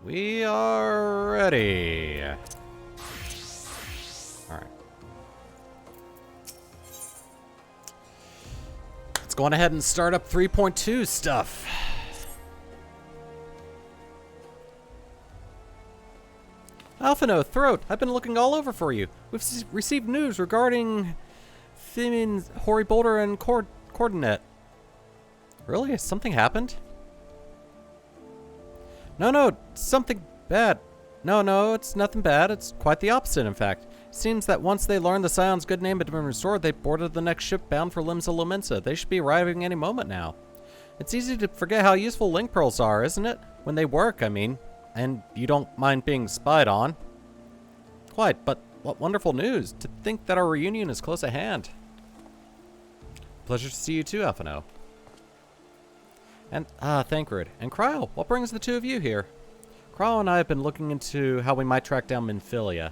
We are ready. Alright. Let's go on ahead and start up 3.2 stuff. Alphino, Throat, I've been looking all over for you. We've received news regarding Thimin's Hoary Boulder and Coordinate. Really? Has something happened? No, something bad. No, it's nothing bad. It's quite the opposite, in fact. It seems that once they learned the Scion's good name had been restored, they boarded the next ship bound for Limsa Lominsa. They should be arriving any moment now. It's easy to forget how useful link pearls are, isn't it? When they work, I mean. And you don't mind being spied on. Quite, but what wonderful news. To think that our reunion is close at hand. Pleasure to see you too, Alphino. And, Thancred. And Cryle, what brings the two of you here? Cryle and I have been looking into how we might track down Minfilia.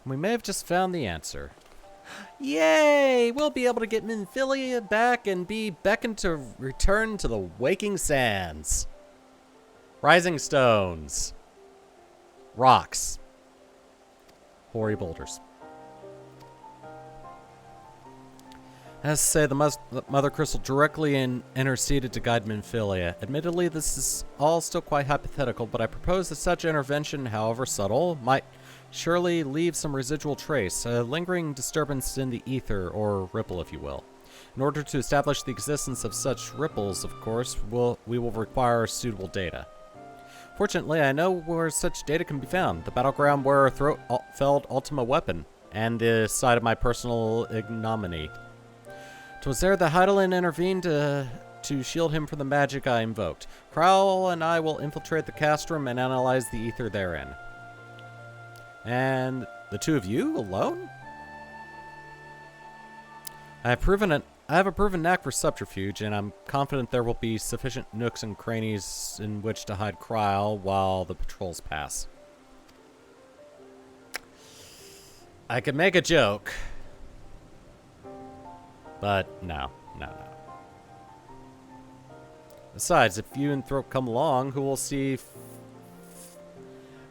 We may have just found the answer. Yay! We'll be able to get Minfilia back and be beckoned to return to the waking sands. Rising stones. Rocks. Hoary boulders. As to say, the Mother Crystal directly interceded to guide Minfilia. Admittedly, this is all still quite hypothetical, but I propose that such intervention, however subtle, might surely leave some residual trace, a lingering disturbance in the ether, or ripple, if you will. In order to establish the existence of such ripples, of course, we will require suitable data. Fortunately, I know where such data can be found. The battleground where Throat felled Ultima Weapon, and the site of my personal ignominy. 'Twas there that Heidelin intervened to shield him from the magic I invoked. Cryle and I will infiltrate the castrum and analyze the ether therein. And the two of you alone? I have a proven knack for subterfuge, and I'm confident there will be sufficient nooks and crannies in which to hide Cryle while the patrols pass. I could make a joke. But no. Besides, if you and Throat come along, who will see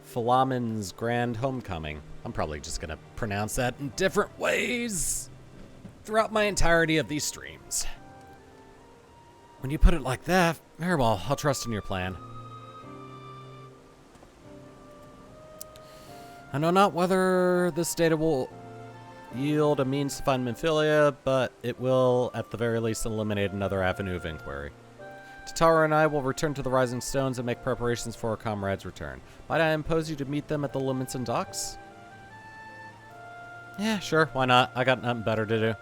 Philomen's grand homecoming? I'm probably just going to pronounce that in different ways throughout my entirety of these streams. When you put it like that, very well, I'll trust in your plan. I know not whether this data will yield a means to find Minfilia, but it will, at the very least, eliminate another avenue of inquiry. Tatara and I will return to the Rising Stones and make preparations for our comrades' return. Might I impose you to meet them at the Lumenson docks? Yeah, sure, why not? I got nothing better to do.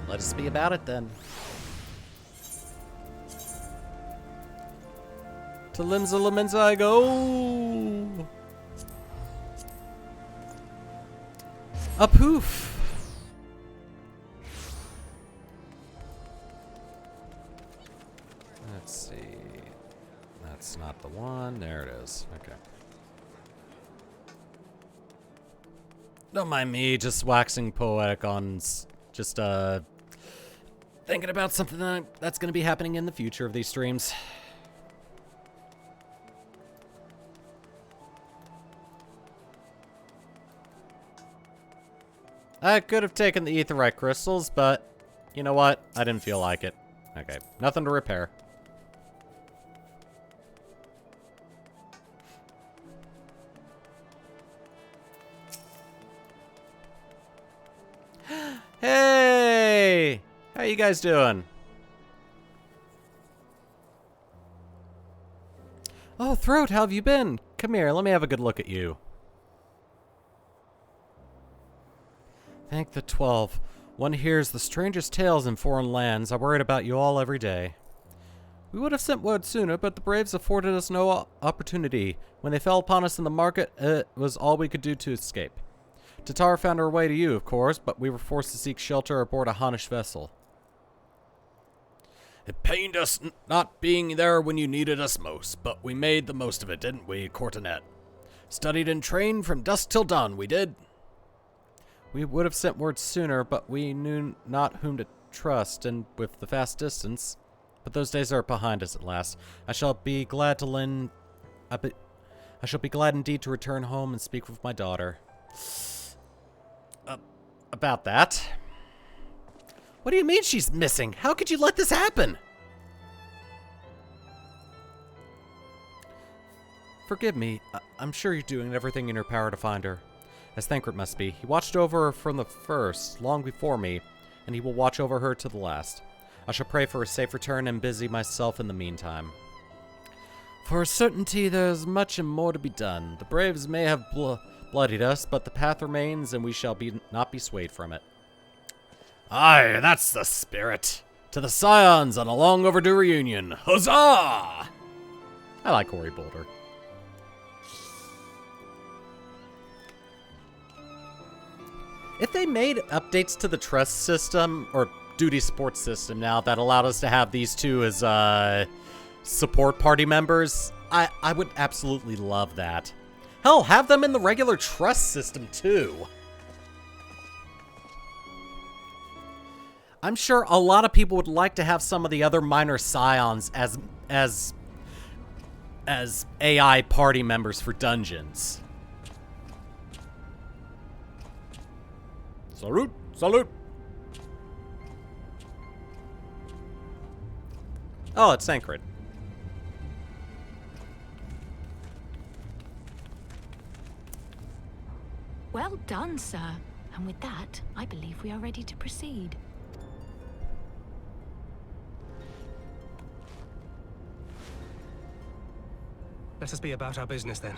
Let us be about it, then. To Limsa Lominsa I go! A poof! Let's see. That's not the one. There it is. Okay. Don't mind me just waxing poetic on just, thinking about something that's going to be happening in the future of these streams. I could have taken the aetheryte crystals, but you know what? I didn't feel like it. Okay, nothing to repair. Hey! How you guys doing? Oh, Throat, how have you been? Come here, let me have a good look at you. Thank the 12. One hears the strangest tales in foreign lands. I worried about you all every day. We would have sent word sooner, but the Braves afforded us no opportunity. When they fell upon us in the market, it was all we could do to escape. Tatar found her way to you, of course, but we were forced to seek shelter aboard a Hanish vessel. It pained us not being there when you needed us most, but we made the most of it, didn't we, Courtinet? Studied and trained from dusk till dawn, we did. We would have sent word sooner, but we knew not whom to trust, and with the vast distance. But those days are behind us at last. I shall be glad indeed to return home and speak with my daughter. About that? What do you mean she's missing? How could you let this happen? Forgive me. I'm sure you're doing everything in your power to find her. As Thancred must be. He watched over her from the first, long before me, and he will watch over her to the last. I shall pray for her safe return and busy myself in the meantime. For a certainty, there is much and more to be done. The braves may have bloodied us, but the path remains, and we shall not be swayed from it. Aye, that's the spirit. To the Scions on a long overdue reunion. Huzzah! I like Cory Boulder. If they made updates to the trust system, or duty support system now, that allowed us to have these two as support party members, I would absolutely love that. Hell, have them in the regular trust system too. I'm sure a lot of people would like to have some of the other minor Scions as AI party members for dungeons. Salute! Salute! Oh, it's Thancred. Well done, sir. And with that, I believe we are ready to proceed. Let us be about our business, then.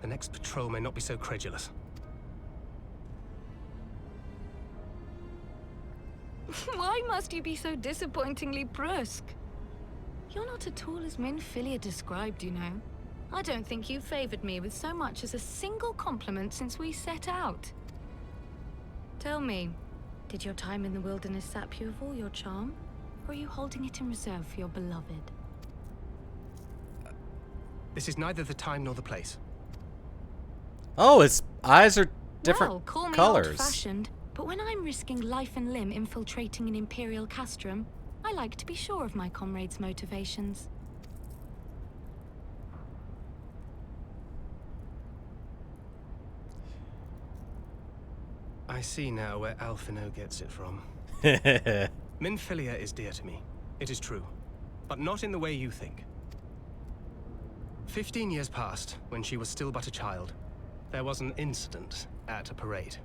The next patrol may not be so credulous. Why must you be so disappointingly brusque? You're not at all as MrViperfang described, you know. I don't think you favored me with so much as a single compliment since we set out. Tell me, did your time in the wilderness sap you of all your charm? Or are you holding it in reserve for your beloved? This is neither the time nor the place. Oh, his eyes are different well, call me colors. old-fashioned, but when I'm risking life and limb infiltrating an Imperial castrum, I like to be sure of my comrades' motivations. I see now where Alphino gets it from. MrViperfang is dear to me. It is true. But not in the way you think. 15 years passed, when she was still but a child. There was an incident at a parade.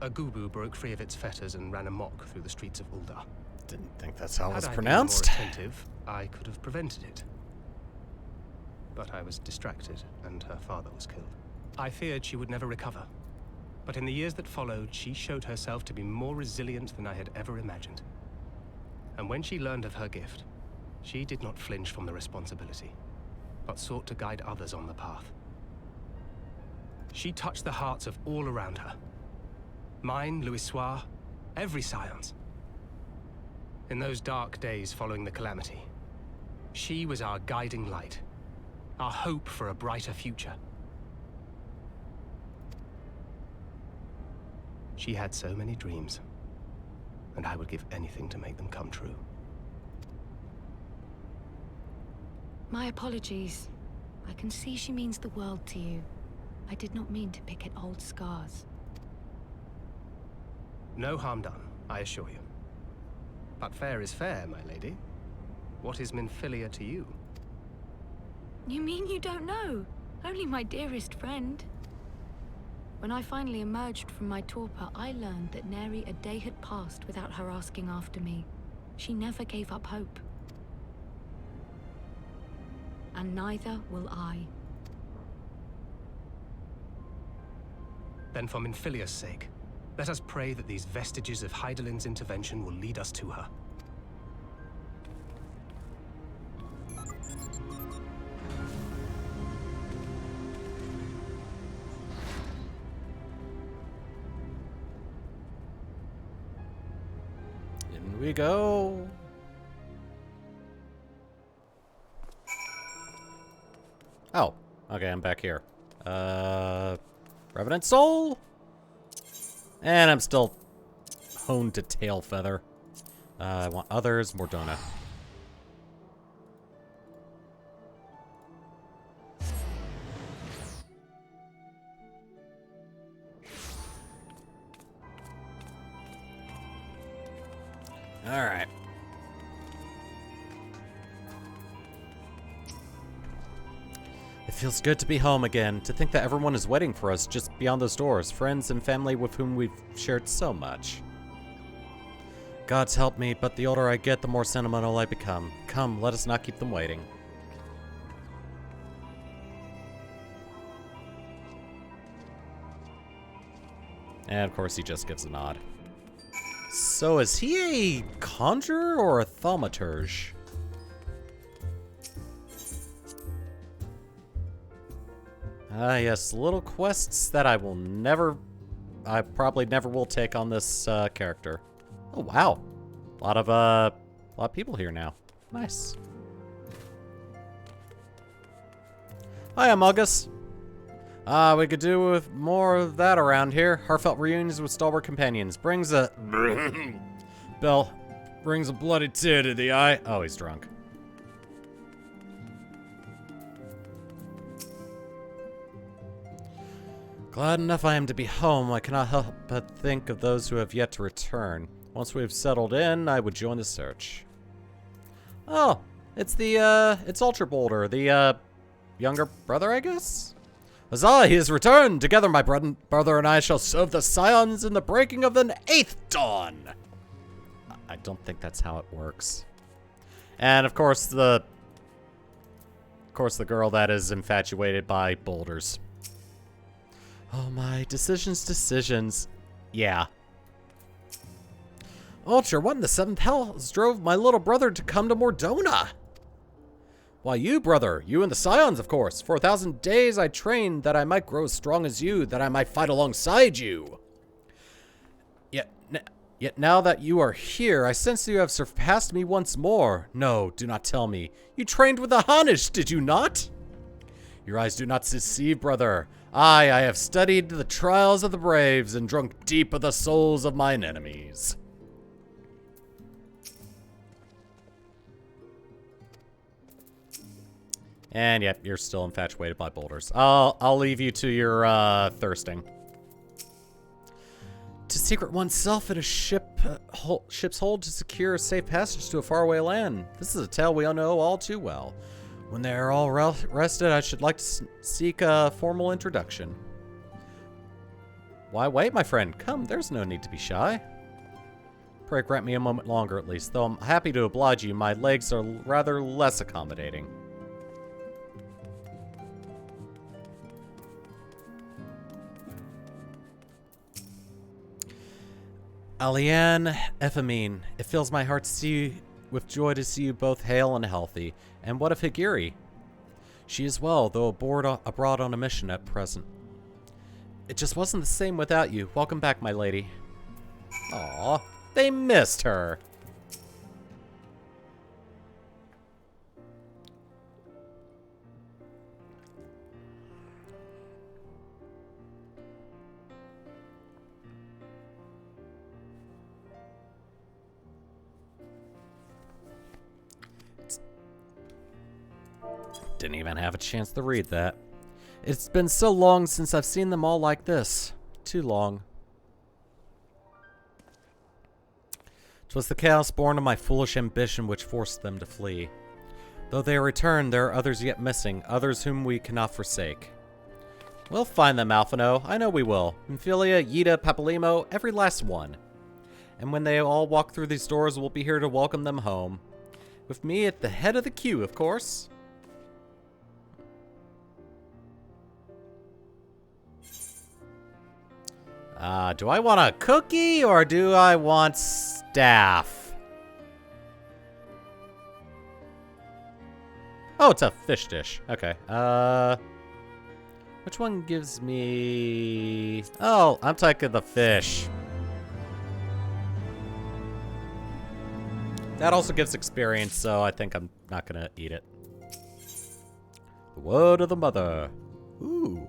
A Gubu broke free of its fetters and ran amok through the streets of Uldar. Didn't think that's how it was Had I pronounced. been more attentive, I could have prevented it. But I was distracted, and her father was killed. I feared she would never recover. But in the years that followed, she showed herself to be more resilient than I had ever imagined. And when she learned of her gift, she did not flinch from the responsibility, but sought to guide others on the path. She touched the hearts of all around her. Mine, Louisoix, every Scion's. In those dark days following the calamity, she was our guiding light, our hope for a brighter future. She had so many dreams, and I would give anything to make them come true. My apologies. I can see she means the world to you. I did not mean to pick at old scars. No harm done, I assure you. But fair is fair, my lady. What is MrViperfang to you? You mean you don't know? Only my dearest friend. When I finally emerged from my torpor, I learned that nary a day had passed without her asking after me. She never gave up hope. And neither will I. Then for MrViperfang's sake, let us pray that these vestiges of Hydaelyn's intervention will lead us to her. In we go. Oh, okay, I'm back here. Revenant Soul? And I'm still honed to tail feather. I want others, Mordona. Alright. It feels good to be home again, to think that everyone is waiting for us just beyond those doors, friends and family with whom we've shared so much. God's help me, but the older I get, the more sentimental I become. Come, let us not keep them waiting. And of course he just gives a nod. So is he a conjurer or a thaumaturge? Ah, yes, little quests that I probably never will take on this character. Oh wow, a lot of people here now. Nice. Hi, I'm August. We could do with more of that around here. Heartfelt reunions with stalwart companions brings a Bell brings a bloody tear to the eye. Oh, he's drunk. Glad enough I am to be home. I cannot help but think of those who have yet to return. Once we've settled in, I would join the search. Oh, it's Ultra Boulder, the younger brother, I guess? Huzzah, he has returned! Together my brother and I shall serve the Scions in the breaking of the 8th dawn! I don't think that's how it works. And of course the girl that is infatuated by boulders. Oh my, decisions. Yeah. Ultra, what in the 7th hells drove my little brother to come to Mordona? Why, you, brother. You and the Scions, of course. For 1,000 days I trained that I might grow as strong as you, that I might fight alongside you. Yet now that you are here, I sense you have surpassed me once more. No, do not tell me. You trained with the Hanish, did you not? Your eyes do not deceive, brother. I have studied the trials of the braves and drunk deep of the souls of mine enemies. And yep, you're still infatuated by boulders. I'll leave you to your thirsting. To secret oneself in a ship's hold to secure a safe passage to a faraway land. This is a tale we all know all too well. When they are all rested, I should like to seek a formal introduction. Why wait, my friend? Come, there's no need to be shy. Pray grant me a moment longer at least, though I'm happy to oblige you. My legs are rather less accommodating. Alianne, Ephemine, it fills my heart with joy to see you both hale and healthy. And what of Higiri? She is well, though abroad on a mission at present. It just wasn't the same without you. Welcome back, my lady. Aw, they missed her. Didn't even have a chance to read that. It's been so long since I've seen them all like this. Too long. 'Twas the chaos born of my foolish ambition which forced them to flee. Though they are returned, there are others yet missing, others whom we cannot forsake. We'll find them, Alphino. I know we will. Amphilia, Yida, Papalymo, every last one. And when they all walk through these doors, we'll be here to welcome them home. With me at the head of the queue, of course. Do I want a cookie or do I want staff? Oh, it's a fish dish. Okay. Which one gives me... Oh, I'm taking the fish. That also gives experience, so I think I'm not gonna eat it. The word of the mother. Ooh.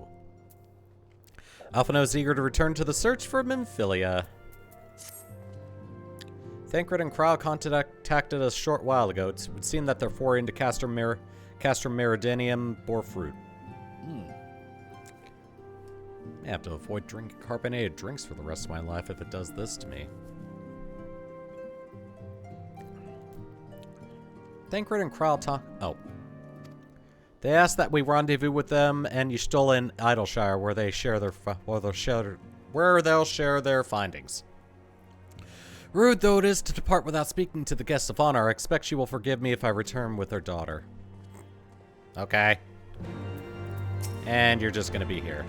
Alphino is eager to return to the search for Memphilia. Thancred and Kryle contacted us a short while ago. It would seem that their foray into Castrum Meridanium bore fruit. I have to avoid drinking carbonated drinks for the rest of my life if it does this to me. Thancred and Kryle They asked that we rendezvous with them and Ystula in Idleshire, where they'll share their findings. Rude though it is to depart without speaking to the guest of honor, I expect she will forgive me if I return with her daughter. Okay. And you're just gonna be here.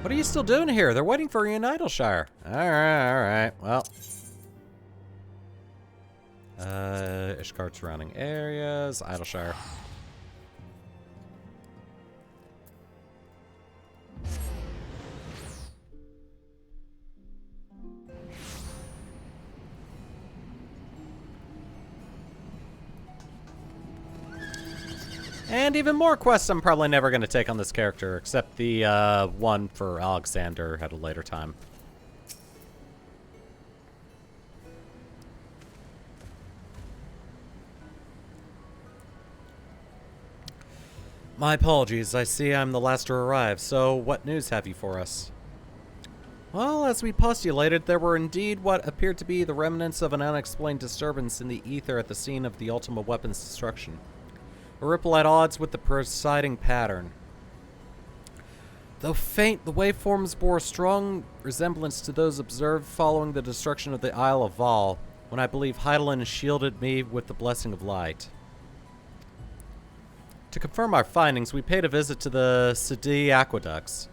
What are you still doing here? They're waiting for you in Idleshire. Alright. Well. Ishgard surrounding areas, Idleshire. And even more quests I'm probably never going to take on this character, except the one for Alexander at a later time. My apologies, I see I'm the last to arrive, so what news have you for us? Well, as we postulated, there were indeed what appeared to be the remnants of an unexplained disturbance in the ether at the scene of the Ultima Weapon's destruction. A ripple at odds with the presiding pattern. Though faint, the waveforms bore a strong resemblance to those observed following the destruction of the Isle of Val, when I believe Hydaelyn shielded me with the blessing of light. To confirm our findings, we paid a visit to the Sidi aqueducts.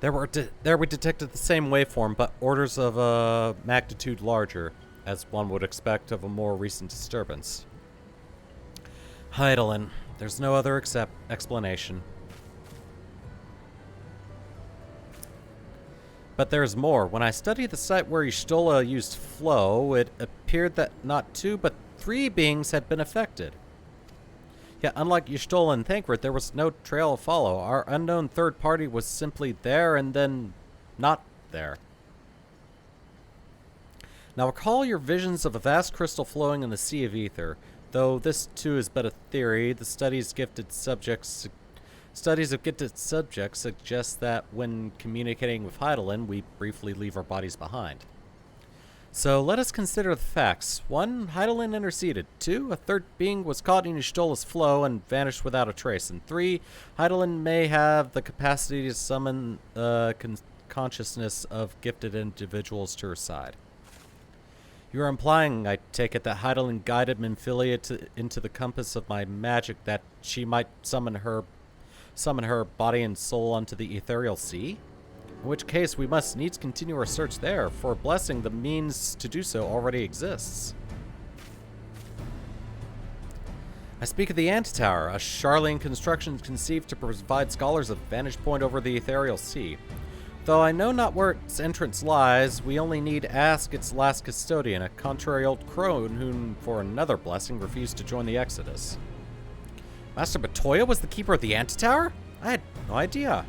There we detected the same waveform, but orders of a magnitude larger, as one would expect of a more recent disturbance. Hydaelyn. There's no other explanation. But there's more. When I studied the site where Ystula used flow, it appeared that not 2 but 3 beings had been affected. Yet, unlike Ystula and Thancred, there was no trail to follow. Our unknown third party was simply there and then not there. Now recall your visions of a vast crystal flowing in the sea of ether. Though this too is but a theory, the studies of gifted subjects suggest that when communicating with Hydaelyn, we briefly leave our bodies behind. So let us consider the facts. 1, Hydaelyn interceded. 2, a third being was caught in Ystula's flow and vanished without a trace. And 3, Hydaelyn may have the capacity to summon consciousness of gifted individuals to her side. You are implying, I take it, that Hydaelyn guided Minfilia into the compass of my magic that she might summon her body and soul onto the ethereal sea? In which case, we must needs continue our search there. For a blessing, the means to do so already exists. I speak of the Antitower, a Charlene construction conceived to provide scholars a vantage point over the ethereal sea. Though I know not where its entrance lies, we only need ask its last custodian, a contrary old crone whom, for another blessing, refused to join the Exodus. Master Batoya was the keeper of the Antitower? I had no idea.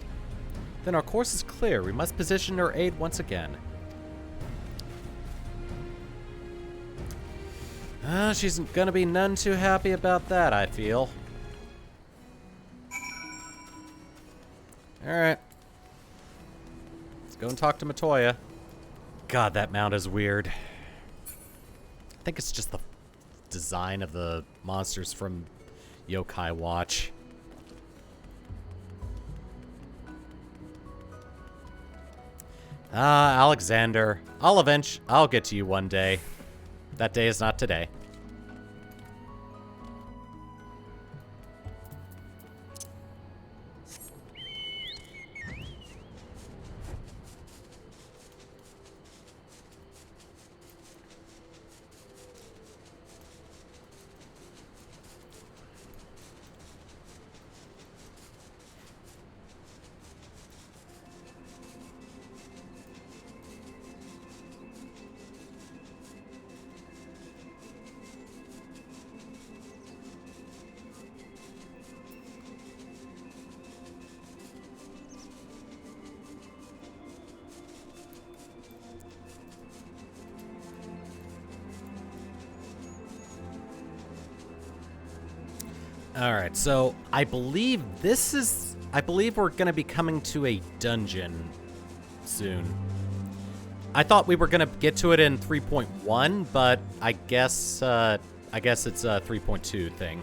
Then our course is clear. We must position her aid once again. She's gonna be none too happy about that, I feel. Alright. Let's go and talk to Matoya. God, that mount is weird. I think it's just the design of the monsters from Yokai Watch. Alexander. I'll get to you one day. That day is not today. Alright, so I believe we're gonna be coming to a dungeon soon. I thought we were gonna get to it in 3.1, but I guess it's a 3.2 thing.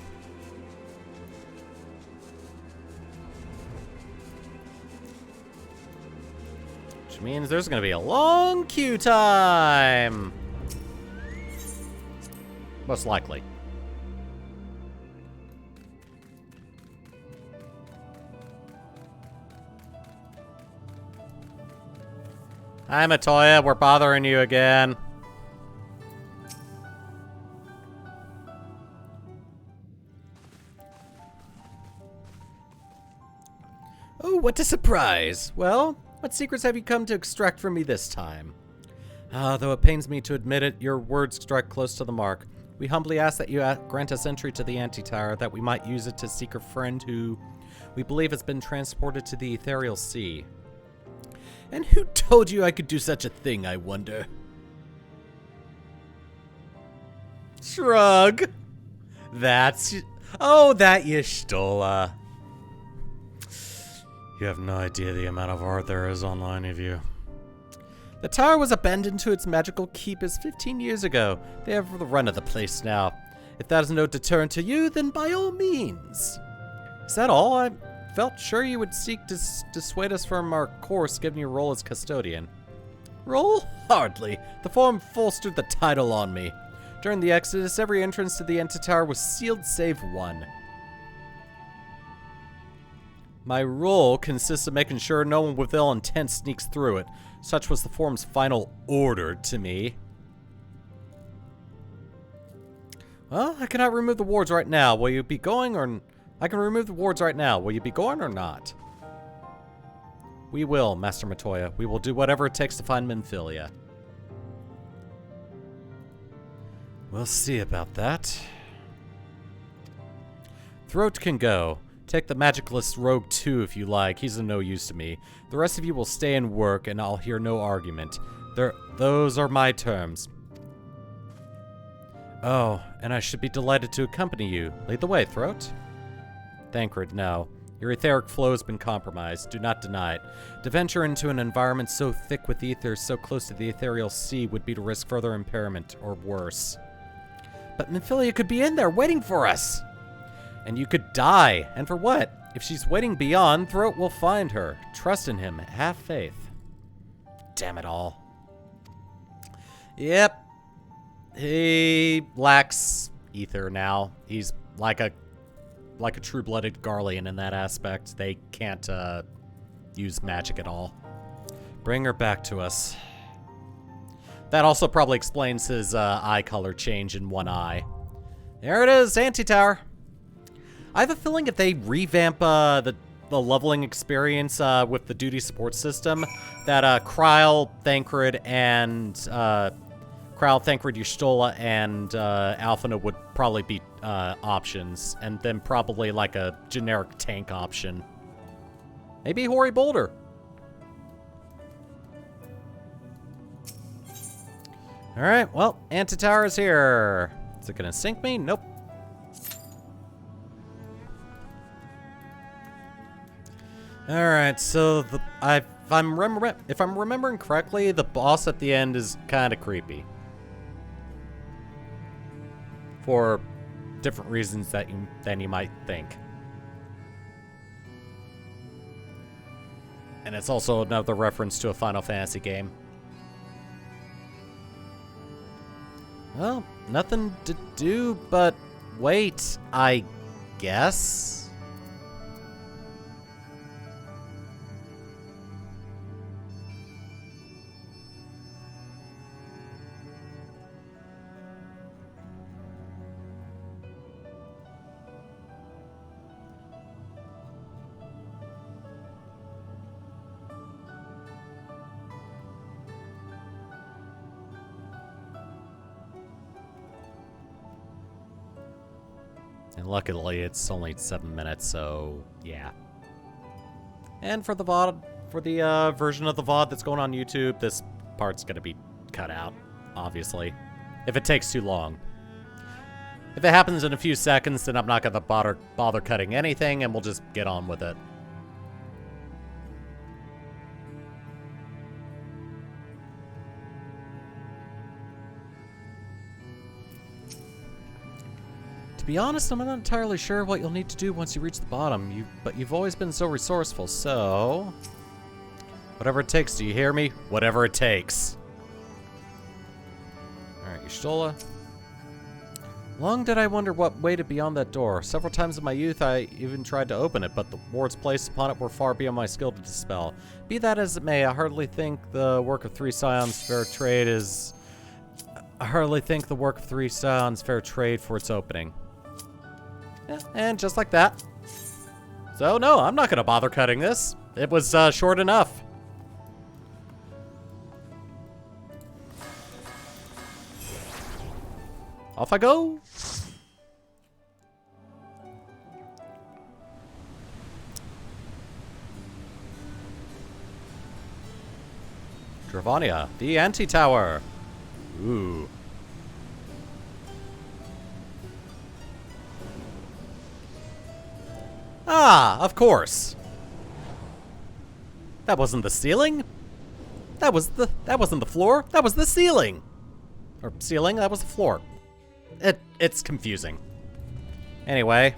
Which means there's gonna be a long queue time! Most likely. Hi, Matoya. We're bothering you again. Oh, what a surprise. Well, what secrets have you come to extract from me this time? Though it pains me to admit it, your words strike close to the mark. We humbly ask that you grant us entry to the Antitower, that we might use it to seek a friend who we believe has been transported to the Ethereal Sea. And who told you I could do such a thing, I wonder? Shrug. That's... Oh, that Y'shtola. You have no idea the amount of art there is online of you. The tower was abandoned to its magical keepers 15 years ago. They have the run of the place now. If that is no deterrent to you, then by all means. Is that all? I felt sure you would seek to dissuade us from our course given your role as custodian. Role? Hardly. The Forum fostered the title on me. During the Exodus, every entrance to the Antitower was sealed save one. My role consists of making sure no one with ill intent sneaks through it. Such was the Forum's final order to me. Well, I cannot remove the wards right now. Will you be going or... I can remove the wards right now. Will you be going or not? We will, Master Matoya. We will do whatever it takes to find Minfilia. We'll see about that. Throat can go. Take the Magicalist Rogue too if you like. He's of no use to me. The rest of you will stay and work, and I'll hear no argument. Those are my terms. Oh, and I should be delighted to accompany you. Lead the way, Throat. Thancred, no. Your etheric flow has been compromised. Do not deny it. To venture into an environment so thick with ether, so close to the ethereal sea, would be to risk further impairment, or worse. But Minfilia could be in there, waiting for us! And you could die. And for what? If she's waiting beyond, Throat will find her. Trust in him. Have faith. Damn it all. Yep. He lacks ether now. He's like a true-blooded Garlean in that aspect. They can't use magic at all. Bring her back to us. That also probably explains his eye color change in one eye. There it is, Antitower. I have a feeling if they revamp the leveling experience with the duty support system, that Kryle, Thancred, Y'shtola, and Alphina would probably be options, and then probably like a generic tank option. Maybe Hoary Boulder. Alright, well, Antitower is here. Is it gonna sink me? Nope. Alright, so if I'm remembering correctly, the boss at the end is kind of creepy. For different reasons than you might think. And it's also another reference to a Final Fantasy game. Well, nothing to do but wait, I guess. And luckily, it's only 7 minutes, so yeah. And for the VOD, for the version of the VOD that's going on YouTube, this part's gonna be cut out, obviously, if it takes too long. If it happens in a few seconds, then I'm not going to bother cutting anything, and we'll just get on with it. To be honest, I'm not entirely sure what you'll need to do once you reach the bottom, but you've always been so resourceful, so... Whatever it takes, do you hear me? Whatever it takes. Alright, Y'shtola. Long did I wonder what waited beyond that door. Several times in my youth I even tried to open it, but the wards placed upon it were far beyond my skill to dispel. Be that as it may, I hardly think the work of three scions fair trade for its opening. Yeah, and just like that. So no, I'm not gonna bother cutting this. It was short enough. Off I go. Dravania, the anti-tower. Ooh. Ah, of course. That wasn't the ceiling. That wasn't the floor. That was the ceiling. Or ceiling, that was the floor. It's confusing. Anyway.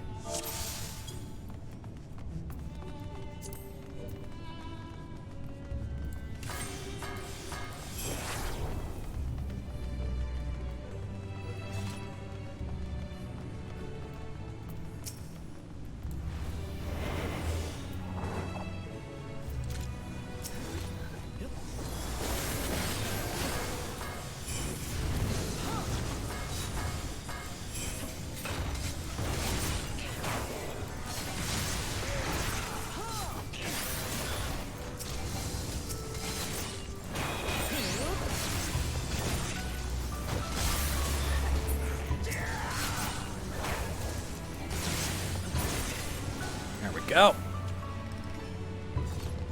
Go.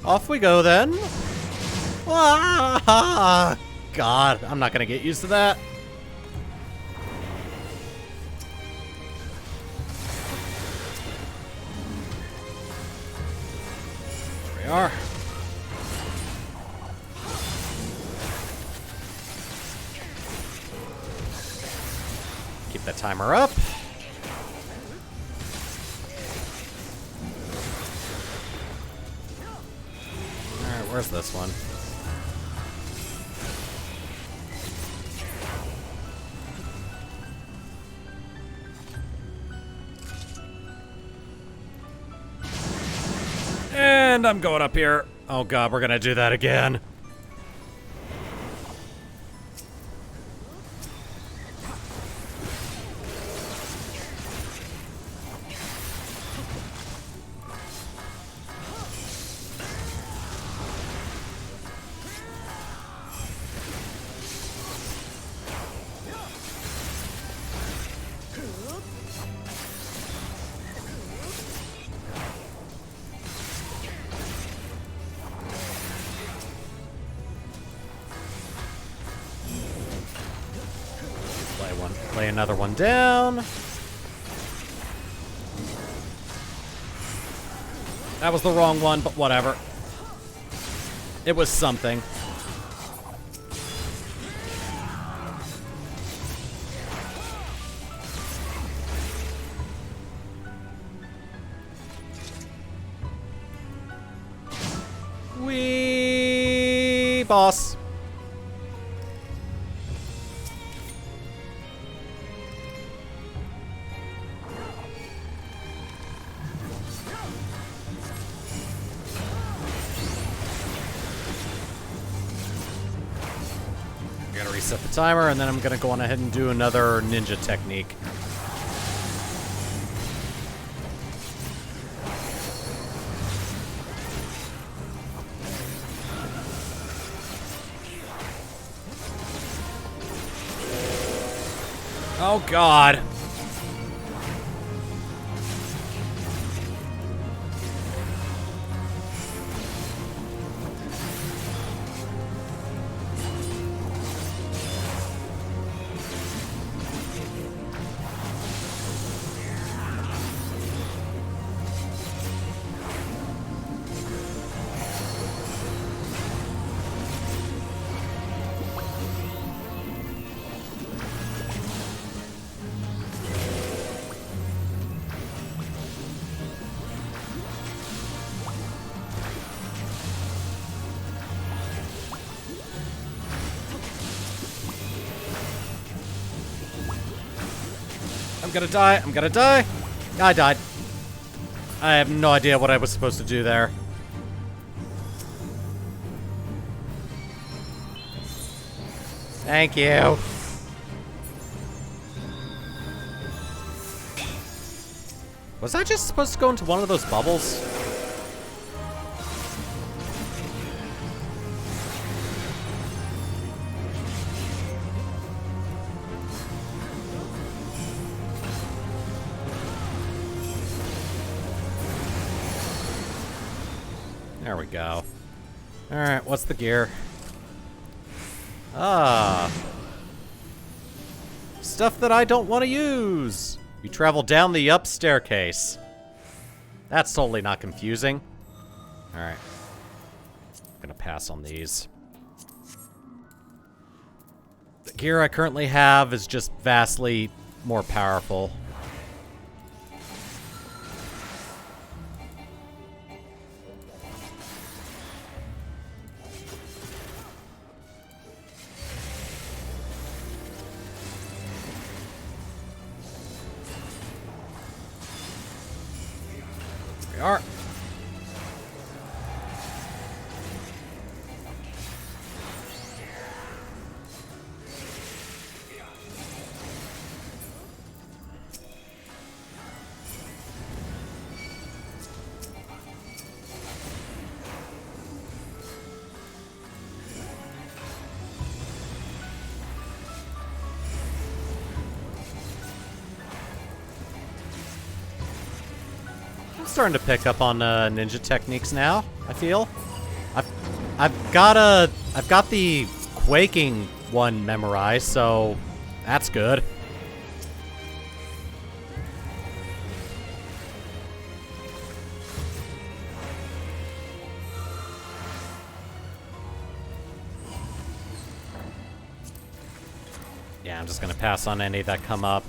Off we go then. Ah, God, I'm not gonna get used to that. There we are. Keep that timer up. Where's this one? And I'm going up here. Oh God, we're gonna do that again. Lay another one down. That was the wrong one, but whatever. It was something. Wee boss. Reset the timer, and then I'm gonna go on ahead and do another ninja technique. Oh God. gonna die. I'm gonna die. I died. I have no idea what I was supposed to do there. Thank you. Was I just supposed to go into one of those bubbles? There we go. Alright, what's the gear? Ah. Stuff that I don't want to use. You travel down the up staircase. That's totally not confusing. Alright. I'm gonna pass on these. The gear I currently have is just vastly more powerful. We are. I'm starting to pick up on ninja techniques now, I feel. I've got the quaking one memorized, so that's good. Yeah, I'm just gonna pass on any that come up.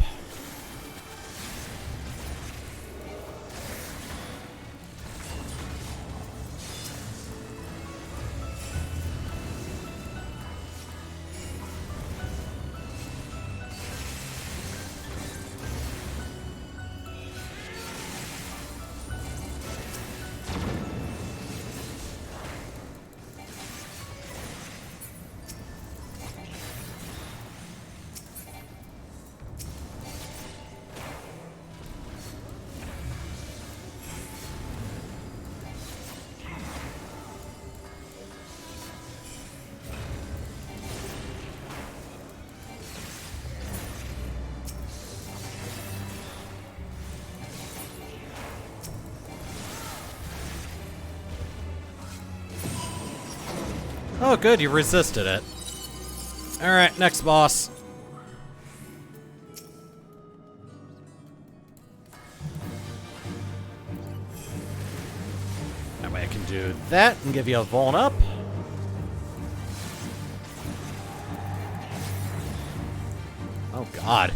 Oh, good, you resisted it. Alright, next boss. That way I can do that and give you a vuln up. Oh, God.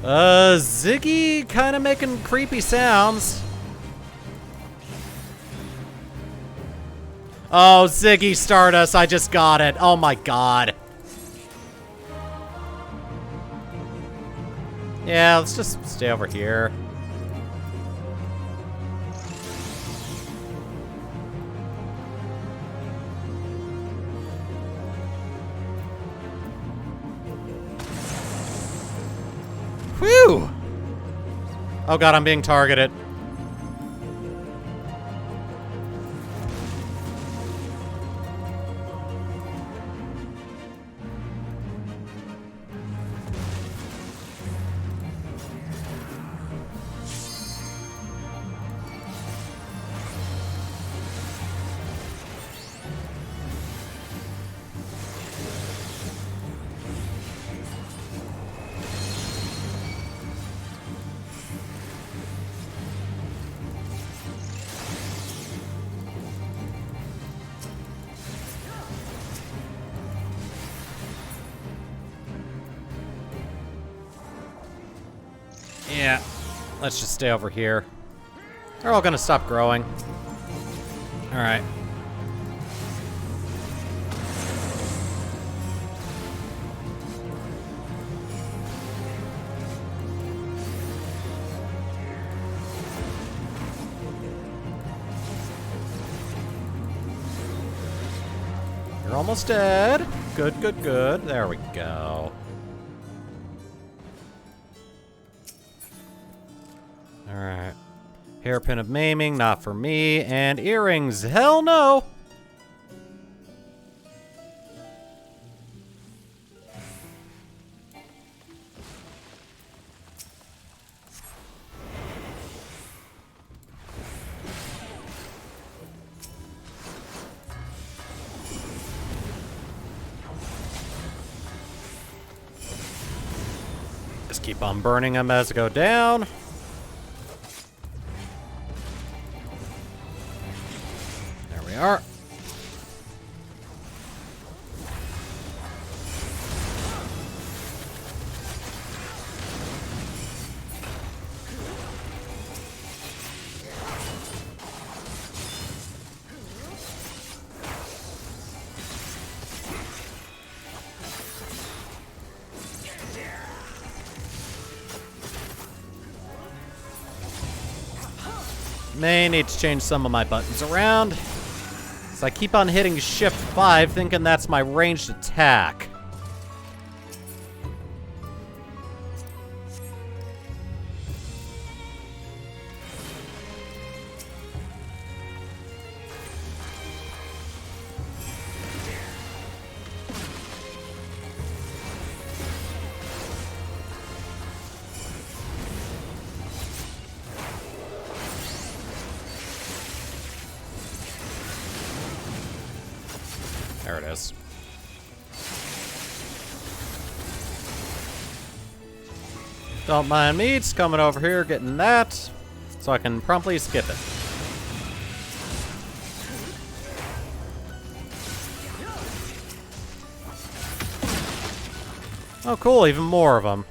Ziggy kind of making creepy sounds. Oh, Ziggy Stardust, I just got it. Oh my god. Yeah, let's just stay over here. Whew! Oh god, I'm being targeted. Yeah, let's just stay over here. They're all gonna stop growing. Alright. You're almost dead. Good, good, good. There we go. Alright. Hairpin of maiming, not for me. And earrings, hell no! Just keep on burning them as they go down. There we are. May need to change some of my buttons around. So I keep on hitting Shift 5, thinking that's my ranged attack. There it is. Don't mind me, it's coming over here, getting that, so I can promptly skip it. Oh cool, even more of them.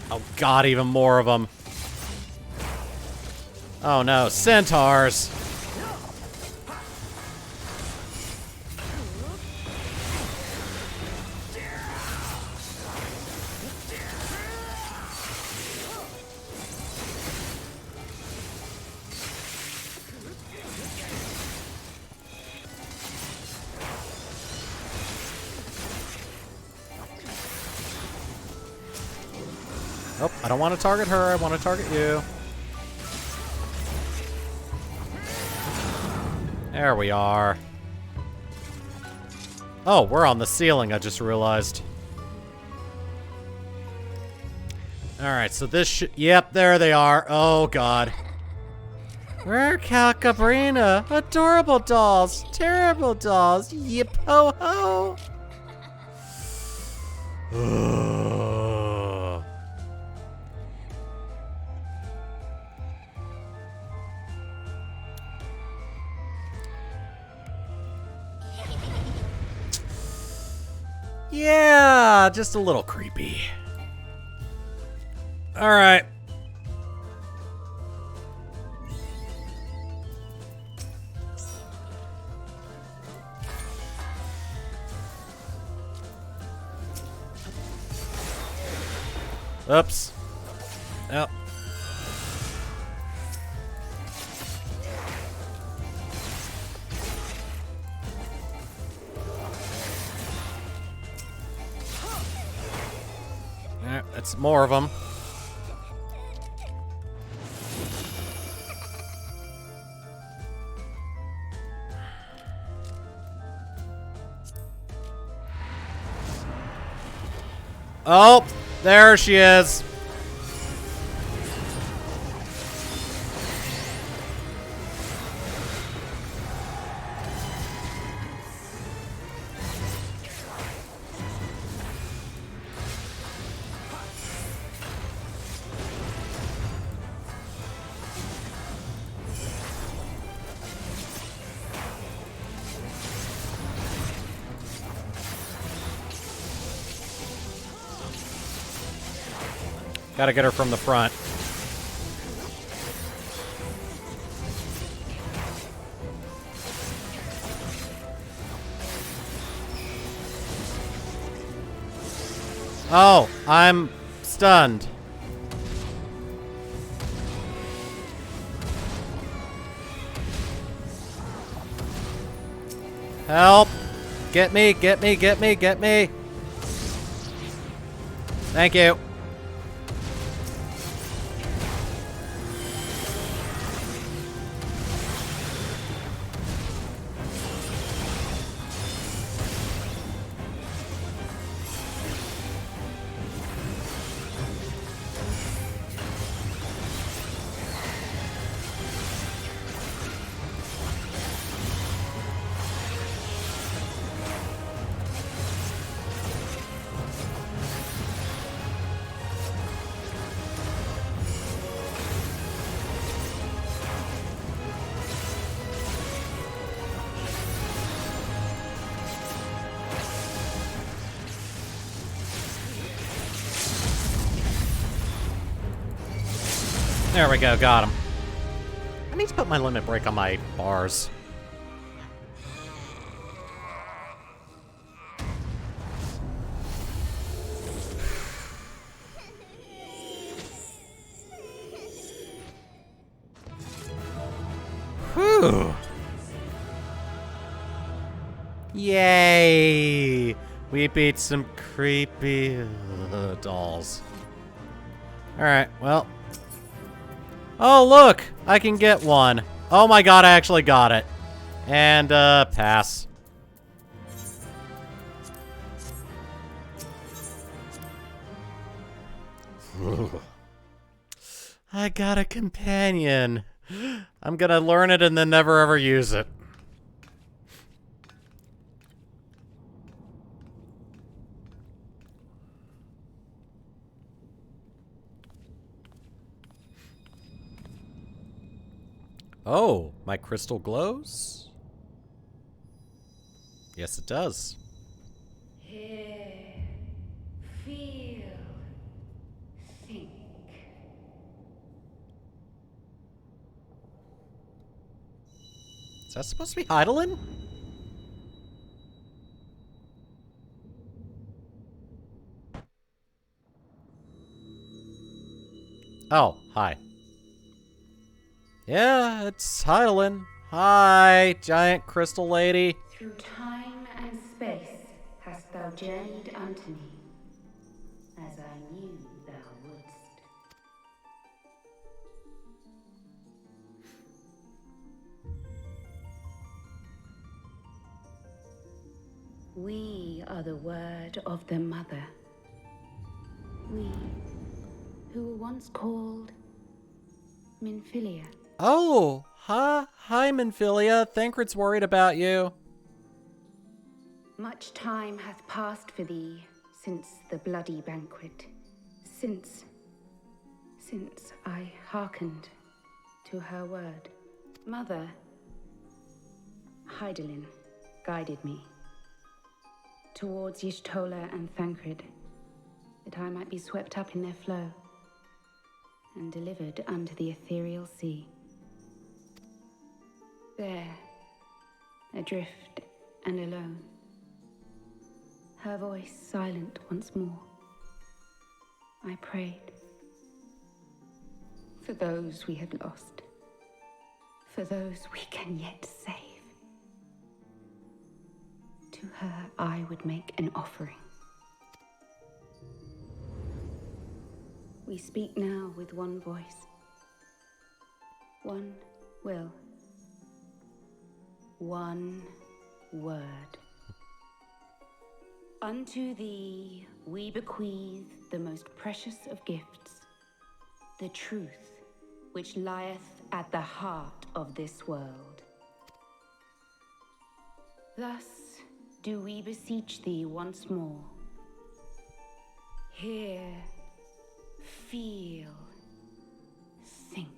Oh god, even more of them. Oh no, centaurs! Oh, I don't want to target her, I want to target you. There we are. Oh, we're on the ceiling, I just realized. Alright, so this yep, there they are. Oh, God. Rare Calcabrina. Adorable dolls. Terrible dolls. Yip ho ho. Yeah, just a little creepy. All right. Oops. Yep. That's more of them. Oh, there she is. Gotta get her from the front. Oh, I'm stunned. Help! Get me, get me, get me, get me! Thank you. There we go, got him. I need to put my limit break on my bars. Whew. Yay! We beat some creepy dolls. Alright, well. Oh, look! I can get one. Oh my god, I actually got it. And, pass. I got a companion. I'm gonna learn it and then never ever use it. Oh, my crystal glows? Yes, it does. Hear, feel, think. Is that supposed to be Heidelin? Oh, hi. Yeah, it's Heidelin. Hi, giant crystal lady. Through time and space hast thou journeyed unto me, as I knew thou wouldst. We are the word of the mother. We, who were once called Minfilia. Oh, hi, Minfilia. Thancred's worried about you. Much time hath passed for thee since the bloody banquet, since I hearkened to her word. Mother, Heidelin, guided me towards Y'shtola and Thancred, that I might be swept up in their flow and delivered unto the ethereal sea. There, adrift and alone, her voice silent once more, I prayed for those we had lost, for those we can yet save. To her I would make an offering. We speak now with one voice, one will, one word. Unto thee we bequeath the most precious of gifts, the truth which lieth at the heart of this world. Thus do we beseech thee once more. Hear, feel, think.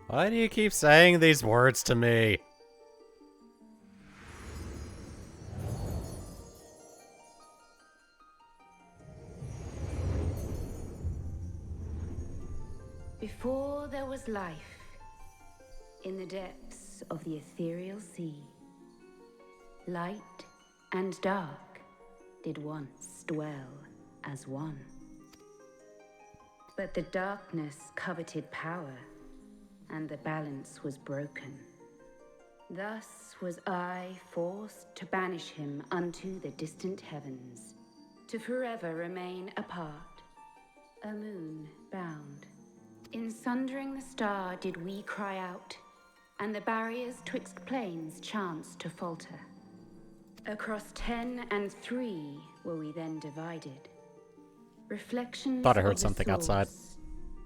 Why do you keep saying these words to me? Before there was life, in the depths of the ethereal sea, Light and dark did once dwell as one. But the darkness coveted power, and the balance was broken. Thus was I forced to banish him unto the distant heavens, to forever remain apart, a moon bound. In sundering the star did we cry out, and the barriers twixt planes chanced to falter. Across 10 and 3 were we then divided. Reflections Thought I heard of the something outside. source,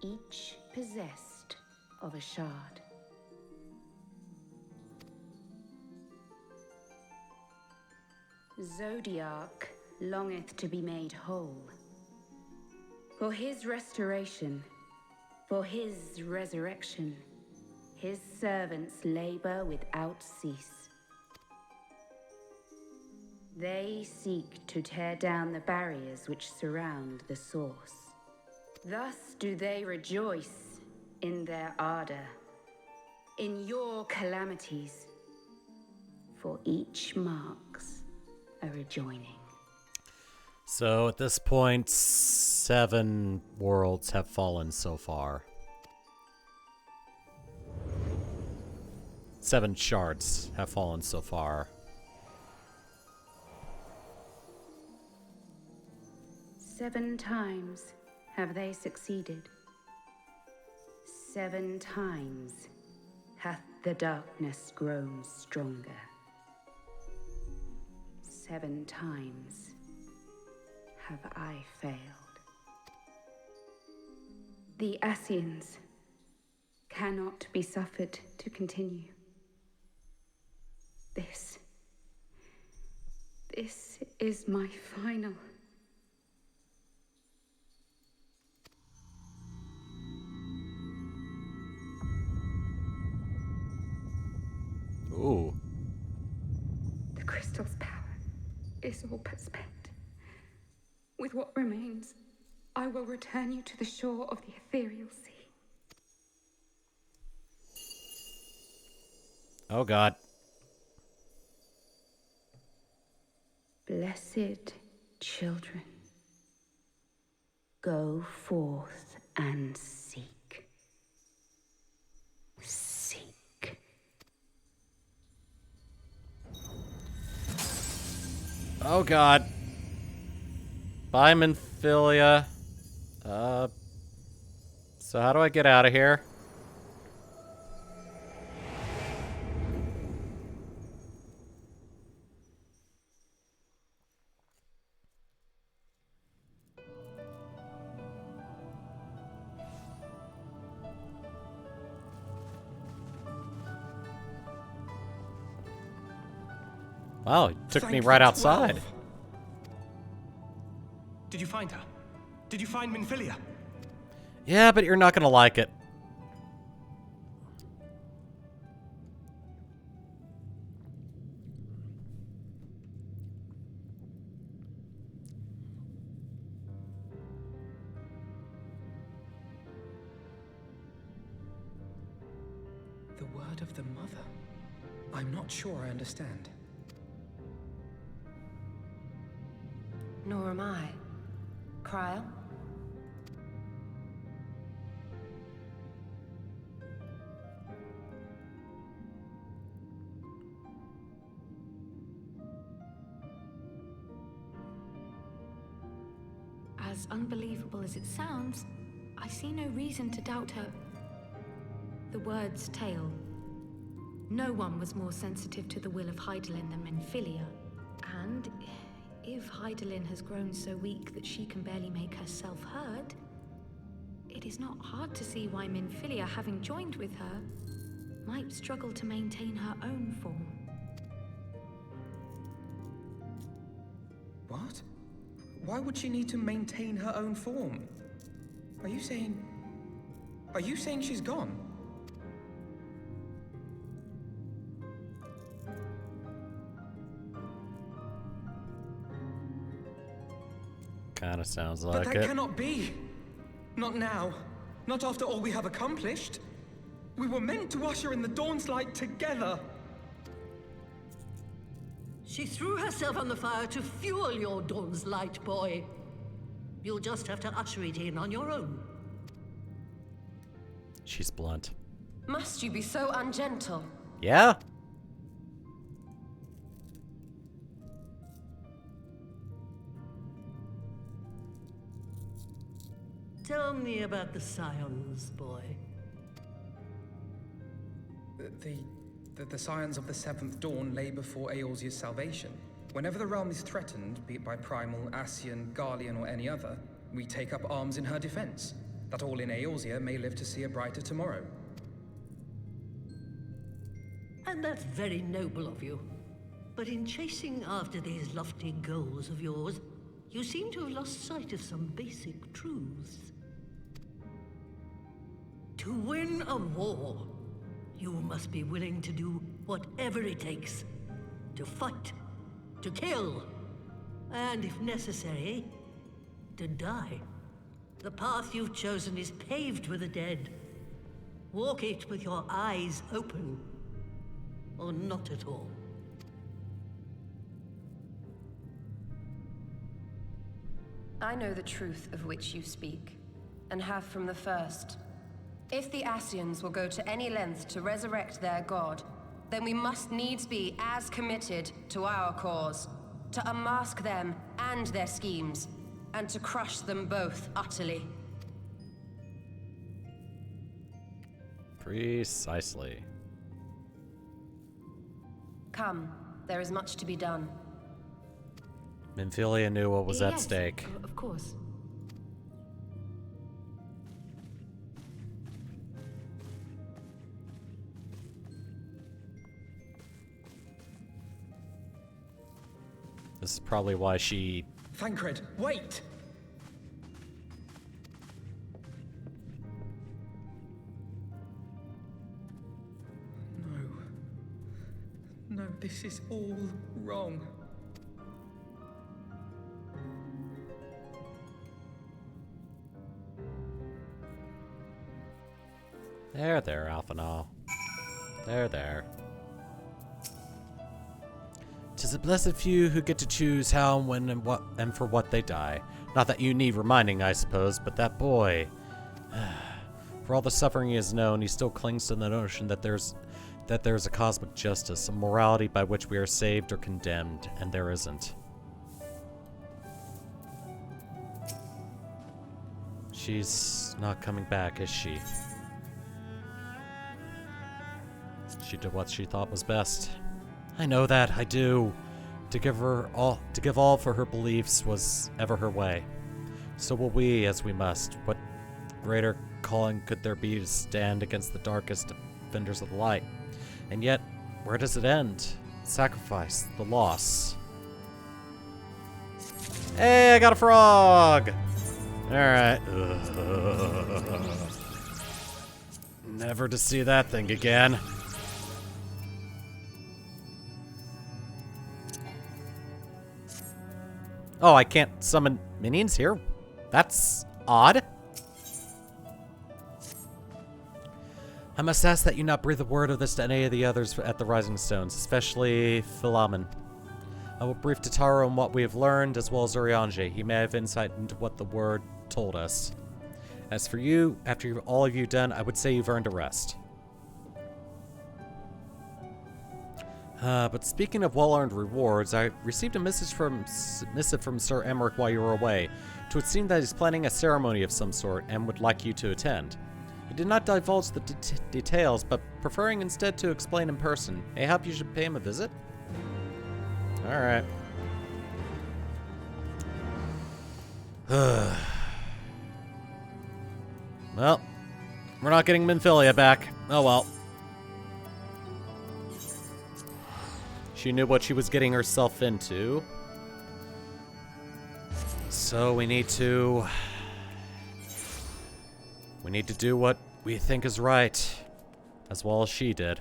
each possessed of a shard. Zodiac longeth to be made whole. For his restoration, for his resurrection, his servants labor without cease. They seek to tear down the barriers which surround the source. Thus do they rejoice in their ardor, in your calamities, for each marks a rejoining. So at this point, 7 worlds have fallen so far. 7 shards have fallen so far. 7 times have they succeeded. 7 times hath the darkness grown stronger. 7 times have I failed. The Ascians cannot be suffered to continue. This is my final. Ooh. The crystal's power is all but spent. With what remains, I will return you to the shore of the ethereal sea. Oh God. Blessed children, go forth and seek. Seek. Oh God. Bye, Minfilia. So how do I get out of here? Wow, it took me right outside. Did you find her? Did you find Minfilia? Yeah, but you're not gonna like it. The word of the mother? I'm not sure I understand. Nor am I. Cryle? As unbelievable as it sounds, I see no reason to doubt her. The word's tale. No one was more sensitive to the will of Hydaelyn than Minfilia. And if Hydaelyn has grown so weak that she can barely make herself heard, it is not hard to see why Minfilia, having joined with her, might struggle to maintain her own form. What? Why would she need to maintain her own form? Are you saying she's gone? Kinda sounds But like that it. cannot be! Not now. Not after all we have accomplished. We were meant to usher in the dawn's light together. She threw herself on the fire to fuel your dawn's light, boy. You'll just have to usher it in on your own. She's blunt. Must you be so ungentle? Yeah? Tell me about the Scions, boy. The scions of the Seventh Dawn lay before Eorzea's salvation. Whenever the realm is threatened, be it by Primal, Ascian, Garlean, or any other, we take up arms in her defense, that all in Eorzea may live to see a brighter tomorrow. And that's very noble of you. But in chasing after these lofty goals of yours, you seem to have lost sight of some basic truths. To win a war, you must be willing to do whatever it takes. To fight, to kill, and if necessary, to die. The path you've chosen is paved with the dead. Walk it with your eyes open, or not at all. I know the truth of which you speak, and have from the first. If the Ascians will go to any length to resurrect their god, then we must needs be as committed to our cause, to unmask them and their schemes, and to crush them both utterly. Precisely. Come, there is much to be done. Minfilia knew what was at Yes, stake. Of course. This is probably why she... Thancred, wait! No, this is all wrong. There, Alphanal. There. 'Tis a blessed few who get to choose how and when and what and for what they die. Not that you need reminding, I suppose, but that boy... For all the suffering he has known, he still clings to the notion that there's a cosmic justice, a morality by which we are saved or condemned, and there isn't. She's not coming back, is she? She did what she thought was best. I know that, I do. To give all for her beliefs was ever her way. So will we, as we must. What greater calling could there be to stand against the darkest defenders of the light? And yet, where does it end? Sacrifice, the loss. Hey, I got a frog! Alright. Never to see that thing again. Oh, I can't summon minions here? That's odd. I must ask that you not breathe a word of this to any of the others at the Rising Stones, especially Philamen. I will brief Tataru on what we have learned, as well as Urianger. He may have insight into what the word told us. As for you, after all of you done, I would say you've earned a rest. But speaking of well-earned rewards, I received a missive from Sir Emmerich while you were away. It would seem that he's planning a ceremony of some sort and would like you to attend. He did not divulge the details, but preferring instead to explain in person. Mayhap you should pay him a visit? Alright. Well, we're not getting Minfilia back. Oh well. She knew what she was getting herself into. So we need to do what we think is right, as well as she did.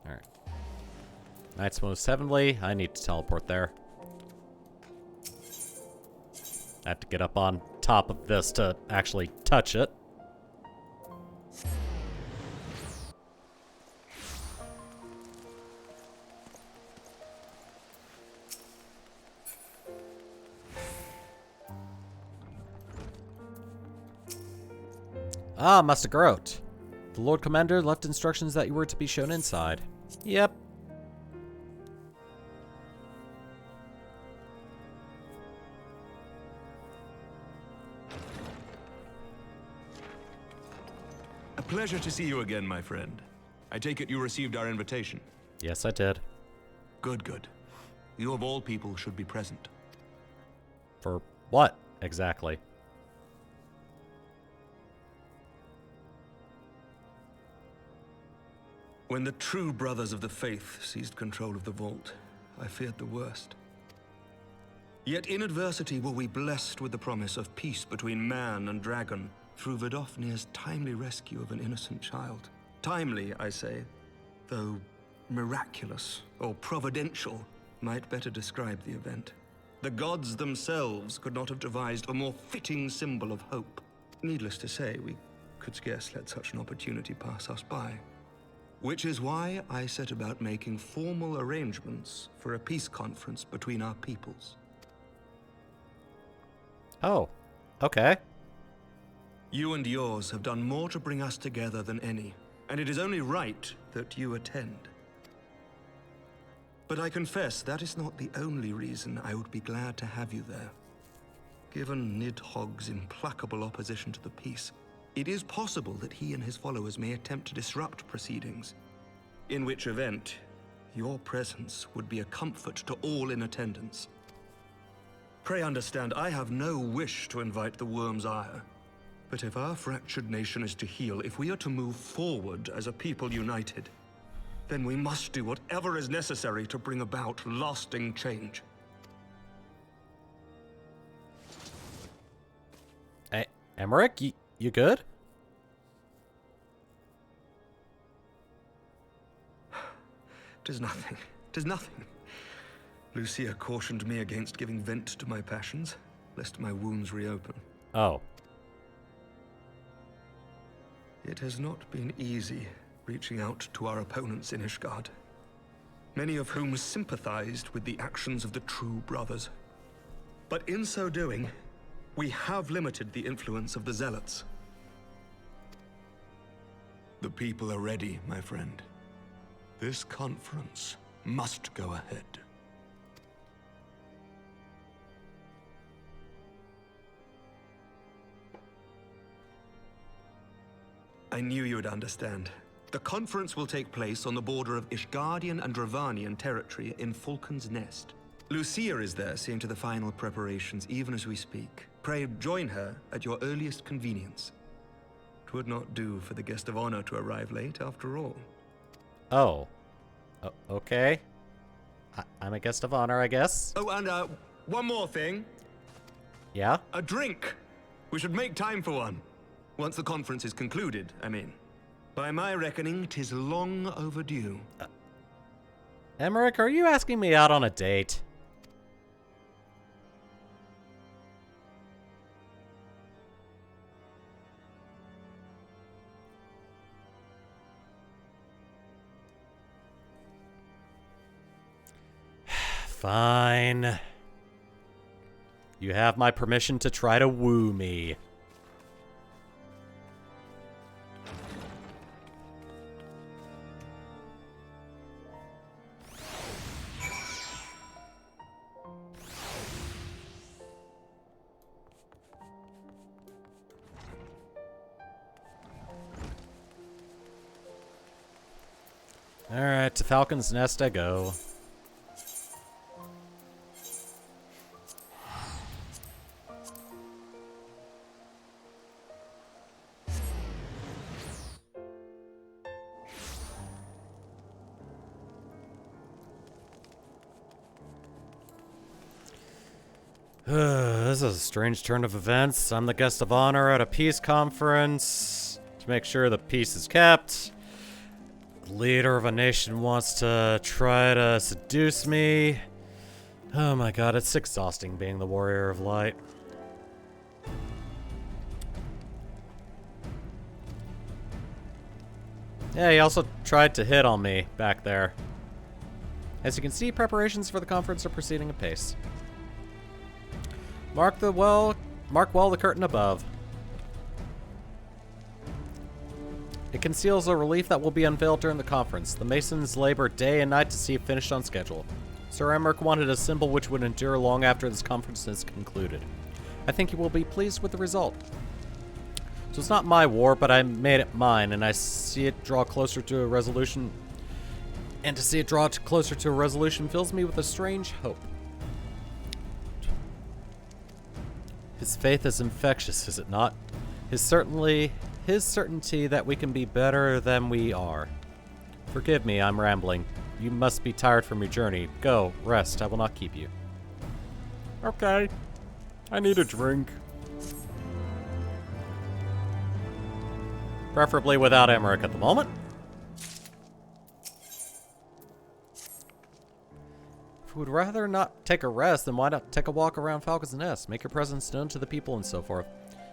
Alright. Knight's Most Heavenly. I need to teleport there. I have to get up on top of this to actually touch it. Ah, Master Grote. The Lord Commander left instructions that you were to be shown inside. Yep. A pleasure to see you again, my friend. I take it you received our invitation. Yes, I did. Good, good. You of all people should be present. For what, exactly? When the true brothers of the faith seized control of the vault, I feared the worst. Yet in adversity were we blessed with the promise of peace between man and dragon through Vidofnir's timely rescue of an innocent child. Timely, I say, though miraculous or providential might better describe the event. The gods themselves could not have devised a more fitting symbol of hope. Needless to say, we could scarce let such an opportunity pass us by. Which is why I set about making formal arrangements for a peace conference between our peoples. Oh, okay. You and yours have done more to bring us together than any, and it is only right that you attend. But I confess that is not the only reason I would be glad to have you there. Given Nidhogg's implacable opposition to the peace, it is possible that he and his followers may attempt to disrupt proceedings, in which event your presence would be a comfort to all in attendance. Pray understand, I have no wish to invite the worm's ire. But if our fractured nation is to heal, if we are to move forward as a people united, then we must do whatever is necessary to bring about lasting change. Hey, Emmerich, you good? Tis nothing. Tis nothing. Lucia cautioned me against giving vent to my passions, lest my wounds reopen. Oh. It has not been easy reaching out to our opponents in Ishgard, many of whom sympathized with the actions of the true brothers. But in so doing, we have limited the influence of the zealots. The people are ready, my friend. This conference must go ahead. I knew you would understand. The conference will take place on the border of Ishgardian and Dravanian territory in Falcon's Nest. Lucia is there seeing to the final preparations even as we speak. Pray join her at your earliest convenience. 'Twould not do for the guest of honor to arrive late, after all. Oh. Okay. I'm a guest of honor, I guess. Oh, and one more thing. Yeah? A drink. We should make time for one. Once the conference is concluded, I mean. By my reckoning, 'tis long overdue. Emmerich, are you asking me out on a date? Fine. You have my permission to try to woo me. Alright, to Falcon's Nest I go. This is a strange turn of events. I'm the guest of honor at a peace conference to make sure the peace is kept. The leader of a nation wants to try to seduce me. Oh my god, it's exhausting being the warrior of light. Yeah, he also tried to hit on me back there. As you can see, preparations for the conference are proceeding apace. Mark well the curtain above. conceals a relief that will be unveiled during the conference. The Masons labor day and night to see it finished on schedule. Sir Emmerich wanted a symbol which would endure long after this conference is concluded. I think he will be pleased with the result. So it's not my war, but I made it mine, and I see it draw closer to a resolution. And to see it draw closer to a resolution fills me with a strange hope. His faith is infectious, is it not? His certainty that we can be better than we are. Forgive me, I'm rambling. You must be tired from your journey. Go, rest. I will not keep you. Okay. I need a drink. Preferably without Emmerich at the moment. If you would rather not take a rest, then why not take a walk around Falcon's Nest? Make your presence known to the people and so forth.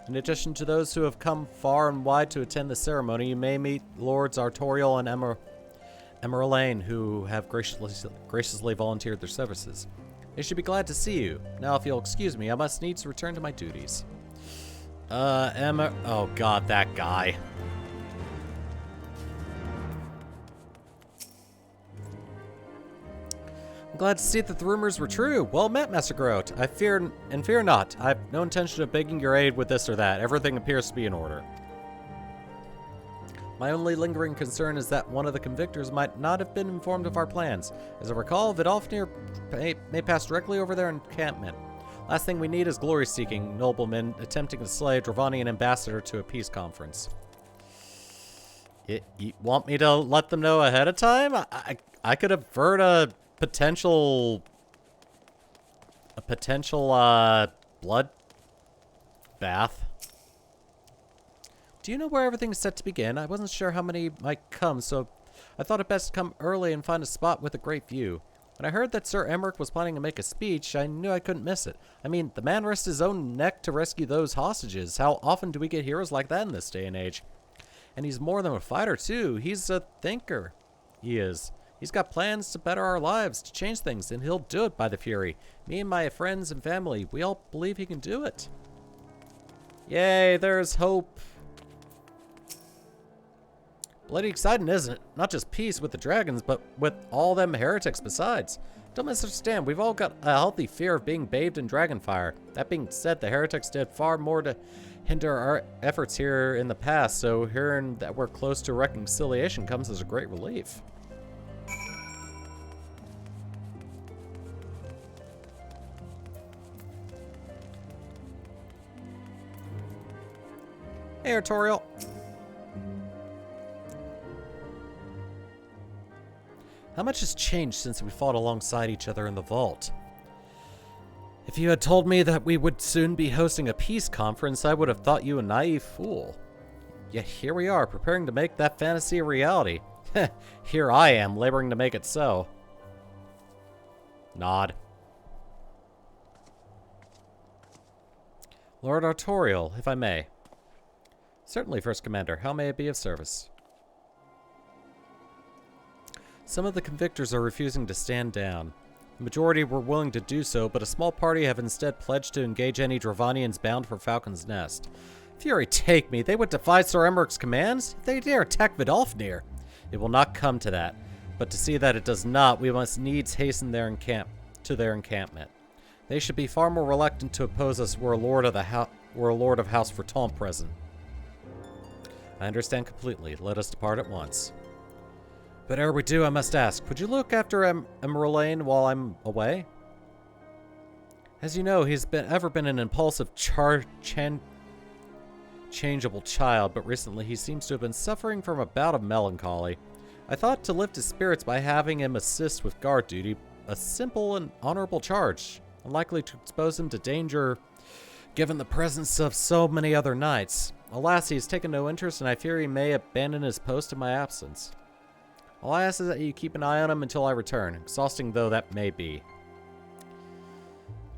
In addition to those who have come far and wide to attend the ceremony, you may meet Lords Artorial and Emerlane, who have graciously volunteered their services. They should be glad to see you. Now, if you'll excuse me, I must needs return to my duties. Oh god, that guy. I'm glad to see that the rumors were true. Well met, Master Grote. Fear not. I have no intention of begging your aid with this or that. Everything appears to be in order. My only lingering concern is that one of the convictors might not have been informed of our plans. As I recall, Vidolfnir may pass directly over their encampment. Last thing we need is glory-seeking noblemen attempting to slay a Dravanian ambassador to a peace conference. You want me to let them know ahead of time? I could avert a potential blood bath. Do you know where everything is set to begin? I wasn't sure how many might come, so I thought it best to come early and find a spot with a great view. When I heard that Sir Emmerich was planning to make a speech, I knew I couldn't miss it. I mean, the man risked his own neck to rescue those hostages. How often do we get heroes like that in this day and age? And he's more than a fighter, too. He's a thinker. He is. He's got plans to better our lives, to change things, and he'll do it by the Fury. Me and my friends and family, we all believe he can do it. Yay, there's hope. Bloody exciting, isn't it? Not just peace with the dragons, but with all them heretics besides. Don't misunderstand, we've all got a healthy fear of being bathed in dragon fire. That being said, the heretics did far more to hinder our efforts here in the past, so hearing that we're close to reconciliation comes as a great relief. Hey, Artorial. How much has changed since we fought alongside each other in the vault? If you had told me that we would soon be hosting a peace conference, I would have thought you a naive fool. Yet here we are, preparing to make that fantasy a reality. Here I am, laboring to make it so. Nod. Lord Artorial, if I may. Certainly, First Commander. How may I be of service? Some of the convictors are refusing to stand down. The majority were willing to do so, but a small party have instead pledged to engage any Dravanians bound for Falcon's Nest. Fury take me, they would defy Sir Emmerich's commands? They dare attack Vidolfnir. It will not come to that, but to see that it does not, we must needs hasten their encampment. They should be far more reluctant to oppose us were a Lord of House Forton present. I understand completely. Let us depart at once. But ere we do, I must ask, would you look after Emerlane while I'm away? As you know, he's ever been an impulsive, changeable child, but recently he seems to have been suffering from a bout of melancholy. I thought to lift his spirits by having him assist with guard duty, a simple and honorable charge, unlikely to expose him to danger given the presence of so many other knights. Alas, he has taken no interest, and I fear he may abandon his post in my absence. All I ask is that you keep an eye on him until I return, exhausting though that may be.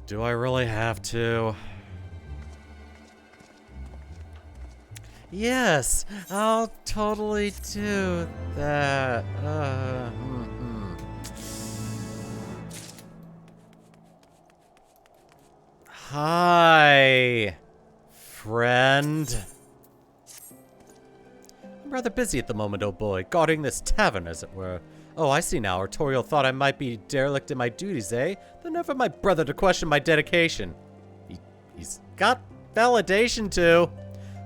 Do I really have to? Yes, I'll totally do that. Hi, friend. I'm rather busy at the moment, old boy, guarding this tavern, as it were. Oh, I see now. Artorial thought I might be derelict in my duties, eh? The nerve of my brother to question my dedication. He's got validation too.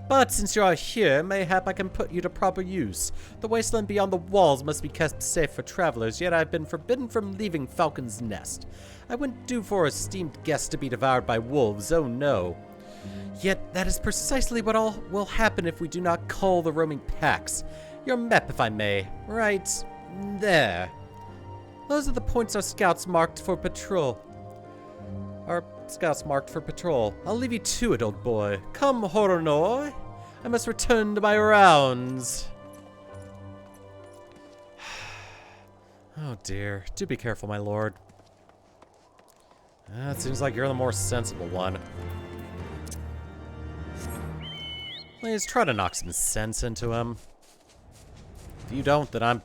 But since you are here, mayhap I can put you to proper use. The wasteland beyond the walls must be kept safe for travelers, yet I've been forbidden from leaving Falcon's Nest. I wouldn't do for a esteemed guest to be devoured by wolves, oh no. Yet that is precisely what all will happen if we do not cull the roaming packs. Your map, if I may. Right there. Those are the points our scouts marked for patrol. I'll leave you to it, old boy. Come, Horonoi. I must return to my rounds. Oh dear. Do be careful, my lord. It seems like you're the more sensible one. Please try to knock some sense into him. If you don't, then I'm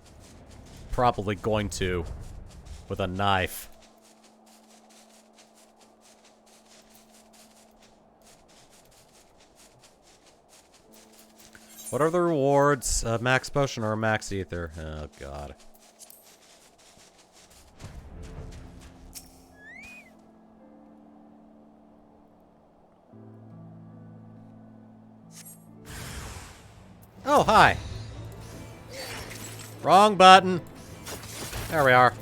probably going to. With a knife. What are the rewards? A max potion or a max ether? Oh, God. Oh, hi. Wrong button. There we are.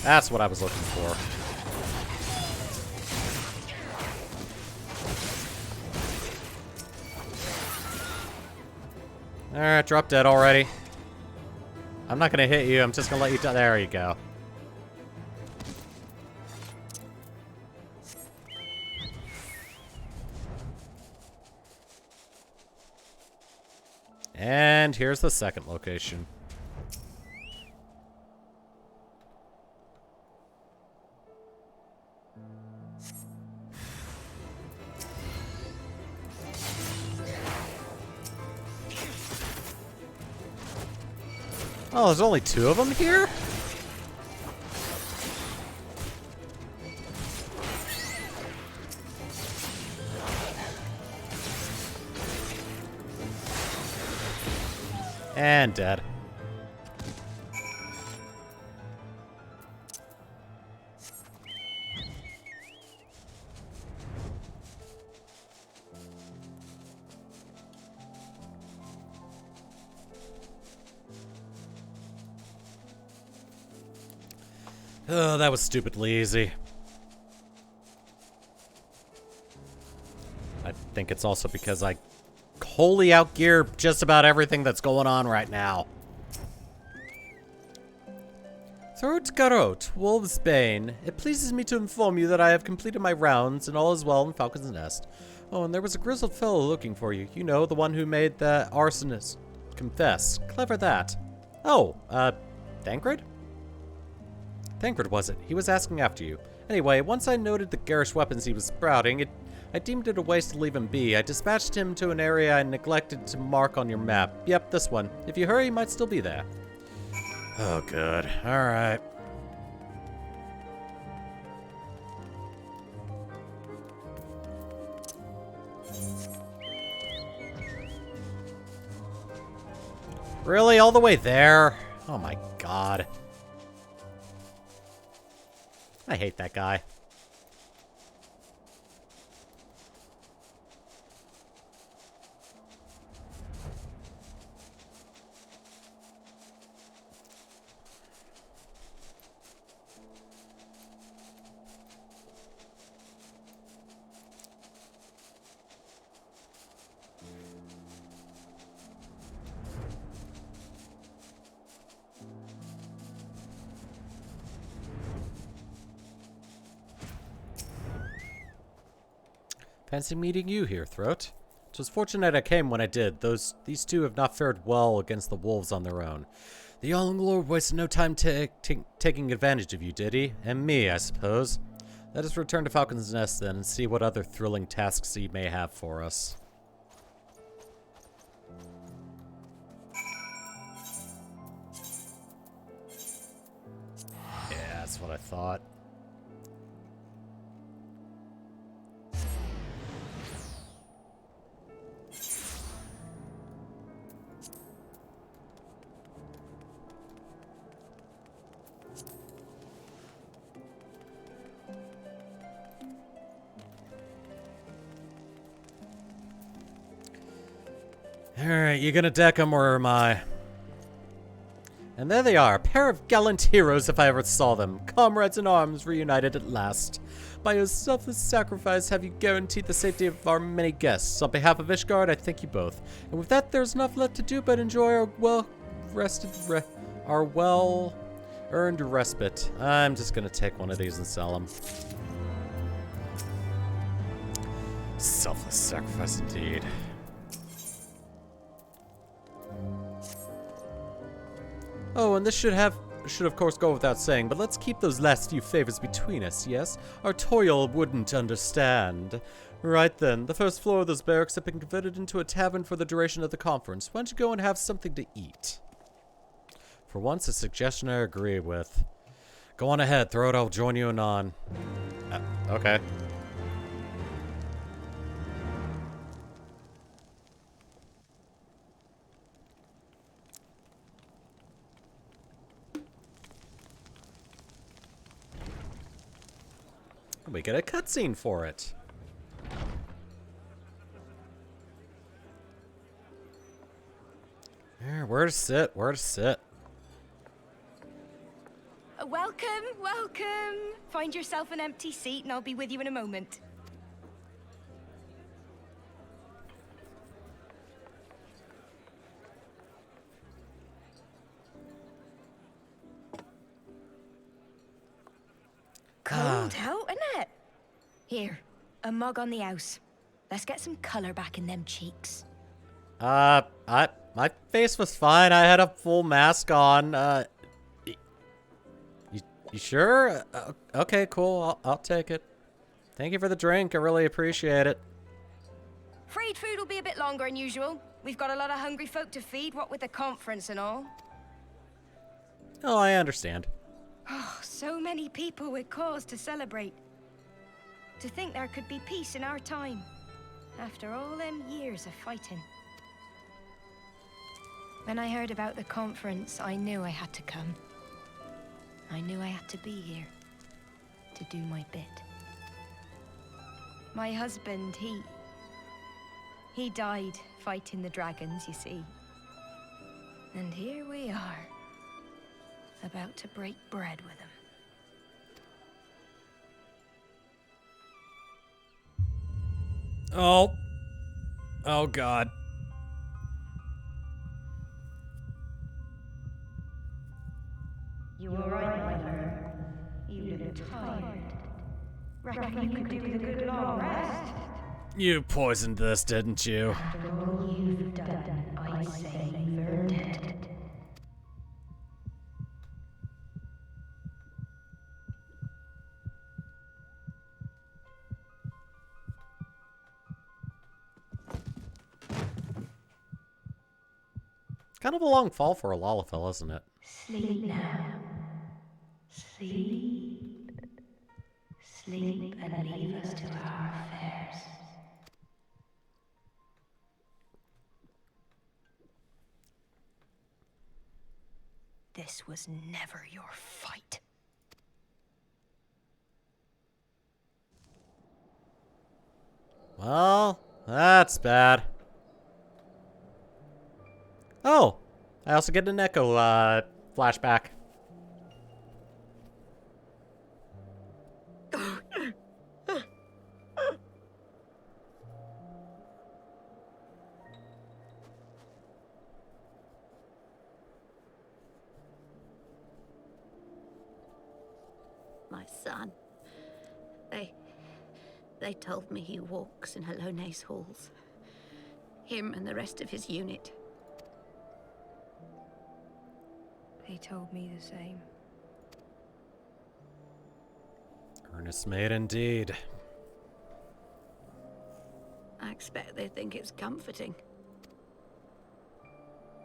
That's what I was looking for. Alright, drop dead already. I'm not gonna hit you, I'm just gonna let you die. There you go. And here's the second location. Oh, there's only two of them here? And dead. Oh, that was stupidly easy. I think it's also because I wholly outgear just about everything that's going on right now. Throat Garot, Wolf's Bane. It pleases me to inform you that I have completed my rounds and all is well in Falcon's Nest. Oh, and there was a grizzled fellow looking for you. You know, the one who made the arsonist confess. Clever that. Oh, Thancred? Thancred was it? He was asking after you. Anyway, once I noted the garish weapons he was sprouting, I deemed it a waste to leave him be. I dispatched him to an area I neglected to mark on your map. Yep, this one. If you hurry, he might still be there. Oh, good. Alright. Really? All the way there? Oh my god. I hate that guy. Fancy meeting you here, Throat. It was fortunate I came when I did. These two have not fared well against the wolves on their own. The young lord wasted no time taking advantage of you, did he? And me, I suppose. Let us return to Falcon's Nest then and see what other thrilling tasks he may have for us. Yeah, that's what I thought. Alright, you gonna deck them or am I? And there they are, a pair of gallant heroes if I ever saw them. Comrades in arms reunited at last. By your selfless sacrifice have you guaranteed the safety of our many guests. On behalf of Ishgard, I thank you both. And with that, there's enough left to do but enjoy our well-earned respite. I'm just gonna take one of these and sell them. Selfless sacrifice indeed. Oh, and this should of course go without saying, but let's keep those last few favors between us, yes? Our Toil wouldn't understand. Right then, the first floor of those barracks have been converted into a tavern for the duration of the conference. Why don't you go and have something to eat? For once, a suggestion I agree with. Go on ahead, throw it, I'll join you anon. Okay. We get a cutscene for it. Here, where to sit? Where to sit? Welcome, welcome. Find yourself an empty seat and I'll be with you in a moment. Cold out, isn't it? Here, a mug on the house. Let's get some color back in them cheeks. My face was fine. I had a full mask on. You sure? Okay, cool. I'll take it. Thank you for the drink. I really appreciate it. Afraid food will be a bit longer than usual. We've got a lot of hungry folk to feed, what with the conference and all. Oh, I understand. Oh, so many people with cause to celebrate. To think there could be peace in our time, after all them years of fighting. When I heard about the conference, I knew I had to come. I knew I had to be here, to do my bit. My husband, he died fighting the dragons, you see. And here we are, about to break bread with him. Oh God. You all right, my friend? You look tired. Reckon you could do with a good long rest? You poisoned this, didn't you? After all you've done, I say you've earned it. Kind of a long fall for a Lalafell, isn't it? Sleep now. Sleep. Sleep and leave us to our affairs. This was never your fight. Well, that's bad. Oh, I also get an Echo flashback. My son. They told me he walks in Halone's halls. Him and the rest of his unit. They told me the same. Earnest maid indeed. I expect they think it's comforting.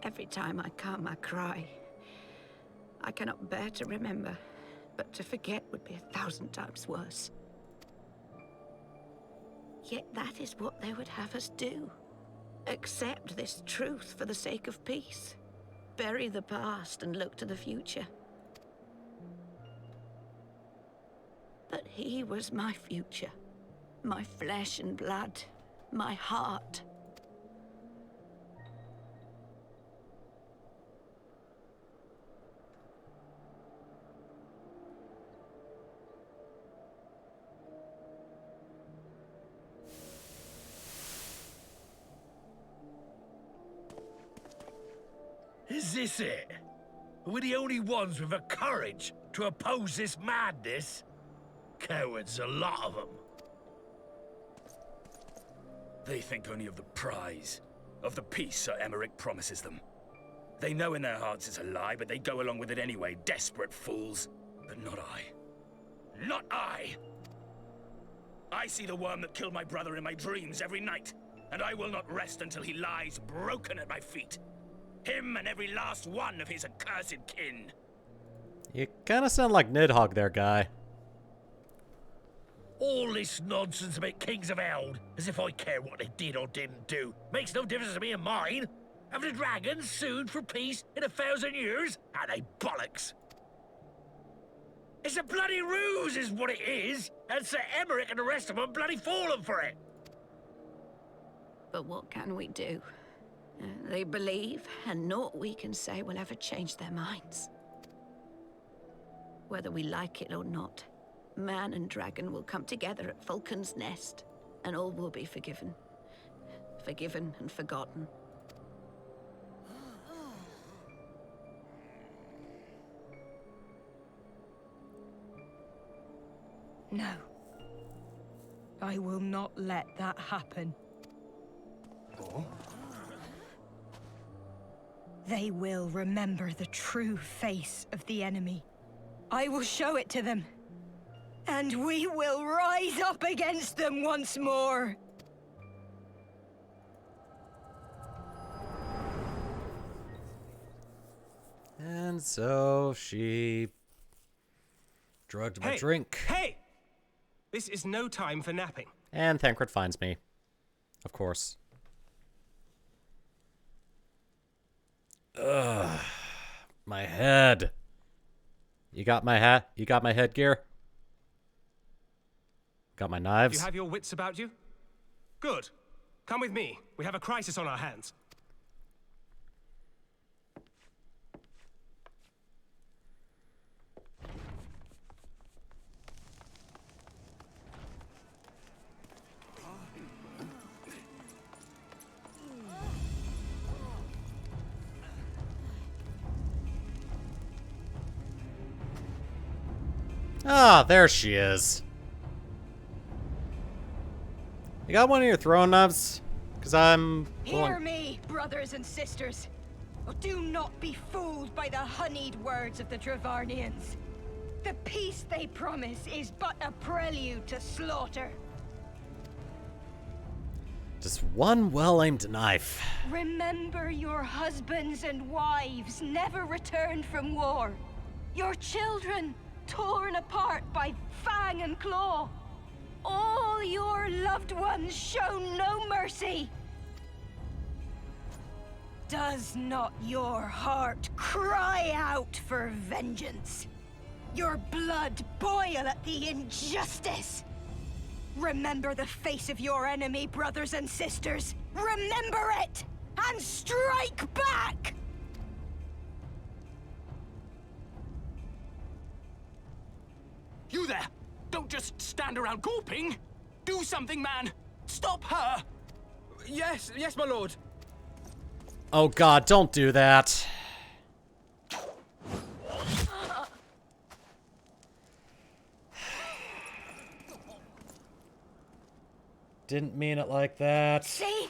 Every time I come, I cry. I cannot bear to remember, but to forget would be 1,000 times worse. Yet that is what they would have us do. Accept this truth for the sake of peace. Bury the past and look to the future. But he was my future. My flesh and blood. My heart. Is this it? We're the only ones with the courage to oppose this madness? Cowards, a lot of them. They think only of the prize, of the peace Sir Emmerich promises them. They know in their hearts it's a lie, but they go along with it anyway, desperate fools. But not I. Not I! I see the worm that killed my brother in my dreams every night, and I will not rest until he lies broken at my feet. Him and every last one of his accursed kin. You kind of sound like Nidhogg there, guy. All this nonsense about Kings of Eld, as if I care what they did or didn't do. Makes no difference to me and mine. Have the dragons sued for peace in 1,000 years? Are they bollocks? It's a bloody ruse is what it is, and Sir Emmerich and the rest of them bloody fallen for it. But what can we do? They believe, and naught we can say will ever change their minds. Whether we like it or not, man and dragon will come together at Vulcan's Nest, and all will be forgiven. Forgiven and forgotten. No. I will not let that happen. Oh? They will remember the true face of the enemy. I will show it to them. And we will rise up against them once more. And so she drugged my drink. Hey! This is no time for napping. And Thancred finds me. Of course. Ugh. My head. You got my hat? You got my headgear? Got my knives? You have your wits about you? Good. Come with me. We have a crisis on our hands. Ah, there she is. You got one of your throwing knives? Because I'm... Hear me, brothers and sisters. Do not be fooled by the honeyed words of the Dravarnians. The peace they promise is but a prelude to slaughter. Just one well-aimed knife. Remember your husbands and wives never returned from war. Your children torn apart by fang and claw. All your loved ones shown no mercy. Does not your heart cry out for vengeance? Your blood boil at the injustice? Remember the face of your enemy, brothers and sisters. Remember it, and strike back! You there! Don't just stand around gawping! Do something, man! Stop her! Yes, my lord. Oh god, don't do that. Didn't mean it like that. See?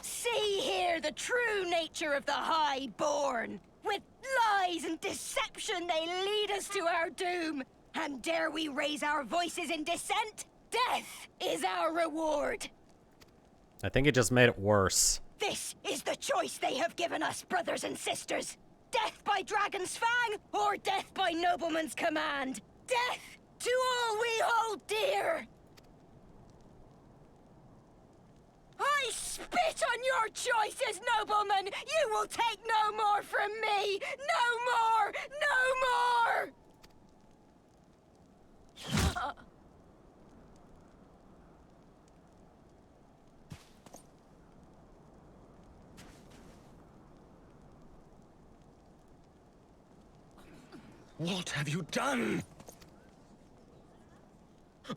See here the true nature of the Highborn. With lies and deception they lead us to our doom. And dare we raise our voices in dissent? Death is our reward. I think it just made it worse. This is the choice they have given us, brothers and sisters. Death by dragon's fang, or death by nobleman's command. Death to all we hold dear. I spit on your choices, noblemen! You will take no more from me! No more! No more! What have you done?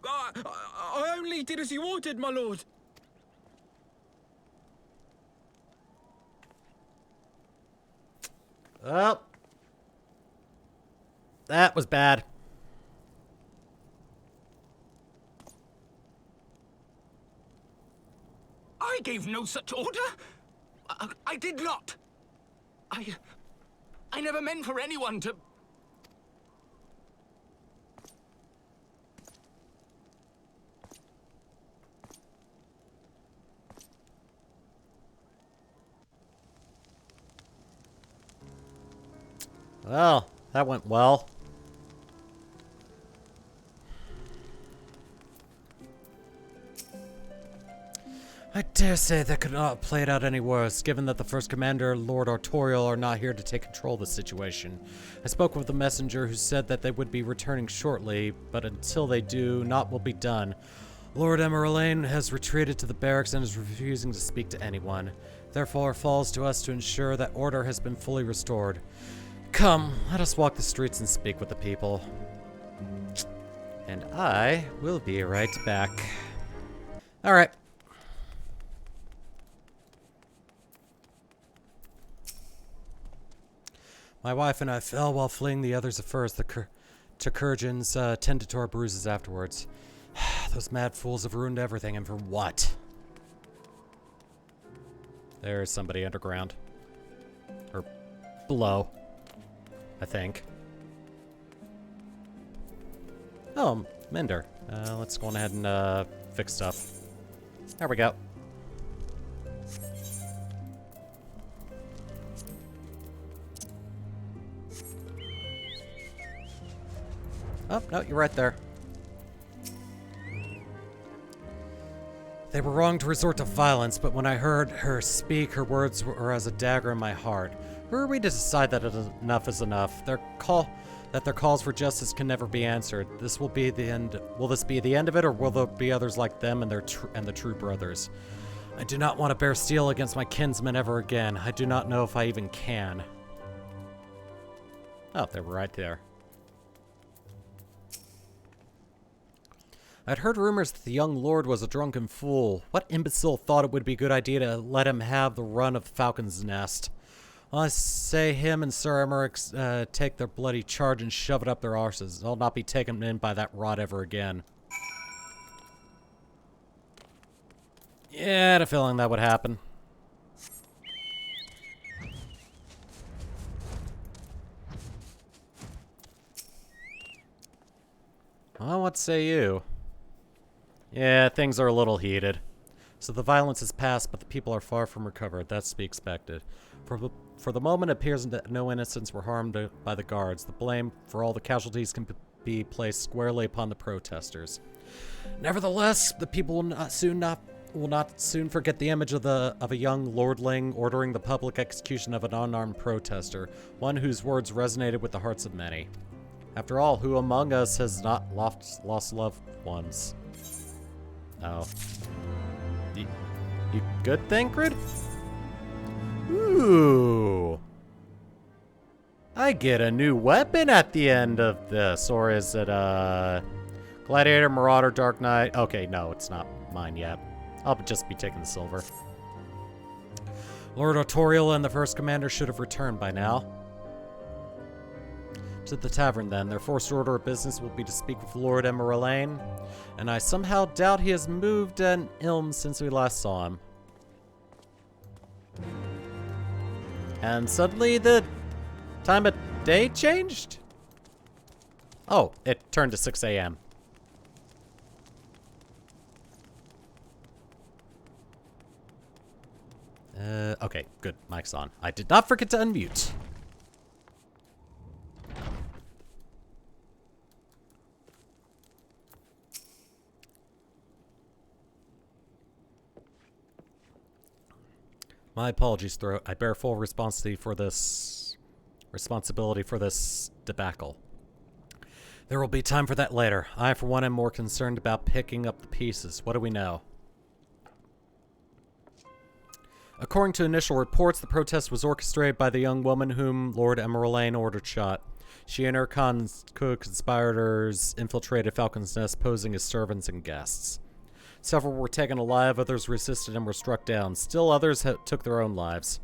I only did as you ordered, my lord. Oh. That was bad. I gave no such order. I did not. I never meant for anyone to... Well, that went well. I dare say that could not have played out any worse, given that the First Commander and Lord Artorial are not here to take control of the situation. I spoke with the messenger who said that they would be returning shortly, but until they do, naught will be done. Lord Emeraldine has retreated to the barracks and is refusing to speak to anyone. Therefore, it falls to us to ensure that order has been fully restored. Come, let us walk the streets and speak with the people. And I will be right back. Alright. My wife and I fell while fleeing the others at first. The Turkurgens tended to our bruises afterwards. Those mad fools have ruined everything, and for what? There's somebody underground. Or below, I think. Oh, Minder. Let's go on ahead and fix stuff. There we go. Oh, no, you're right there. They were wrong to resort to violence, but when I heard her speak, her words were as a dagger in my heart. Who are we to decide that enough is enough? Their calls for justice can never be answered. This will be the end. Will this be the end of it, or will there be others like them and the true brothers? I do not want to bear steel against my kinsmen ever again. I do not know if I even can. Oh, they were right there. I'd heard rumors that the young lord was a drunken fool. What imbecile thought it would be a good idea to let him have the run of the Falcon's Nest? Well, I say him and Sir Emmerich take their bloody charge and shove it up their arses. I'll not be taken in by that rot ever again. Yeah, I had a feeling that would happen. Well, what say you? Yeah, things are a little heated. So the violence has passed, but the people are far from recovered. That's to be expected. For the moment, it appears that no innocents were harmed by the guards. The blame for all the casualties can be placed squarely upon the protesters. Nevertheless, the people will not soon forget the image of a young lordling ordering the public execution of an unarmed protester, one whose words resonated with the hearts of many. After all, who among us has not lost loved ones? Oh. You good, Thancred? Ooh. I get a new weapon at the end of this. Or is it, Gladiator, Marauder, Dark Knight? Okay, no, it's not mine yet. I'll just be taking the silver. Lord Artorial and the First Commander should have returned by now. To the tavern, then. Their first order of business will be to speak with Lord Emeraldine, and I somehow doubt he has moved an ilm since we last saw him. And suddenly the time of day changed? Oh, it turned to 6 a.m. Okay, good. Mic's on. I did not forget to unmute. My apologies, Throat. I bear full responsibility for this debacle. There will be time for that later. I, for one, am more concerned about picking up the pieces. What do we know? According to initial reports, the protest was orchestrated by the young woman whom Lord Emeraldine ordered shot. She and her conspirators infiltrated Falcon's Nest, posing as servants and guests. Several were taken alive, others resisted and were struck down. Still others took their own lives.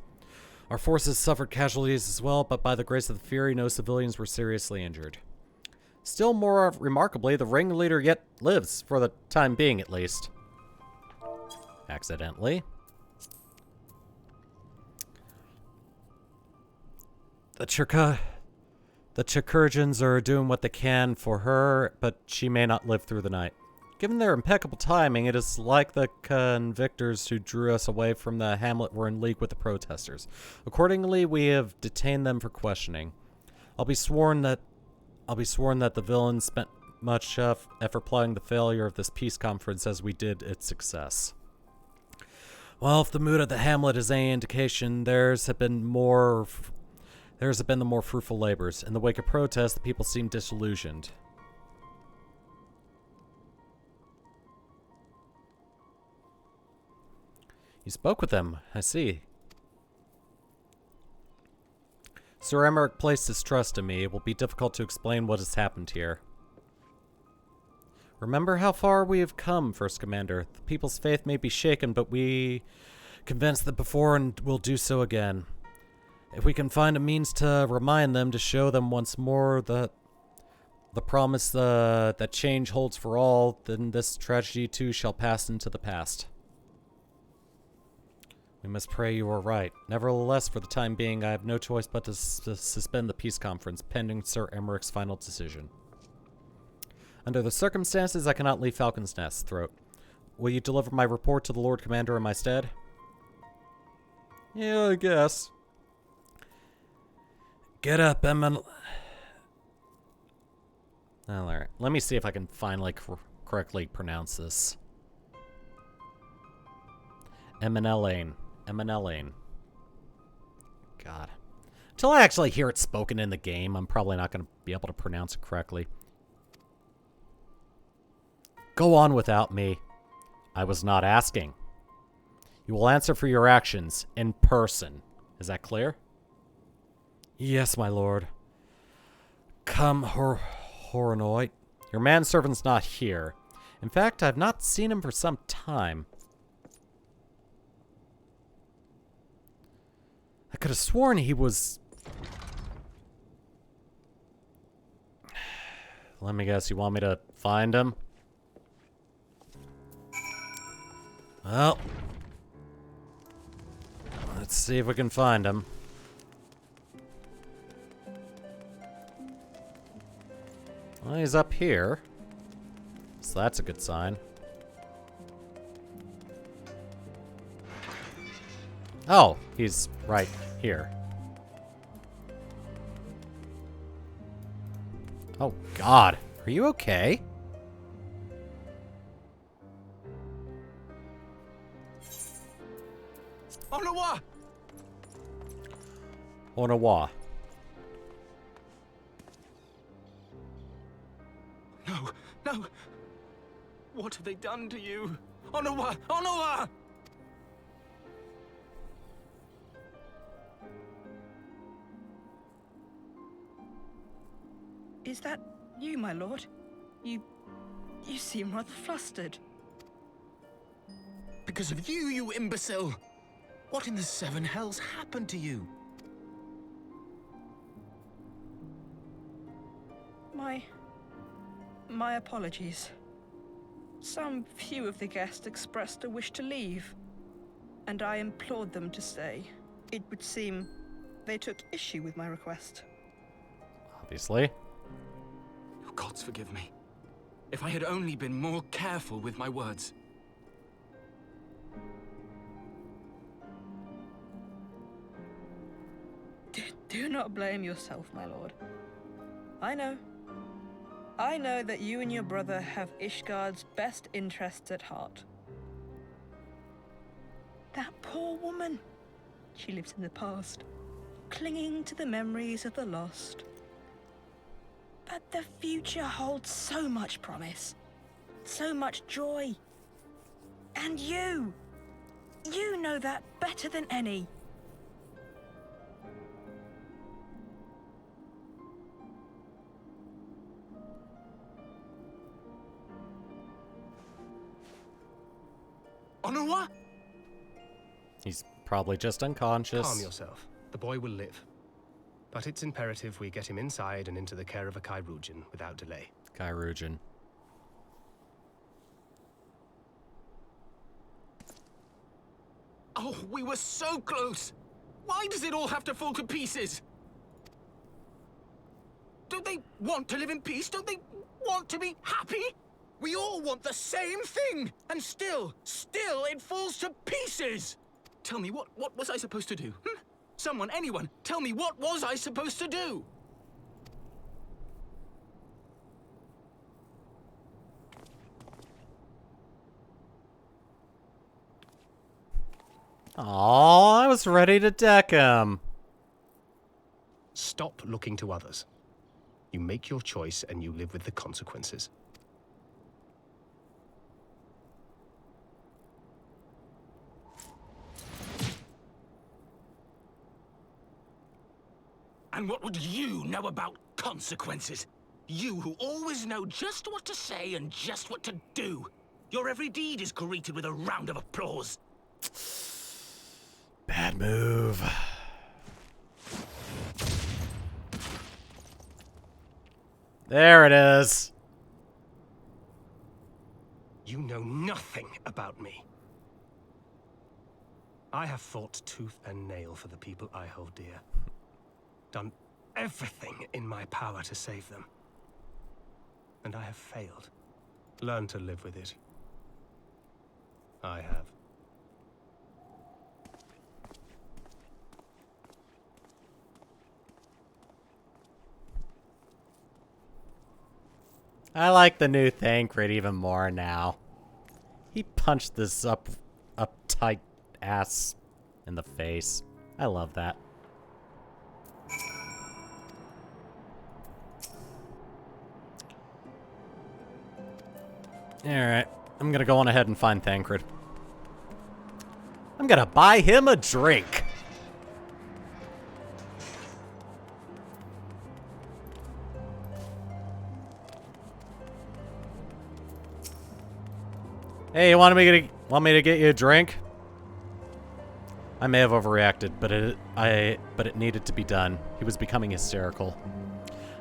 Our forces suffered casualties as well, but by the grace of the Fury, no civilians were seriously injured. Still more remarkably, the ringleader yet lives, for the time being at least. Accidentally. The Chirurgeons are doing what they can for her, but she may not live through the night. Given their impeccable timing, it is like the convictors who drew us away from the hamlet were in league with the protesters. Accordingly, we have detained them for questioning. I'll be sworn that the villains spent much effort plotting the failure of this peace conference as we did its success. Well, if the mood of the hamlet is any indication, theirs have been the more fruitful labors. In the wake of protest, the people seem disillusioned. You spoke with them, I see. Sir Emmerich placed his trust in me. It will be difficult to explain what has happened here. Remember how far we have come, First Commander. The people's faith may be shaken, but we convinced them before and will do so again. If we can find a means to remind them, to show them once more the promise that change holds for all, then this tragedy too shall pass into the past. We must pray you are right. Nevertheless, for the time being, I have no choice but to suspend the peace conference, pending Sir Emmerich's final decision. Under the circumstances, I cannot leave Falcon's Nest, Throat. Will you deliver my report to the Lord Commander in my stead? Yeah, I guess. Get up, Alright, let me see if I can finally correctly pronounce this. Eminelane. God. Until I actually hear it spoken in the game, I'm probably not going to be able to pronounce it correctly. Go on without me. I was not asking. You will answer for your actions in person. Is that clear? Yes, my lord. Come, Horonoid. Your manservant's not here. In fact, I've not seen him for some time. I could have sworn he was... Let me guess, you want me to find him? Well... Let's see if we can find him. Well, he's up here. So that's a good sign. Oh, he's right here. Oh, God. Are you okay? Onawa! Onawa. No, no! What have they done to you? Onawa! Onawa! Is that you, my lord? You seem rather flustered. Because of you, you imbecile! What in the seven hells happened to you? My apologies. Some few of the guests expressed a wish to leave, and I implored them to stay. It would seem they took issue with my request. Obviously. Oh, gods forgive me. If I had only been more careful with my words. Do not blame yourself, my lord. I know that you and your brother have Ishgard's best interests at heart. That poor woman. She lives in the past, clinging to the memories of the lost. But the future holds so much promise, so much joy. And you know that better than any. Onawa? He's probably just unconscious. Calm yourself. The boy will live. But it's imperative we get him inside and into the care of a Chirurgeon without delay. Chirurgeon. Oh, we were so close! Why does it all have to fall to pieces? Don't they want to live in peace? Don't they want to be happy? We all want the same thing! And still it falls to pieces! Tell me, what was I supposed to do? Someone, anyone, tell me, what was I supposed to do? Oh, I was ready to deck him. Stop looking to others. You make your choice and you live with the consequences. And what would you know about consequences? You who always know just what to say and just what to do. Your every deed is greeted with a round of applause. Bad move. There it is. You know nothing about me. I have fought tooth and nail for the people I hold dear. Done everything in my power to save them. And I have failed. Learn to live with it. I have. I like the new Thancred even more now. He punched this uptight ass in the face. I love that. Alright, I'm gonna go on ahead and find Thancred. I'm gonna buy him a drink. Hey, you want me to get you a drink? I may have overreacted, but it needed to be done. He was becoming hysterical.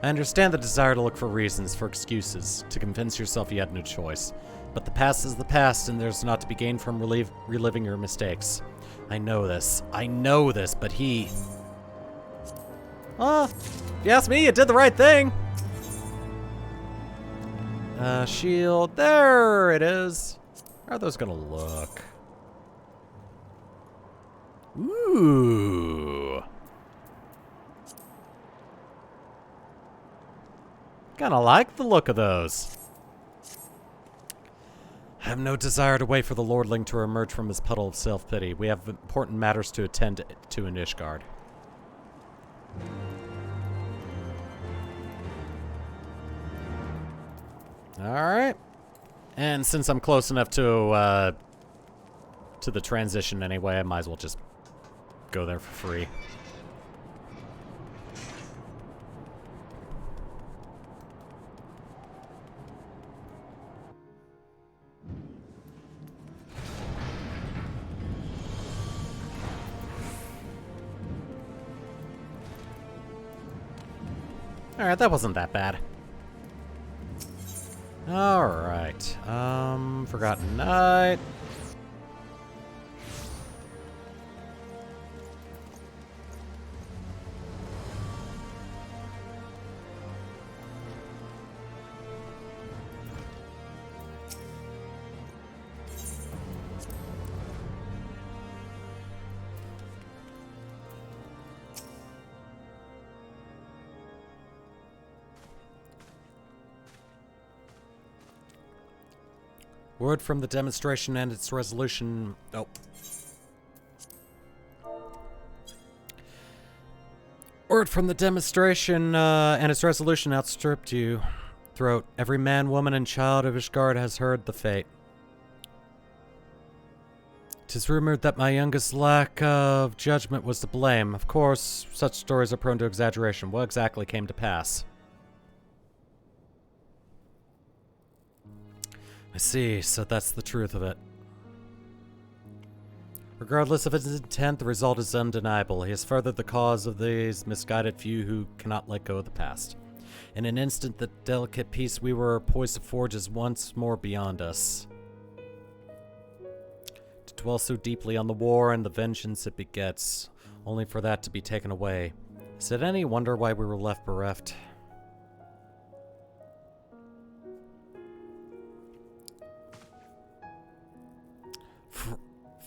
I understand the desire to look for reasons, for excuses, to convince yourself you had no choice. But the past is the past, and there's not to be gained from reliving your mistakes. I know this, but he... if you ask me, you did the right thing! Shield, there it is! How are those gonna look? Ooh. Kinda like the look of those. I have no desire to wait for the Lordling to emerge from his puddle of self-pity. We have important matters to attend to in Ishgard. Alright. And since I'm close enough to the transition anyway, I might as well just go there for free. Alright, that wasn't that bad. Alright, Forgotten Night. Word from the demonstration and its resolution... Oh. Word from the demonstration and its resolution outstripped you. Throughout, every man, woman, and child of Ishgard has heard the fate. 'Tis rumored that my youngest lack of judgment was to blame. Of course, such stories are prone to exaggeration. What exactly came to pass? I see, so that's the truth of it. Regardless of his intent, the result is undeniable. He has furthered the cause of these misguided few who cannot let go of the past. In an instant, the delicate peace we were poised to forge is once more beyond us. To dwell so deeply on the war and the vengeance it begets, only for that to be taken away. Is it any wonder why we were left bereft?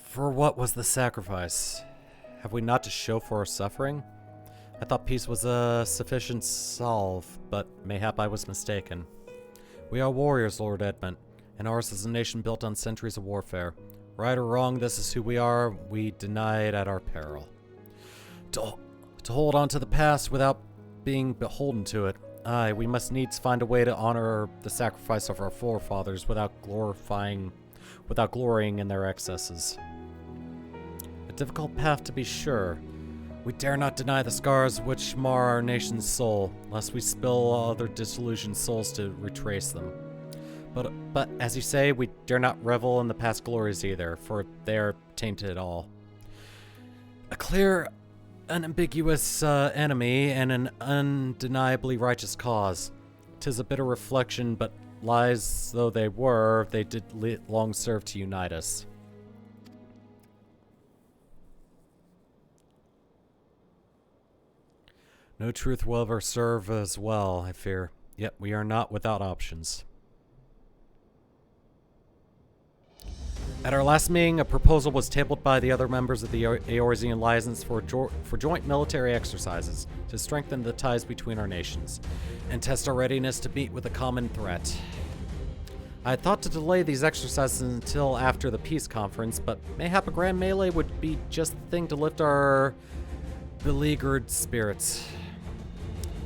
For what was the sacrifice? Have we not to show for our suffering? I thought peace was a sufficient salve, but mayhap I was mistaken. We are warriors, Lord Edmund, and ours is a nation built on centuries of warfare. Right or wrong, this is who we are. We deny it at our peril. To hold on to the past without being beholden to it. Aye, we must needs find a way to honor the sacrifice of our forefathers without glorying in their excesses. A difficult path, to be sure. We dare not deny the scars which mar our nation's soul, lest we spill other disillusioned souls to retrace them. But as you say, we dare not revel in the past glories either, for they are tainted all. A clear, unambiguous enemy and an undeniably righteous cause. 'Tis a bitter reflection, but lies though they were, they did long serve to unite us. No truth will ever serve as well, I fear. Yet we are not without options. At our last meeting, a proposal was tabled by the other members of the Eorzean Alliance for joint military exercises to strengthen the ties between our nations and test our readiness to meet with a common threat. I had thought to delay these exercises until after the peace conference, but mayhap a grand melee would be just the thing to lift our beleaguered spirits.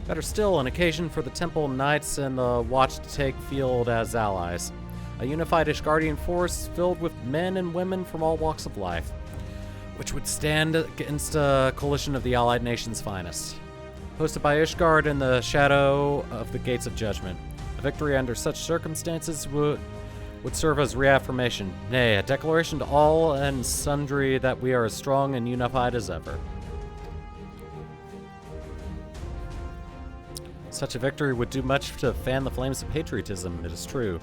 Better still, an occasion for the Temple Knights and the Watch to take field as allies. A unified Ishgardian force filled with men and women from all walks of life, which would stand against a coalition of the allied nations' finest. Posted by Ishgard in the shadow of the Gates of Judgment, a victory under such circumstances would serve as reaffirmation, nay, a declaration to all and sundry that we are as strong and unified as ever. Such a victory would do much to fan the flames of patriotism, it is true.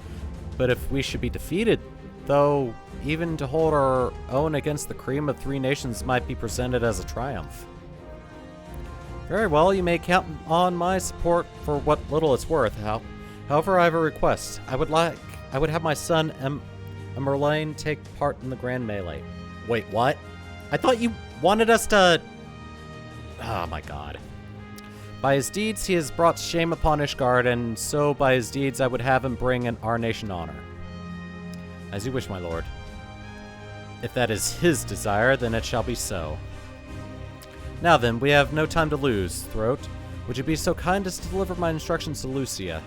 But if we should be defeated, though, even to hold our own against the cream of three nations might be presented as a triumph. Very well, you may count on my support for what little it's worth. However, I have a request. I would have my son Emerlane take part in the grand melee. Wait, what? I thought you wanted us to... Oh my god. By his deeds, he has brought shame upon Ishgard, and so by his deeds I would have him bring our nation honor. As you wish, my lord. If that is his desire, then it shall be so. Now then, we have no time to lose. Throat, would you be so kind as to deliver my instructions to Lucia?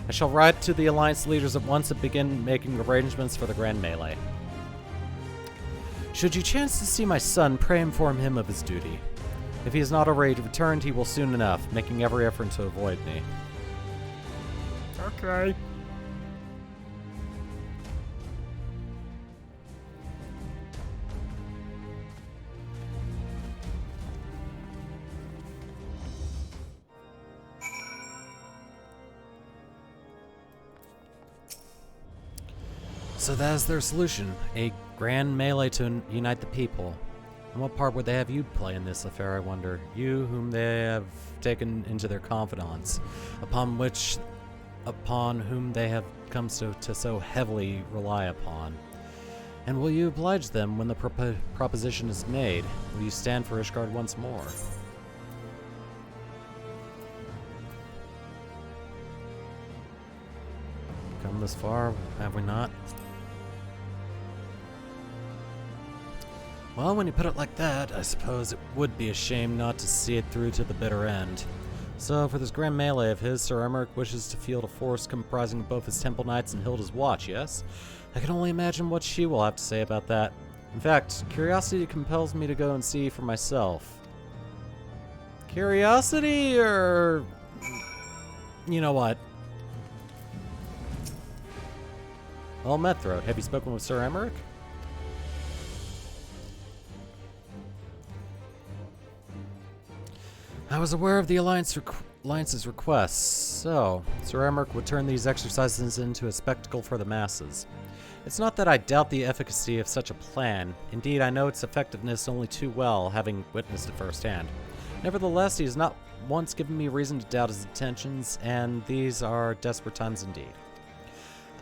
I shall write to the Alliance leaders at once and begin making arrangements for the grand melee. Should you chance to see my son, pray inform him of his duty. If he is not already returned, he will soon enough, making every effort to avoid me. Okay. So that is their solution, a grand melee to unite the people. And what part would they have you play in this affair, I wonder? You, whom they have taken into their confidants, upon whom they have come to so heavily rely upon. And will you oblige them when the proposition is made? Will you stand for Ishgard once more? Come this far, have we not? Well, when you put it like that, I suppose it would be a shame not to see it through to the bitter end. So, for this grand melee of his, Sir Emmerich wishes to field a force comprising both his Temple Knights and Hilda's Watch, yes? I can only imagine what she will have to say about that. In fact, curiosity compels me to go and see for myself. Curiosity, or... You know what? Well met, Throat. Have you spoken with Sir Emmerich? I was aware of the Alliance's requests, so Sir Emmerich would turn these exercises into a spectacle for the masses. It's not that I doubt the efficacy of such a plan. Indeed, I know its effectiveness only too well, having witnessed it firsthand. Nevertheless, he has not once given me reason to doubt his intentions, and these are desperate times indeed.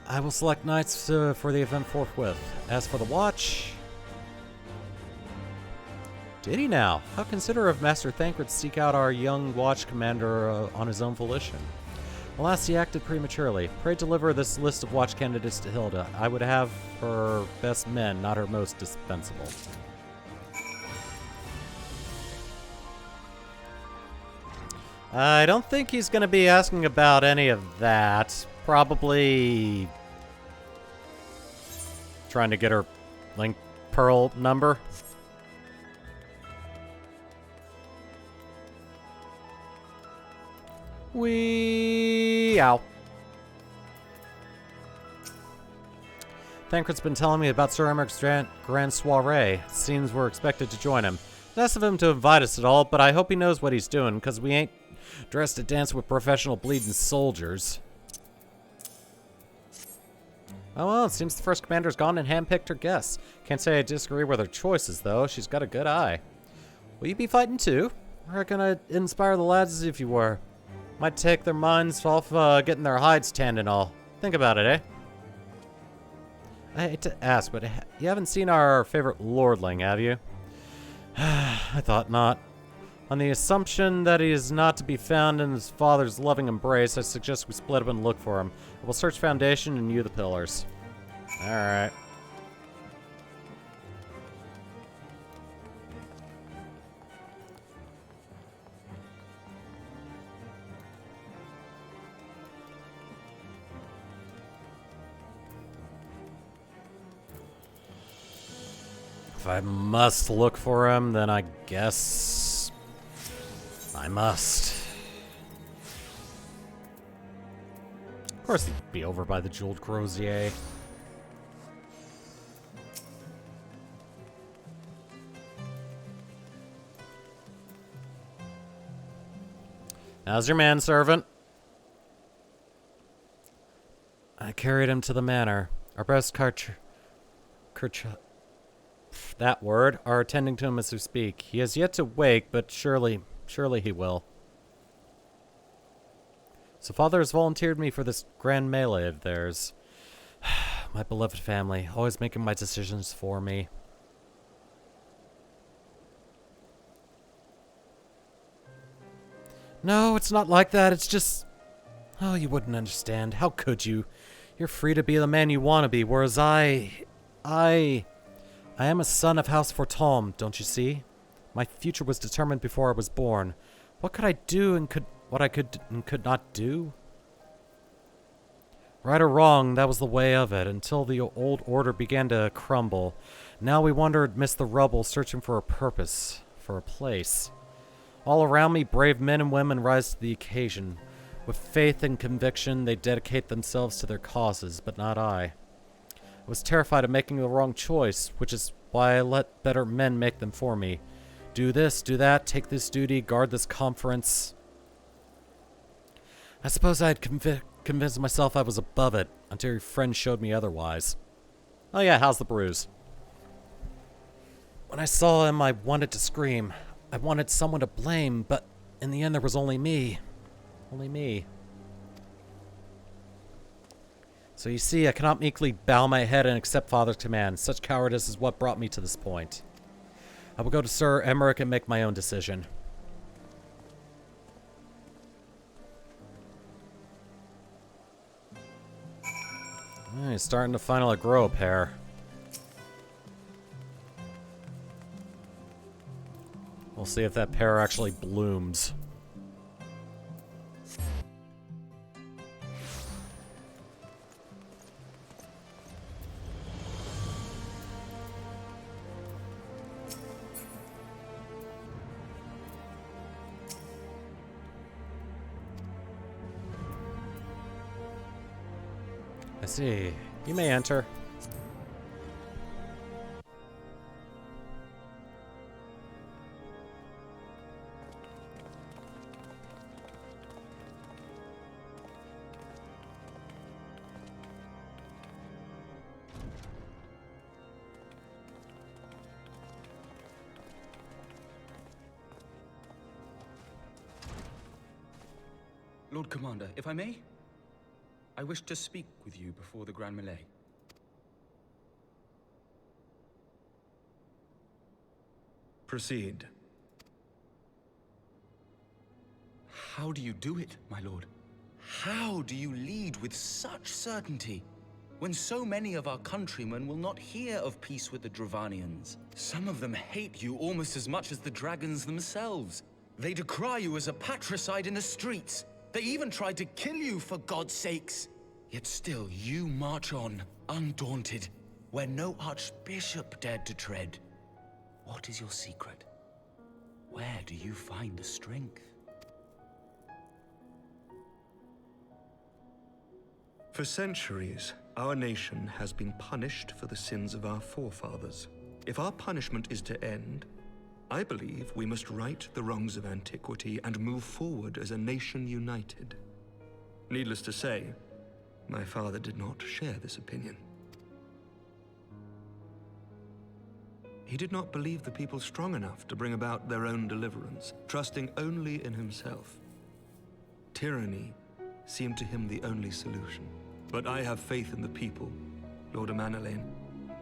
I will select knights for the event forthwith. As for the watch... Did he now? How considerate of Master Thancred to seek out our young watch commander on his own volition. Alas, he acted prematurely. Pray deliver this list of watch candidates to Hilda. I would have her best men, not her most dispensable. I don't think he's going to be asking about any of that. Probably trying to get her link pearl number. Ow. Thancred's been telling me about Sir Emmerich's grand soiree. It seems we're expected to join him. Nice of him to invite us at all, but I hope he knows what he's doing, because we ain't dressed to dance with professional bleeding soldiers. Oh well, it seems the first commander's gone and handpicked her guests. Can't say I disagree with her choices, though. She's got a good eye. Will you be fighting too? I reckon I'd inspire the lads as if you were. Might take their minds off getting their hides tanned and all. Think about it, eh? I hate to ask, but you haven't seen our favorite lordling, have you? I thought not. On the assumption that he is not to be found in his father's loving embrace, I suggest we split up and look for him. We'll search Foundation and you the pillars. Alright. If I must look for him, then I guess I must. Of course he'd be over by the Jeweled Crozier. How's your manservant? I carried him to the manor. Our best that word, are attending to him as we speak. He has yet to wake, but surely he will. So father has volunteered me for this grand melee of theirs. My beloved family, always making my decisions for me. No, it's not like that. It's just... Oh, you wouldn't understand. How could you? You're free to be the man you want to be, whereas I am a son of House Fortaume, don't you see? My future was determined before I was born. What could I do and what I could and could not do? Right or wrong, that was the way of it, until the old order began to crumble. Now we wander amidst the rubble, searching for a purpose, for a place. All around me, brave men and women rise to the occasion. With faith and conviction, they dedicate themselves to their causes, but not I. I was terrified of making the wrong choice, which is why I let better men make them for me. Do this, do that, take this duty, guard this conference. I suppose I had convinced myself I was above it, until your friend showed me otherwise. Oh yeah, how's the bruise? When I saw him, I wanted to scream. I wanted someone to blame, but in the end there was only me. Only me. So you see, I cannot meekly bow my head and accept Father's command. Such cowardice is what brought me to this point. I will go to Sir Emmerich and make my own decision. He's starting to finally grow a pair. We'll see if that pear actually blooms. I see. You may enter. Lord Commander, if I may? I wish to speak with you before the Grand Melee. Proceed. How do you do it, my lord? How do you lead with such certainty, when so many of our countrymen will not hear of peace with the Dravanians? Some of them hate you almost as much as the dragons themselves. They decry you as a patricide in the streets. They even tried to kill you, for God's sakes. Yet still you march on, undaunted, where no archbishop dared to tread. What is your secret? Where do you find the strength? For centuries, our nation has been punished for the sins of our forefathers. If our punishment is to end, I believe we must right the wrongs of antiquity and move forward as a nation united. Needless to say, my father did not share this opinion. He did not believe the people strong enough to bring about their own deliverance, trusting only in himself. Tyranny seemed to him the only solution. But I have faith in the people, Lord Amanalain.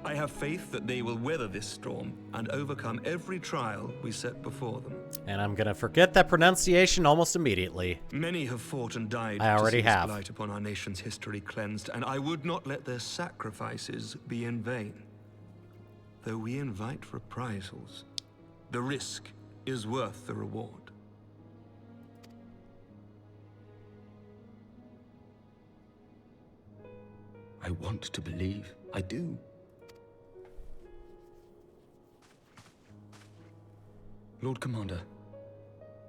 I have faith that they will weather this storm and overcome every trial we set before them. And I'm gonna forget that pronunciation almost immediately. Many have fought and died I already to see have. this blight upon our nation's history cleansed, and I would not let their sacrifices be in vain. Though we invite reprisals, the risk is worth the reward. I want to believe. I do. Lord Commander,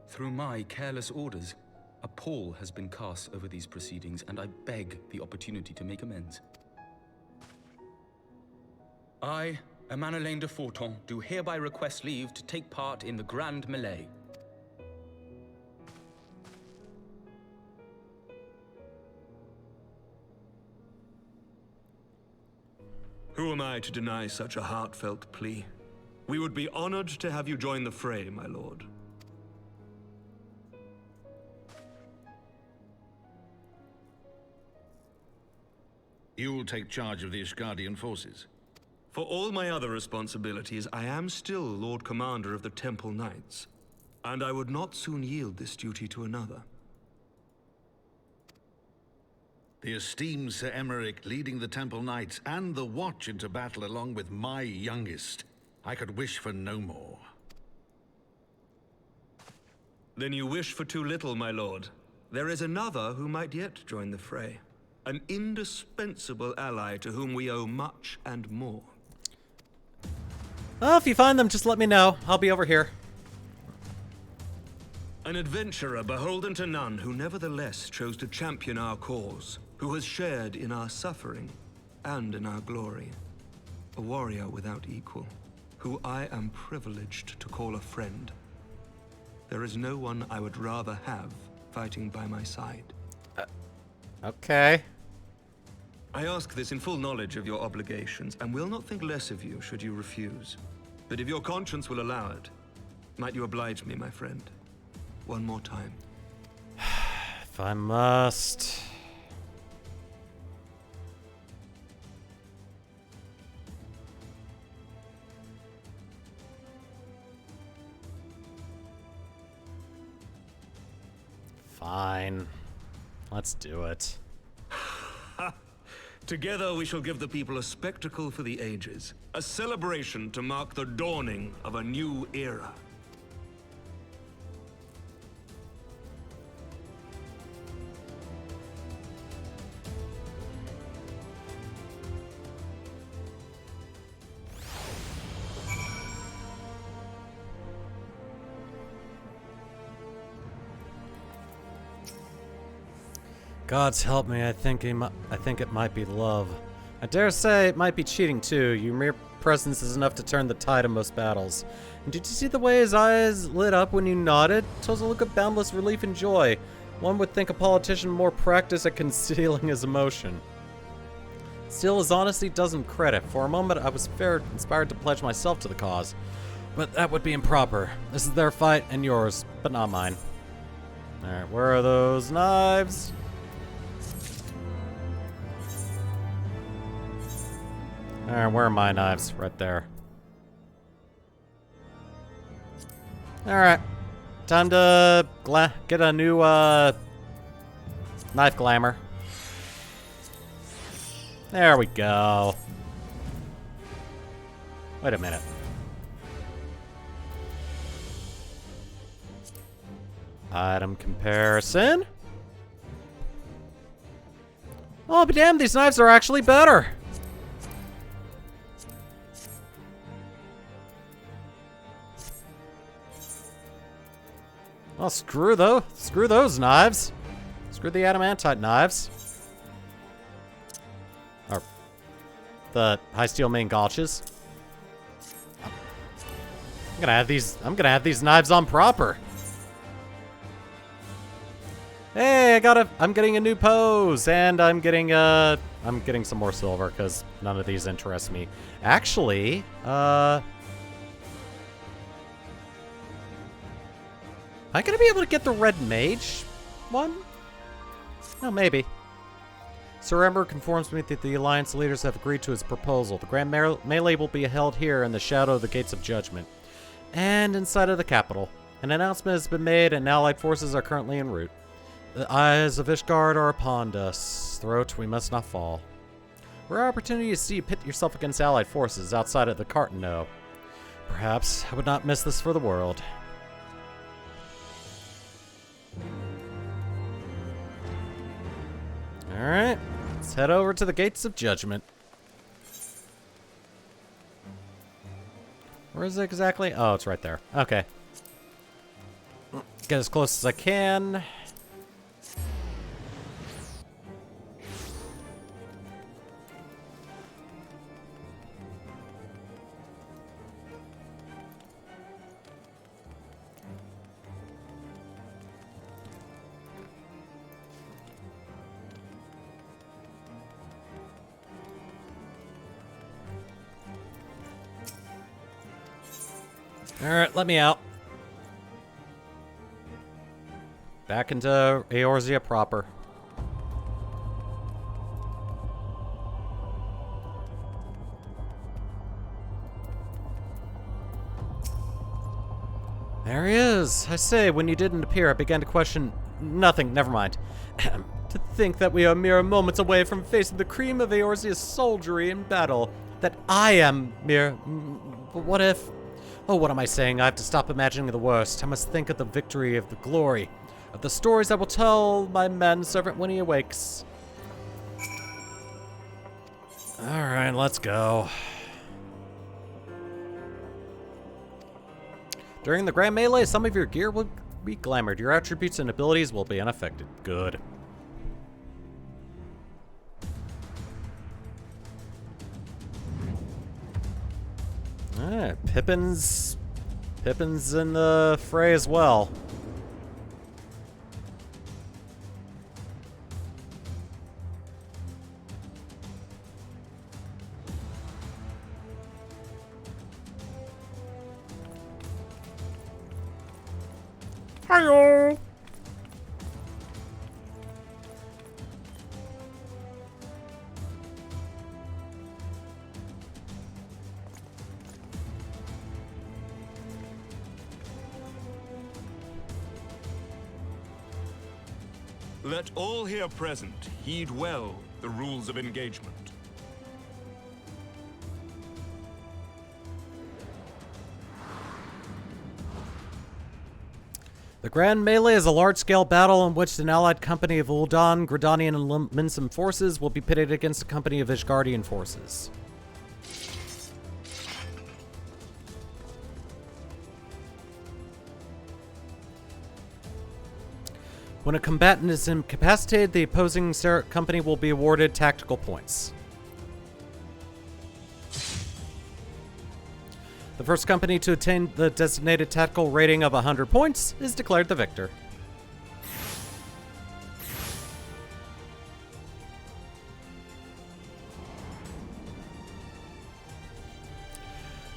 through my careless orders, a pall has been cast over these proceedings, and I beg the opportunity to make amends. I, Amanalain de Forton, do hereby request leave to take part in the Grand Melee. Who am I to deny such a heartfelt plea? We would be honored to have you join the fray, my lord. You will take charge of the Ishgardian forces? For all my other responsibilities, I am still Lord Commander of the Temple Knights, and I would not soon yield this duty to another. The esteemed Sir Emeric leading the Temple Knights and the Watch into battle along with my youngest. I could wish for no more. Then you wish for too little, my lord. There is another who might yet join the fray. An indispensable ally to whom we owe much and more. Well, if you find them, just let me know. I'll be over here. An adventurer beholden to none who nevertheless chose to champion our cause, who has shared in our suffering and in our glory. A warrior without equal, who I am privileged to call a friend. There is no one I would rather have fighting by my side. Okay. I ask this in full knowledge of your obligations, and will not think less of you should you refuse. But if your conscience will allow it, might you oblige me, my friend? One more time. If I must. Fine. Let's do it. Together we shall give the people a spectacle for the ages. A celebration to mark the dawning of a new era. Gods help me, I think it might be love. I dare say it might be cheating too. Your mere presence is enough to turn the tide of most battles. And did you see the way his eyes lit up when you nodded? It was a look of boundless relief and joy. One would think a politician more practiced at concealing his emotion. Still, his honesty does him credit. For a moment, I was inspired to pledge myself to the cause. But that would be improper. This is their fight and yours, but not mine. Alright, where are those knives? Alright, where are my knives? Right there. Alright. Time to get a new knife glamour. There we go. Wait a minute. Item comparison. Oh, but damn, these knives are actually better. Well, screw those knives. Screw the adamantite knives. Or the high steel main gauches. I'm gonna have these knives on proper. Hey, I'm getting a new pose, and I'm getting some more silver because none of these interest me. Actually, am I gonna be able to get the red mage one? Oh, maybe. Sir Ember informs me that the Alliance leaders have agreed to his proposal. The Grand Melee will be held here in the shadow of the Gates of Judgment, and inside of the capital. An announcement has been made, and allied forces are currently en route. The eyes of Ishgard are upon us. Throat, we must not fall. Rare opportunity to see you pit yourself against allied forces outside of the Cartano. Perhaps I would not miss this for the world. Alright, let's head over to the Gates of Judgment. Where is it exactly? Oh, it's right there. Okay. Get as close as I can. Alright, let me out. Back into Eorzea proper. There he is. I say, when you didn't appear, I began to question nothing. Never mind. To think that we are mere moments away from facing the cream of Eorzea's soldiery in battle. That I am mere... But what if... Oh, what am I saying? I have to stop imagining the worst. I must think of the victory, of the glory, of the stories I will tell my manservant when he awakes. Alright, let's go. During the Grand Melee, some of your gear will be glamored. Your attributes and abilities will be unaffected. Good. Alright, Pippin's in the fray as well. Hi-yo! Let all here present heed well the rules of engagement. The Grand Melee is a large-scale battle in which an allied company of Ul'dan, Gridanian, and Minsum forces will be pitted against a company of Ishgardian forces. When a combatant is incapacitated, the opposing company will be awarded tactical points. The first company to attain the designated tactical rating of 100 points is declared the victor.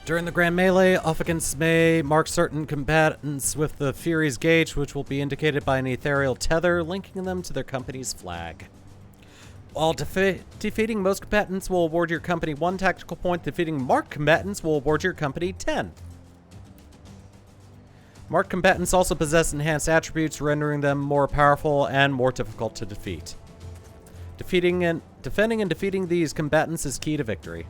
During the Grand Melee, offense may mark certain combatants with the Fury's gauge, which will be indicated by an ethereal tether linking them to their company's flag. While defeating most combatants will award your company 1 tactical point, defeating marked combatants will award your company 10. Marked combatants also possess enhanced attributes, rendering them more powerful and more difficult to defeat. Defending and defeating these combatants is key to victory.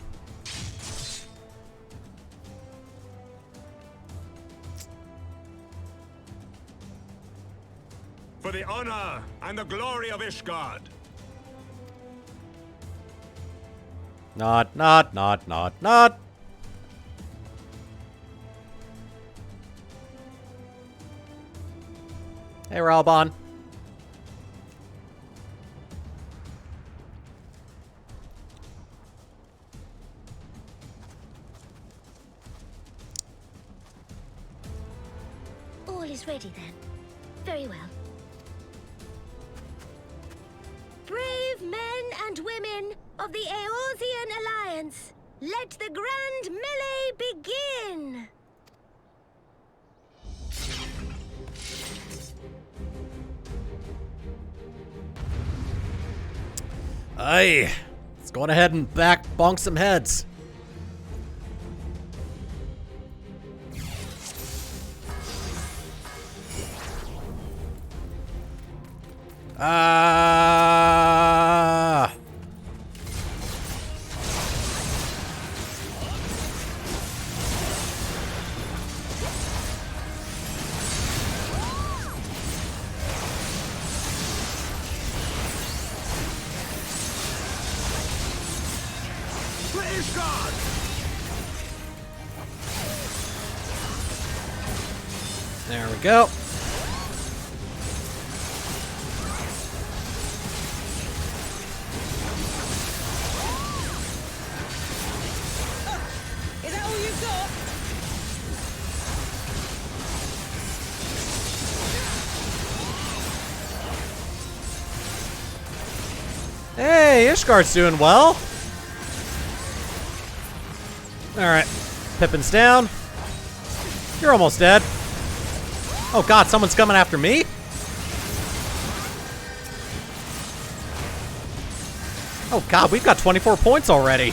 For the honor and the glory of Ishgard. Not. Hey, Ralbon. All is ready then. Very well. Brave men and women of the Eorzean Alliance, let the grand melee begin! Aye. Let's go on ahead and bonk some heads. Ah! There we go. Is that all you've got? Hey, Ishgard's doing well. Alright. Pippin's down. You're almost dead. Oh god, someone's coming after me? Oh god, we've got 24 points already.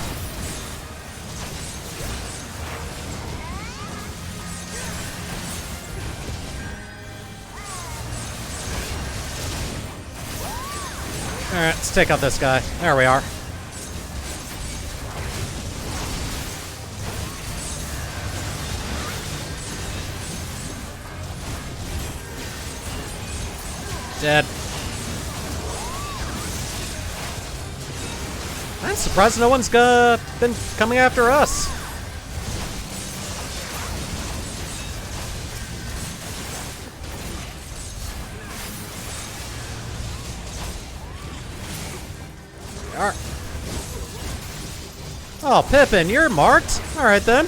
Alright, let's take out this guy. There we are. Dead. I'm surprised no one's been coming after us. Oh, Pippin, you're marked. All right then.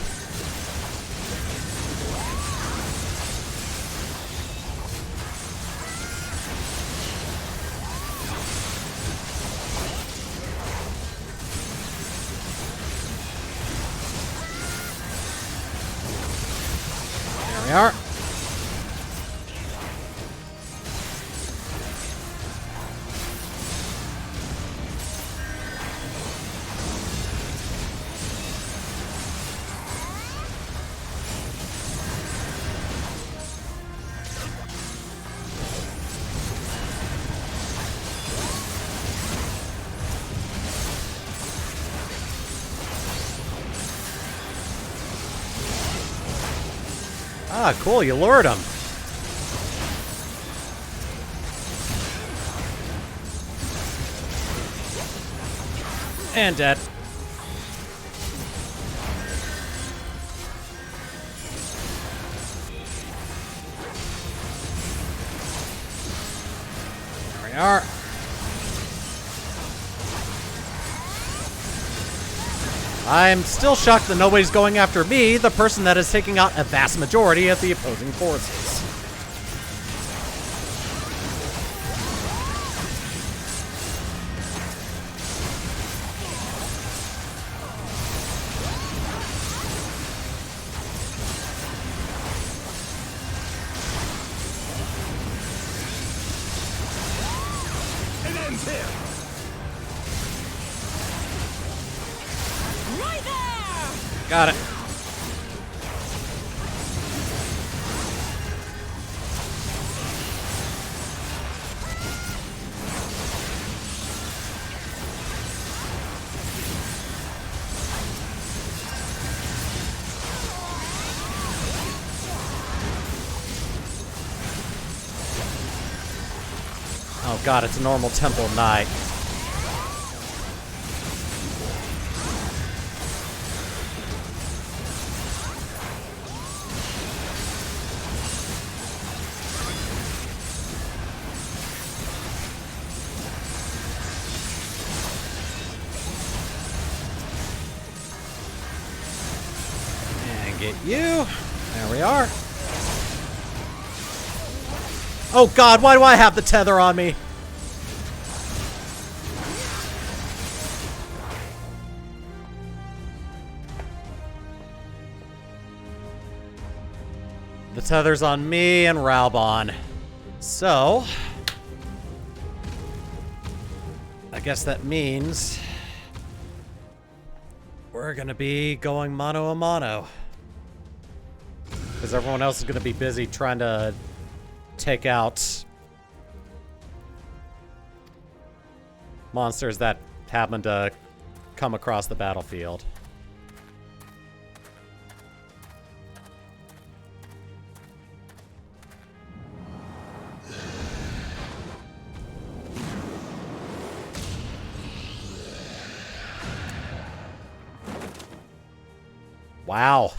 There we are. Ah, cool, you lured him. And dead. There we are. I'm still shocked that nobody's going after me, the person that is taking out a vast majority of the opposing forces. Got it. Oh god, it's a normal temple knight. And get you. There we are. Oh god, why do I have the tether on me? The tether's on me and Raubon. So, I guess that means we're gonna be going mano a mano. Because everyone else is gonna be busy trying to take out monsters that happen to come across the battlefield. Wow.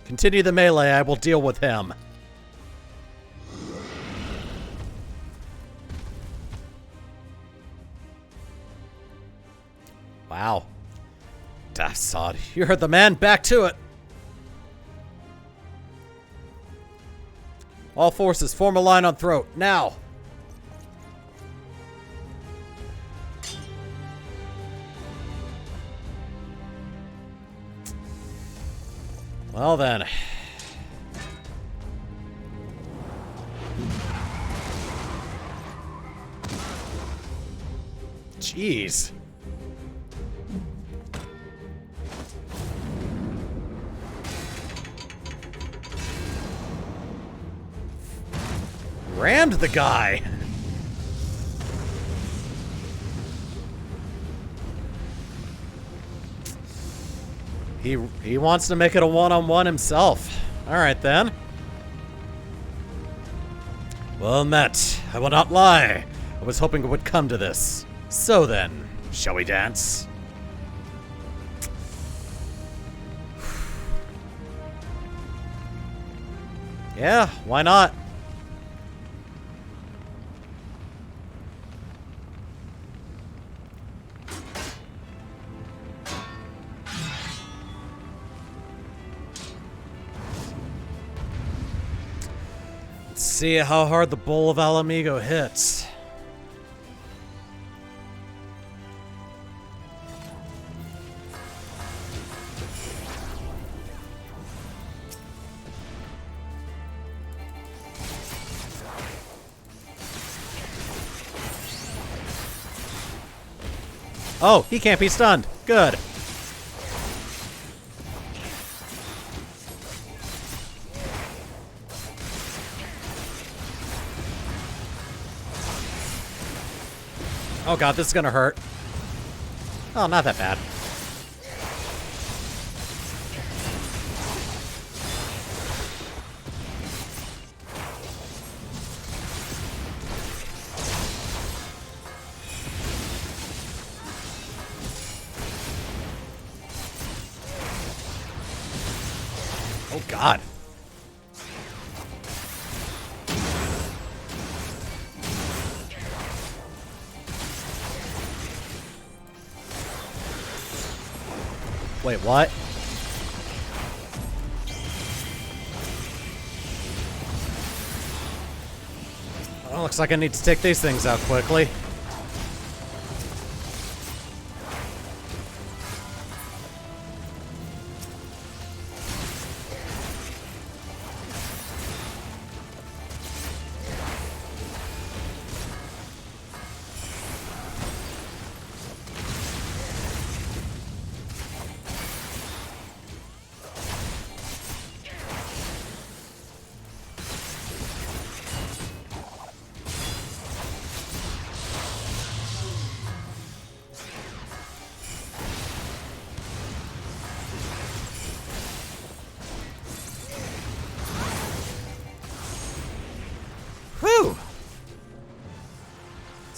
Continue the melee, I will deal with him. Wow. Dassad, you heard the man, back to it. All forces, form a line on throat, now. Well then. Jeez. Rammed the guy. He wants to make it a one-on-one himself. All right, then. Well met. I will not lie. I was hoping it would come to this. So then, shall we dance? Yeah, why not? See how hard the Bowl of Alamigo hits. Oh, he can't be stunned. Good. Oh god, this is gonna hurt. Oh, not that bad. Oh god. Wait, what? Well, looks like I need to take these things out quickly.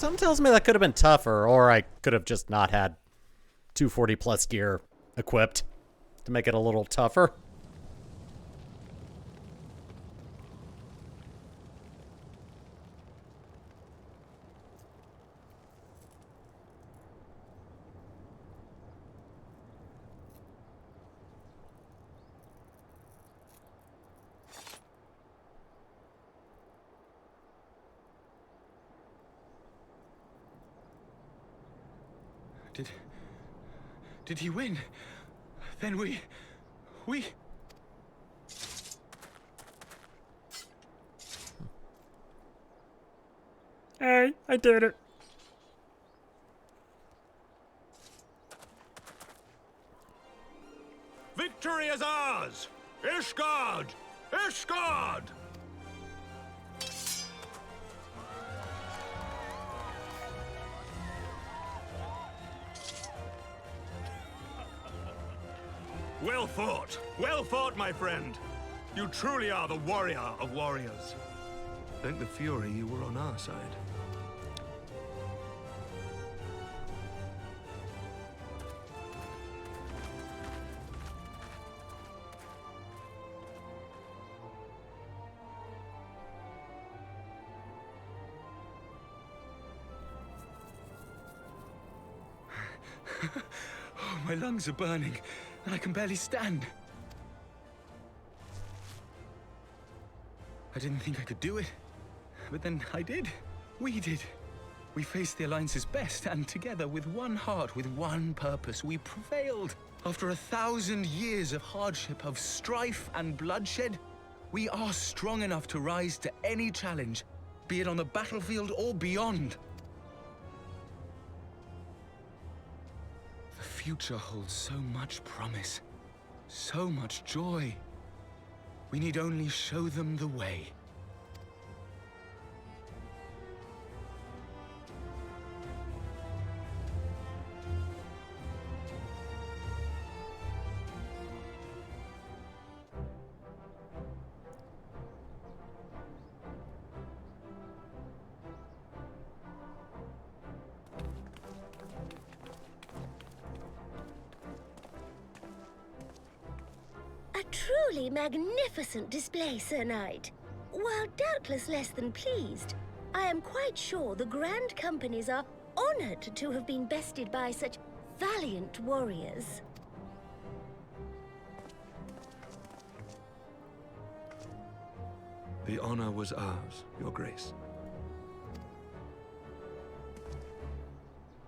Something tells me that could have been tougher, or I could have just not had 240 plus gear equipped to make it a little tougher. Did he win? Then we... Hey, I did it. Victory is ours! Ishgard! Ishgard! Well fought, my friend. You truly are the warrior of warriors. Thank the Fury you were on our side. Oh, my lungs are burning, and I can barely stand. I didn't think I could do it, but then I did. We did. We faced the Alliance's best, and together, with one heart, with one purpose, we prevailed. After 1,000 years of hardship, of strife and bloodshed, we are strong enough to rise to any challenge, be it on the battlefield or beyond. The future holds so much promise, so much joy. We need only show them the way. A truly magnificent display, Sir Knight. While doubtless less than pleased, I am quite sure the Grand Companies are honored to have been bested by such valiant warriors. The honor was ours, Your Grace.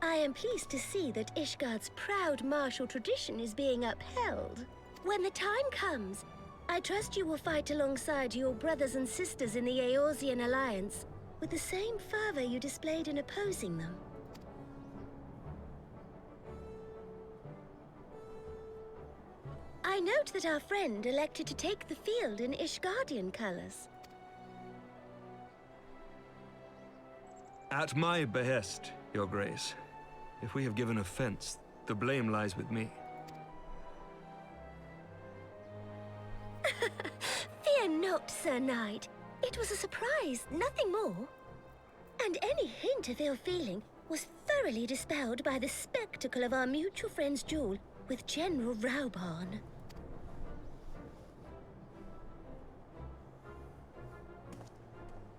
I am pleased to see that Ishgard's proud martial tradition is being upheld. When the time comes, I trust you will fight alongside your brothers and sisters in the Eorzean Alliance with the same fervor you displayed in opposing them. I note that our friend elected to take the field in Ishgardian colors. At my behest, Your Grace. If we have given offense, the blame lies with me. Fear not, Sir Knight. It was a surprise, nothing more. And any hint of ill feeling was thoroughly dispelled by the spectacle of our mutual friend's duel with General Raubarn.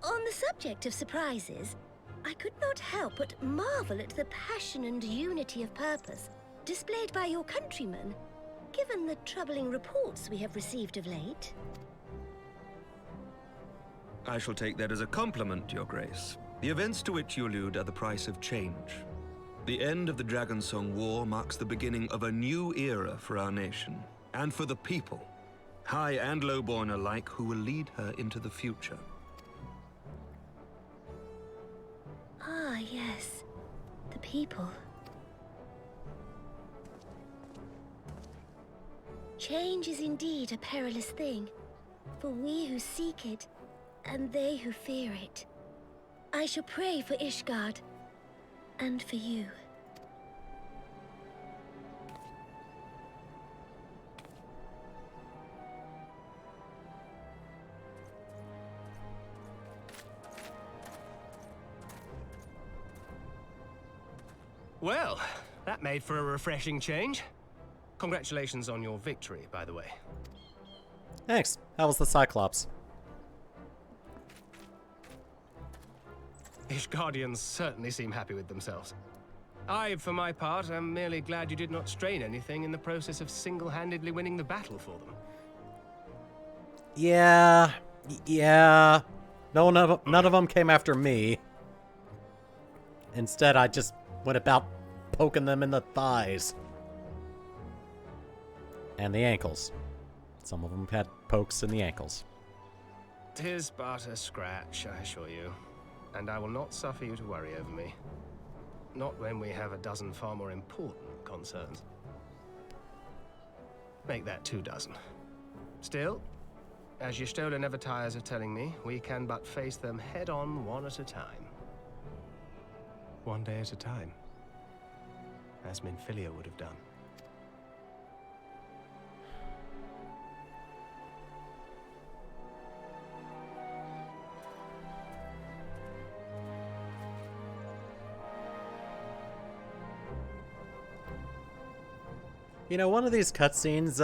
On the subject of surprises, I could not help but marvel at the passion and unity of purpose displayed by your countrymen, given the troubling reports we have received of late. I shall take that as a compliment, Your Grace. The events to which you allude are the price of change. The end of the Dragonsong War marks the beginning of a new era for our nation, and for the people, high and lowborn alike, who will lead her into the future. Ah, yes. The people. Change is indeed a perilous thing, for we who seek it, and they who fear it. I shall pray for Ishgard, and for you. Well, that made for a refreshing change. Congratulations on your victory, by the way. Thanks. How was the Cyclops? Ishgardians certainly seem happy with themselves. I, for my part, am merely glad you did not strain anything in the process of single-handedly winning the battle for them. Yeah. No, none of them came after me. Instead, I just went about poking them in the thighs. And the ankles. Some of them had pokes in the ankles. 'Tis but a scratch, I assure you. And I will not suffer you to worry over me. Not when we have a dozen far more important concerns. Make that 2 dozen. Still, as Y'shtola never tires of telling me, we can but face them head-on, one at a time. One day at a time. As Minfilia would have done. You know, one of these cutscenes,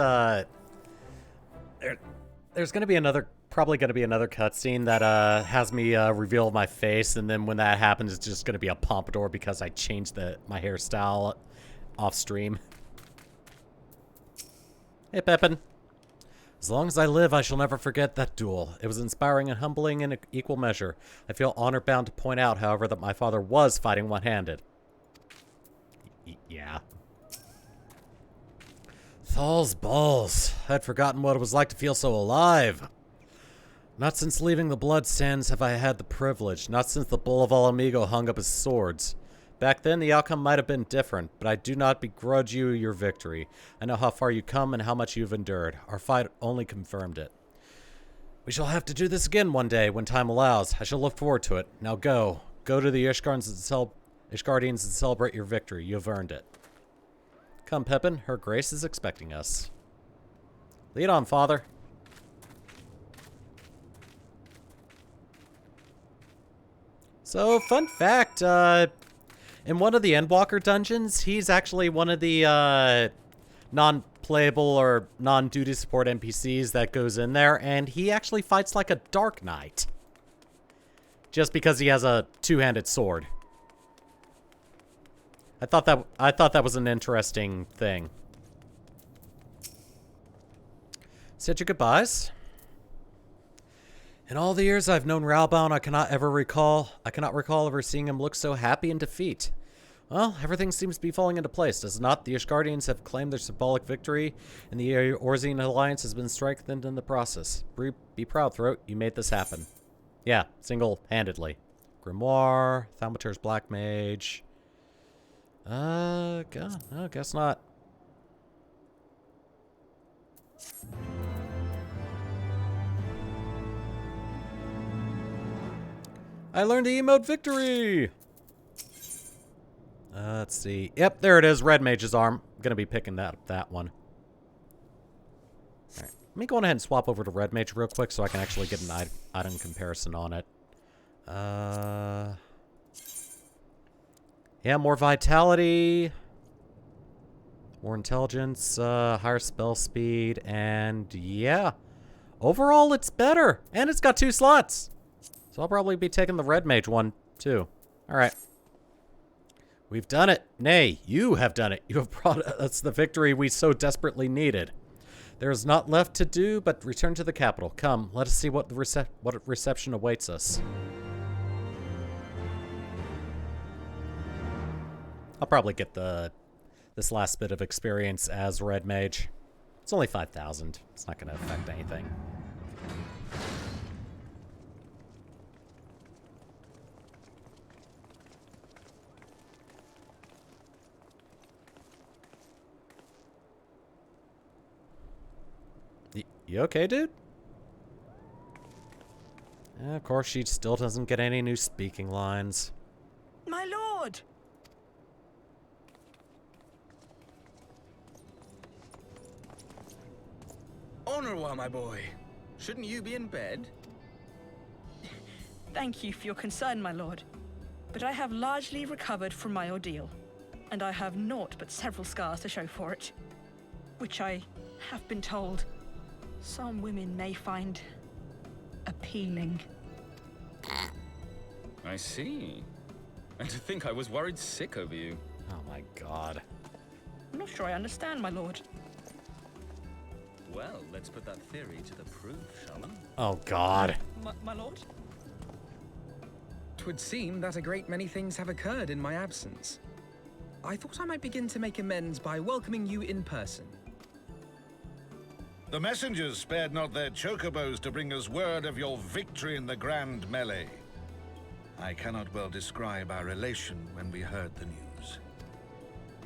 there's going to be probably going to be another cutscene that has me reveal my face, and then when that happens, it's just going to be a pompadour because I changed my hairstyle off stream. Hey, Pepin. As long as I live, I shall never forget that duel. It was inspiring and humbling in equal measure. I feel honor-bound to point out, however, that my father was fighting one-handed. Yeah. Thal's balls. I'd forgotten what it was like to feel so alive. Not since leaving the Blood Sands have I had the privilege. Not since the Bull of Alamigo hung up his swords. Back then, the outcome might have been different, but I do not begrudge you your victory. I know how far you come and how much you've endured. Our fight only confirmed it. We shall have to do this again one day, when time allows. I shall look forward to it. Now go. Go to the Ishgardians and celebrate your victory. You've earned it. Come, Pepin. Her Grace is expecting us. Lead on, Father. So, fun fact, in one of the Endwalker dungeons, he's actually one of the non-playable or non-duty support NPCs that goes in there, and he actually fights like a Dark Knight. Just because he has a two-handed sword. I thought that was an interesting thing. Said your goodbyes. In all the years I've known Ralbound, I cannot recall ever seeing him look so happy in defeat. Well, everything seems to be falling into place, does it not? The Ishgardians have claimed their symbolic victory, and the Eorzean alliance has been strengthened in the process. Be proud, Throat. You made this happen. Yeah, single-handedly. Grimoire, Thaumatur's Black Mage. God, no, guess not. I learned the emote victory! Let's see. Yep, there it is. Red Mage's arm. I'm gonna be picking that one. Alright. Let me go ahead and swap over to Red Mage real quick so I can actually get an item comparison on it. Yeah, more vitality. More intelligence, higher spell speed, and yeah. Overall, it's better. And it's got 2 slots. So I'll probably be taking the Red Mage one, too. Alright. We've done it. Nay, you have done it. You have brought us the victory we so desperately needed. There is not left to do but return to the capital. Come, let us see what reception awaits us. I'll probably get this last bit of experience as Red Mage. It's only 5,000. It's not going to affect anything. You okay, dude? Of course, she still doesn't get any new speaking lines. My lord! Honorwa, my boy. Shouldn't you be in bed? Thank you for your concern, my lord. But I have largely recovered from my ordeal. and I have naught but several scars to show for it, which I have been told some women may find appealing. I see. And to think I was worried sick over you. Oh my god. I'm not sure I understand, my lord. Well, let's put that theory to the proof, shall we? Oh god. My lord? 'Twould seem that a great many things have occurred in my absence. I thought I might begin to make amends by welcoming you in person. The messengers spared not their chocobos to bring us word of your victory in the grand melee. I cannot well describe our elation when we heard the news.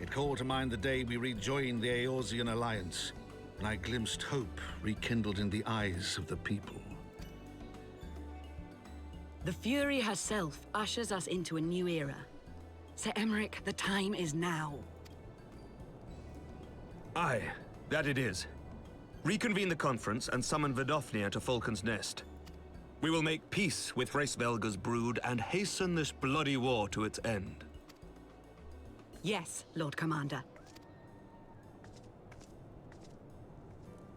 It called to mind the day we rejoined the Eorzean Alliance, and I glimpsed hope rekindled in the eyes of the people. The Fury herself ushers us into a new era. Sir Emmerich, the time is now. Aye, that it is. Reconvene the conference and summon Vidofnir to Falcon's Nest. We will make peace with Hraesvelga's brood and hasten this bloody war to its end. Yes, Lord Commander.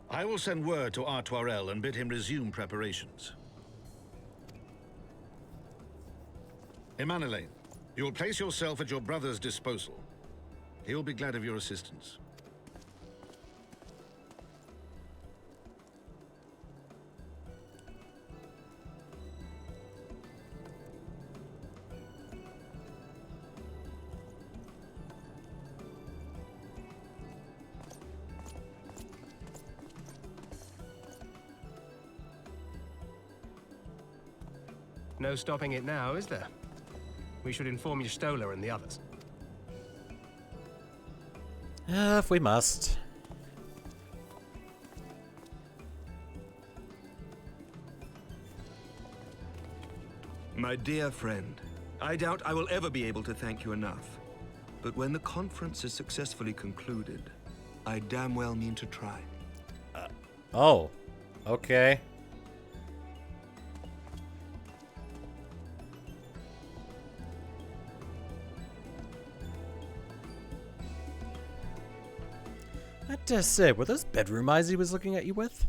I will send word to Artoirel and bid him resume preparations. Emmanuel, you will place yourself at your brother's disposal. He will be glad of your assistance. No stopping it now, is there? We should inform Y'shtola and the others. If we must. My dear friend, I doubt I will ever be able to thank you enough. But when the conference is successfully concluded, I damn well mean to try. Oh. Okay. I dare say, were those bedroom eyes he was looking at you with?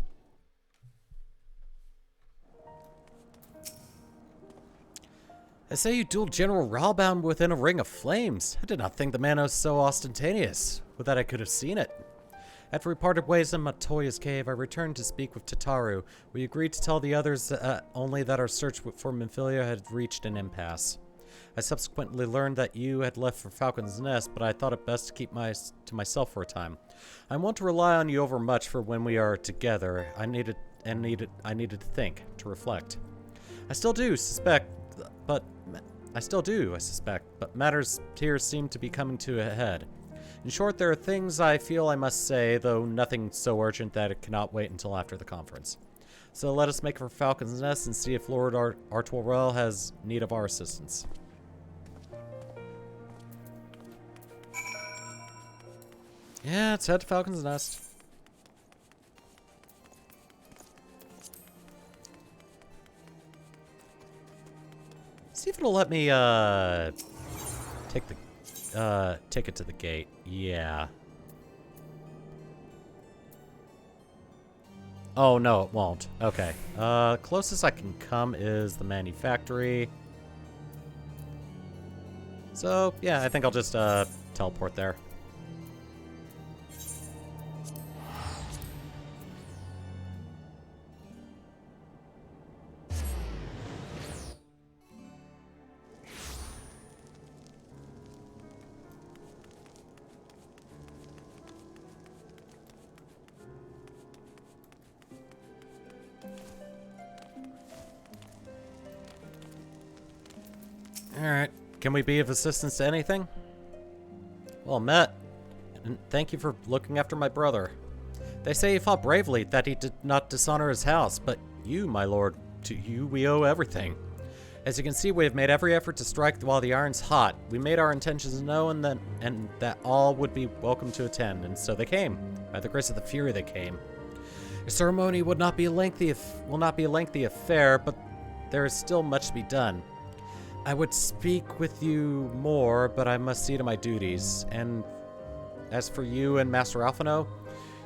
I say you dueled General Ralbound within a ring of flames. I did not think the man was so ostentatious. With that I could have seen it. After we parted ways in Matoya's cave, I returned to speak with Tataru. We agreed to tell the others only that our search for Minfilia had reached an impasse. I subsequently learned that you had left for Falcon's Nest, but I thought it best to keep to myself for a time. I won't rely on you overmuch for when we are together. I needed to think, to reflect. I still do, I suspect, but matters here seem to be coming to a head. In short, there are things I feel I must say, though nothing so urgent that it cannot wait until after the conference. So let us make for Falcon's Nest and see if Lord Artoirel has need of our assistance. Yeah, let's head to Falcon's Nest. See if it'll let me take it to the gate. Yeah. Oh no, it won't. Okay. Closest I can come is the manufactory. So yeah, I think I'll just teleport there. Alright, can we be of assistance to anything? Well met, and thank you for looking after my brother. They say he fought bravely, that he did not dishonor his house, but you, my lord, to you we owe everything. As you can see, we have made every effort to strike while the iron's hot. We made our intentions known, and that all would be welcome to attend, and so they came. By the grace of the Fury they came. The ceremony will not be a lengthy affair, but there is still much to be done. I would speak with you more, but I must see to my duties. And as for you and Master Alphino,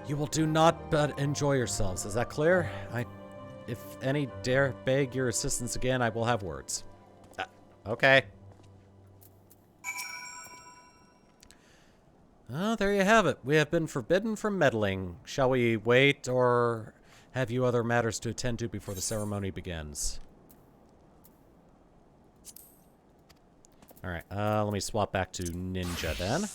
you will do naught but enjoy yourselves. Is that clear? If any dare beg your assistance again, I will have words. Okay. Oh, there you have it. We have been forbidden from meddling. Shall we wait, or have you other matters to attend to before the ceremony begins? Alright, let me swap back to Ninja then.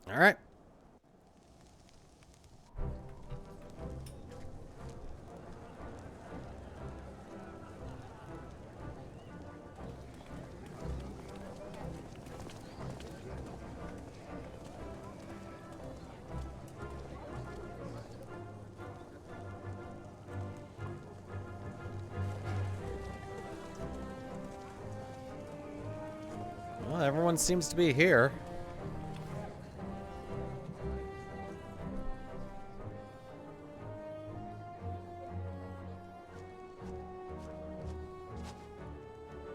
Alright. Well, everyone seems to be here.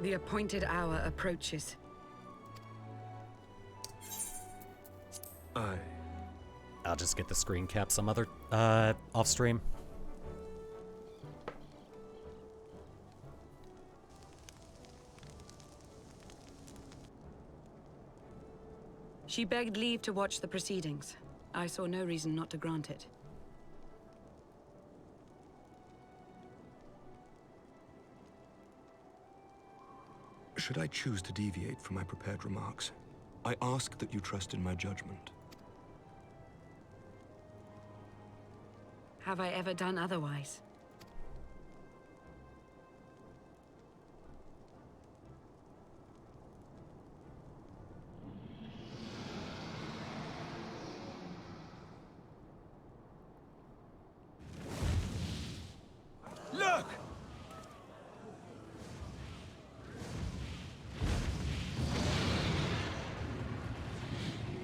The appointed hour approaches. I'll just get the screen cap some other off stream. She begged leave to watch the proceedings. I saw no reason not to grant it. Should I choose to deviate from my prepared remarks, I ask that you trust in my judgment. Have I ever done otherwise? Look!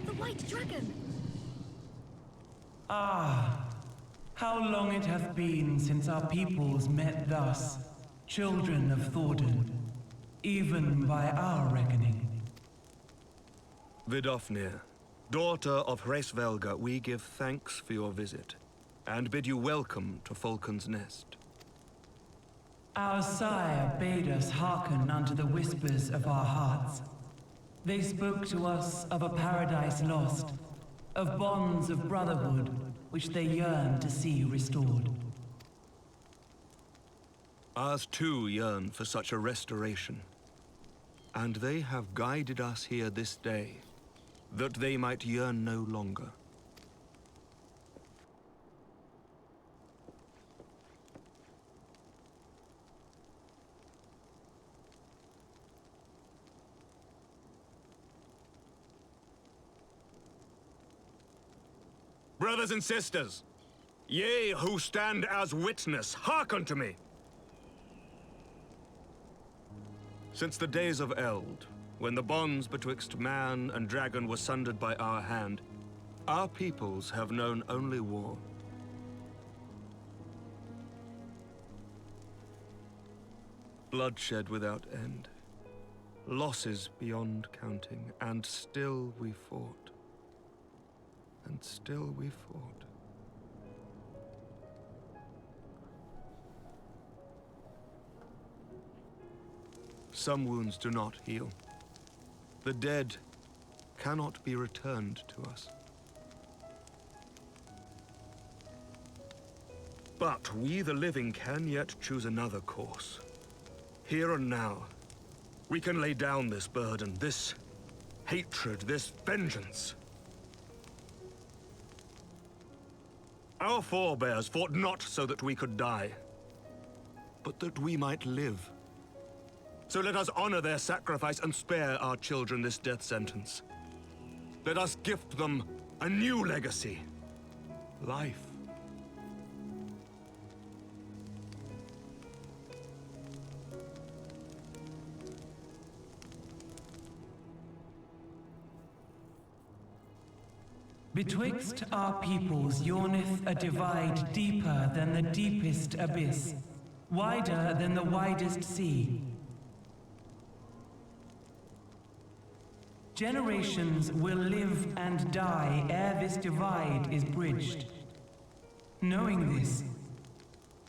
The White Dragon! Ah, how long it hath been since our peoples met thus, children of Thordan, even by our reckoning. Vidofnir, daughter of Hraesvelga, we give thanks for your visit, and bid you welcome to Falcon's Nest. Our sire bade us hearken unto the whispers of our hearts. They spoke to us of a paradise lost, of bonds of brotherhood which they yearn to see restored. Ours too yearn for such a restoration, and they have guided us here this day, that they might yearn no longer. Brothers and sisters, ye who stand as witness, hearken to me. Since the days of Eld, when the bonds betwixt man and dragon were sundered by our hand, our peoples have known only war. Bloodshed without end, losses beyond counting, and still we fought. And still we fought. Some wounds do not heal. The dead cannot be returned to us. But we, the living, can yet choose another course. Here and now, we can lay down this burden, this hatred, this vengeance. Our forebears fought not so that we could die, but that we might live. So let us honor their sacrifice and spare our children this death sentence. Let us gift them a new legacy. Life. Betwixt our peoples yawneth a divide deeper than the deepest abyss, wider than the widest sea. Generations will live and die ere this divide is bridged. Knowing this,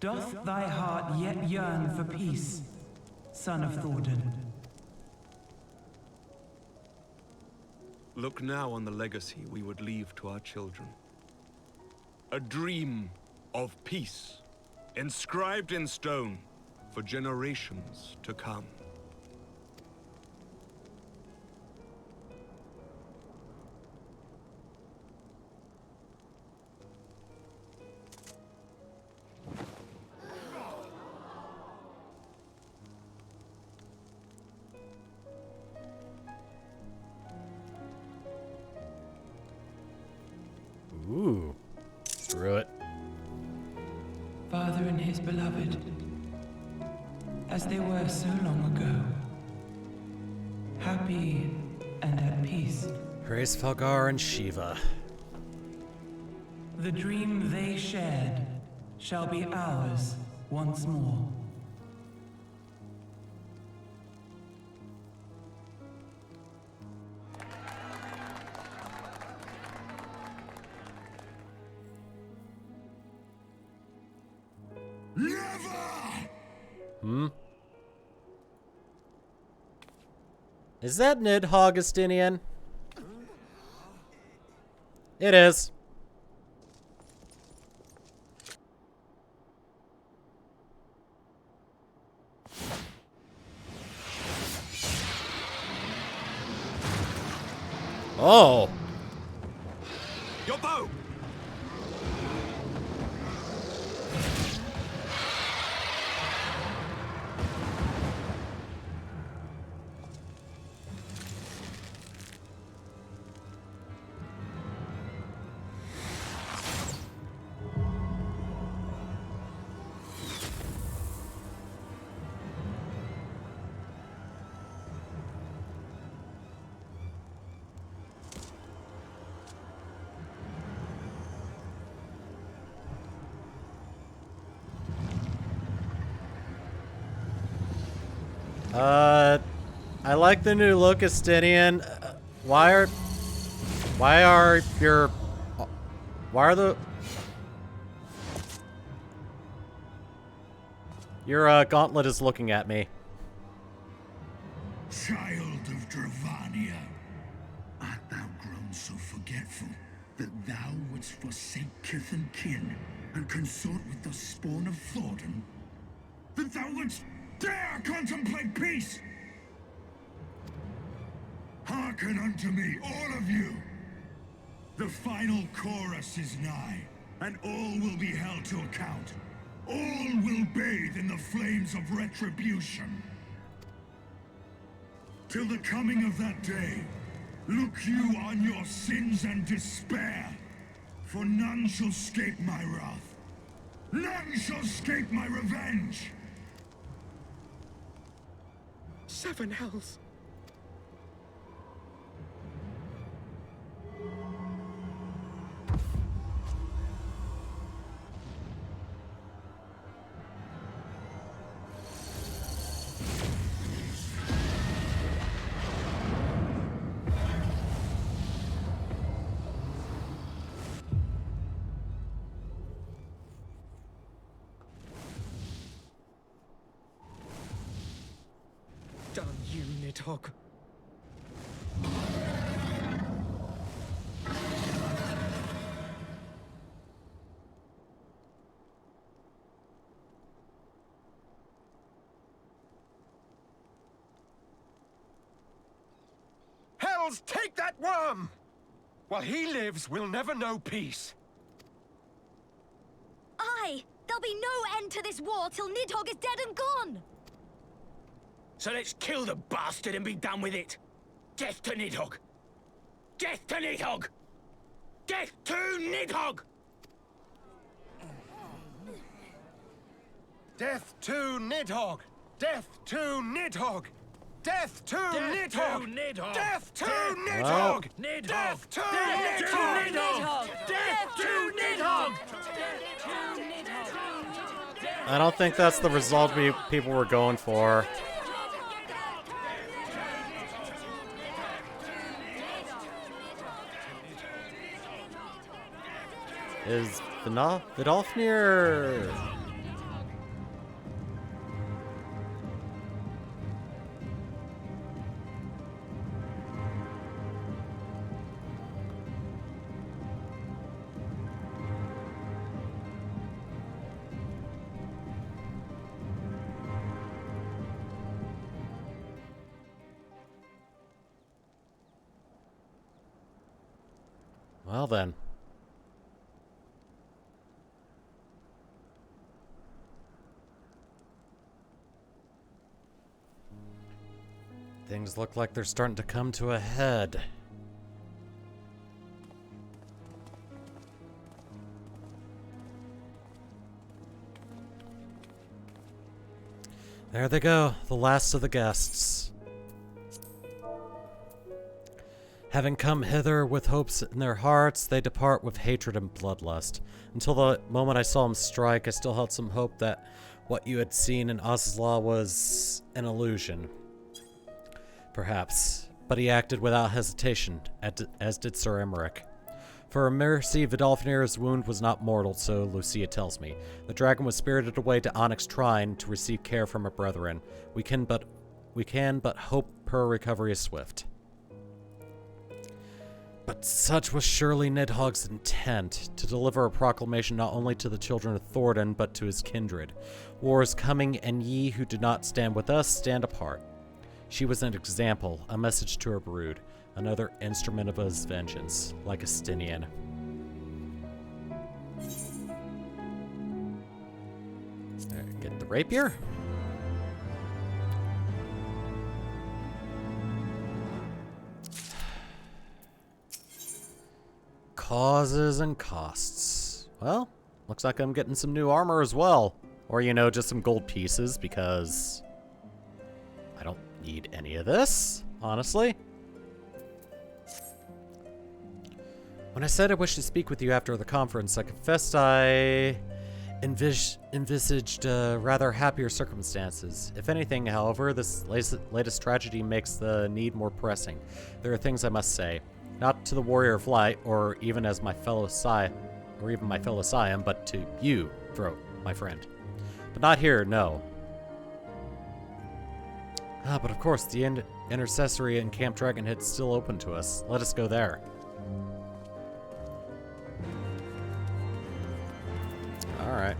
doth thy heart yet yearn for peace, son of Thordan? Look now on the legacy we would leave to our children. A dream of peace, inscribed in stone for generations to come. Ooh, screw it. Father and his beloved, as they were so long ago, happy and at peace. Praise Felgar and Shiva. The dream they shared shall be ours once more. Hmm? Is that Nidhogg, Justinian? It is. Oh. Your bow! I like the new look, Justinian. Why are your gauntlet is looking at me. Child of Dravania, art thou grown so forgetful that thou wouldst forsake kith and kin and consort with the spawn of Thordan? That thou wouldst dare contemplate peace? Hearken unto me, all of you! The final chorus is nigh, and all will be held to account. All will bathe in the flames of retribution. Till the coming of that day, look you on your sins and despair, for none shall escape my wrath. None shall escape my revenge! 7 hells. Damn you, Nidhogg. Hells, take that worm! While he lives, we'll never know peace. Aye! There'll be no end to this war till Nidhogg is dead and gone! So let's kill the bastard and be done with it. Death to Nidhogg! Death to Nidhogg! Death to Nidhogg! Death to Nidhogg! Death to Nidhogg! Death to Death to Nidhogg! Nidhogg! Death to Well. Nidhogg! Nidhogg! Death to Death to Nidhogg! Nidhogg! Death to Nidhogg! I don't think that's the result people were going for. Is Vidolfnir? Well then. Things look like they're starting to come to a head. There they go, the last of the guests. Having come hither with hopes in their hearts, they depart with hatred and bloodlust. Until the moment I saw him strike, I still held some hope that what you had seen in Osla was an illusion. Perhaps, but he acted without hesitation, as did Sir Emmerich. For a mercy, Vidolfnir's wound was not mortal, so Lucia tells me. The dragon was spirited away to Onyx Shrine to receive care from her brethren. We can but hope her recovery is swift. But such was surely Nidhogg's intent, to deliver a proclamation not only to the children of Thornton, but to his kindred. War is coming, and ye who do not stand with us, stand apart. She was an example, a message to her brood, another instrument of his vengeance, like Estinian. Get the rapier. Causes and costs. Well, looks like I'm getting some new armor as well. Or, you know, just some gold pieces, because I don't need any of this, honestly. When I said I wished to speak with you after the conference, I confessed I envisaged rather happier circumstances. If anything, however, this latest tragedy makes the need more pressing. There are things I must say. Not to the Warrior of Light, or even as my fellow Scion, but to you, Throat, my friend. But not here, no. But of course, the intercessory in Camp Dragonhead's still open to us. Let us go there. Alright.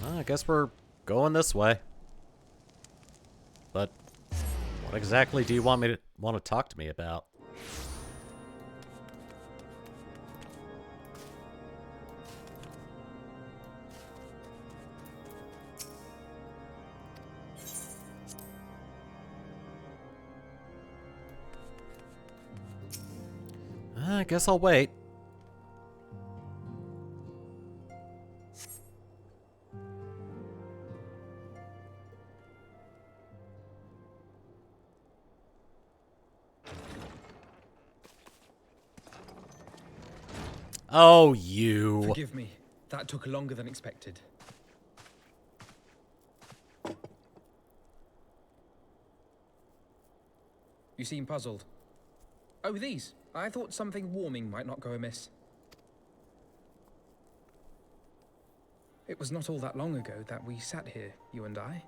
Well, I guess we're going this way. But what exactly do you want to talk to me about? I guess I'll wait. Oh, you. Forgive me. That took longer than expected. You seem puzzled. Oh, these. I thought something warming might not go amiss. It was not all that long ago that we sat here, you and I.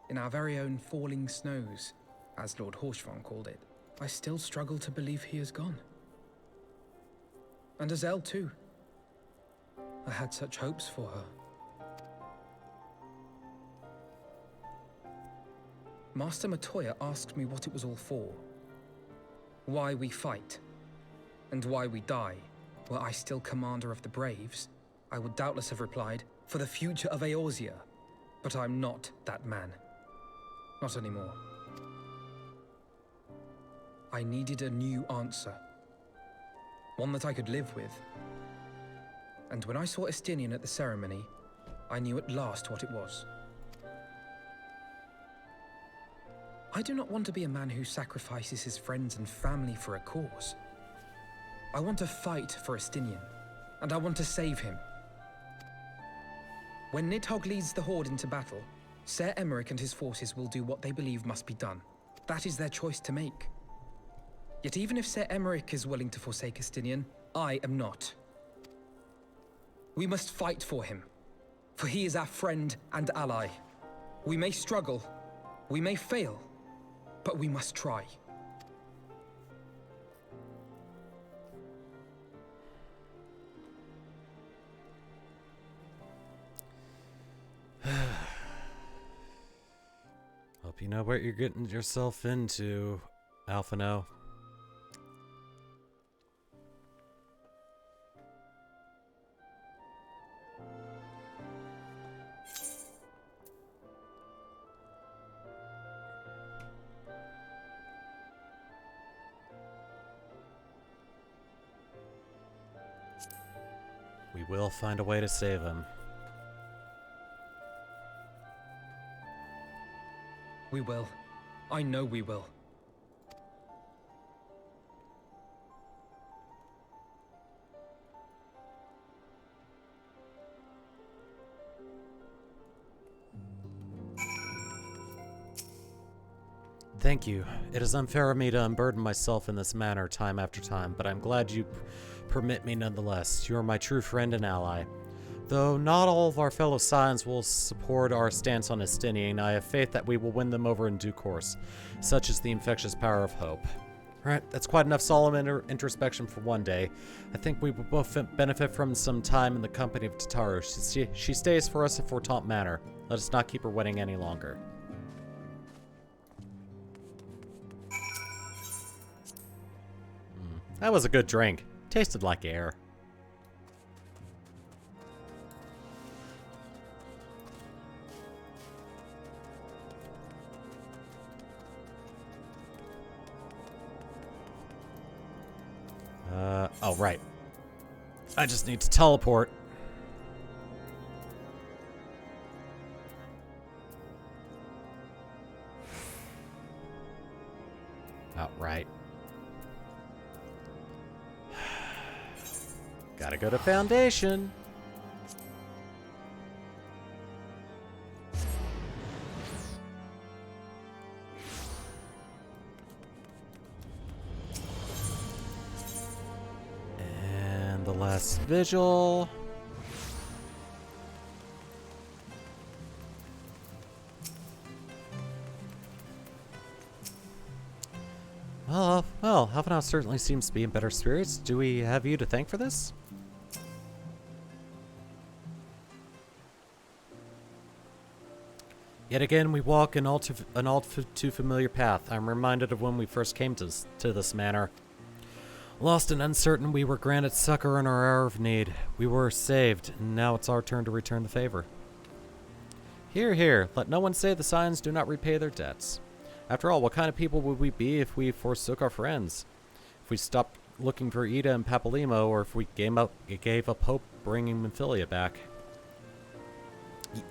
In our very own falling snows, as Lord Horshfang called it. I still struggle to believe he is gone. And Azelle too. I had such hopes for her. Master Matoya asked me what it was all for. Why we fight, and why we die. Were I still commander of the Braves, I would doubtless have replied, for the future of Eorzea. But I'm not that man. Not anymore. I needed a new answer. One that I could live with. And when I saw Estinian at the ceremony, I knew at last what it was. I do not want to be a man who sacrifices his friends and family for a cause. I want to fight for Estinian, and I want to save him. When Nidhogg leads the Horde into battle, Ser Emeric and his forces will do what they believe must be done. That is their choice to make. Yet even if Ser Emeric is willing to forsake Estinian, I am not. We must fight for him, for he is our friend and ally. We may struggle, we may fail, but we must try. Hope you know what you're getting yourself into, Alphino. We will find a way to save him. We will. I know we will. Thank you. It is unfair of me to unburden myself in this manner time after time, but I'm glad you permit me nonetheless. You are my true friend and ally. Though not all of our fellow Scions will support our stance on Estinian, I have faith that we will win them over in due course. Such is the infectious power of hope. Alright, that's quite enough solemn introspection for one day. I think we will both benefit from some time in the company of Tataru. She stays for us at Fortaunt Manor. Let us not keep her waiting any longer. That was a good drink. Tasted like air. Oh, right. I just need to teleport. Oh, right. Gotta go to Foundation. And the last vigil. Well, Halfenow certainly seems to be in better spirits. Do we have you to thank for this? Yet again, we walk an all too familiar path. I'm reminded of when we first came to this manor. Lost and uncertain, we were granted succor in our hour of need. We were saved, and now it's our turn to return the favor. Hear, hear. Let no one say the Scions do not repay their debts. After all, what kind of people would we be if we forsook our friends? If we stopped looking for Ida and Papalymo, or if we gave up hope bringing Minfilia back?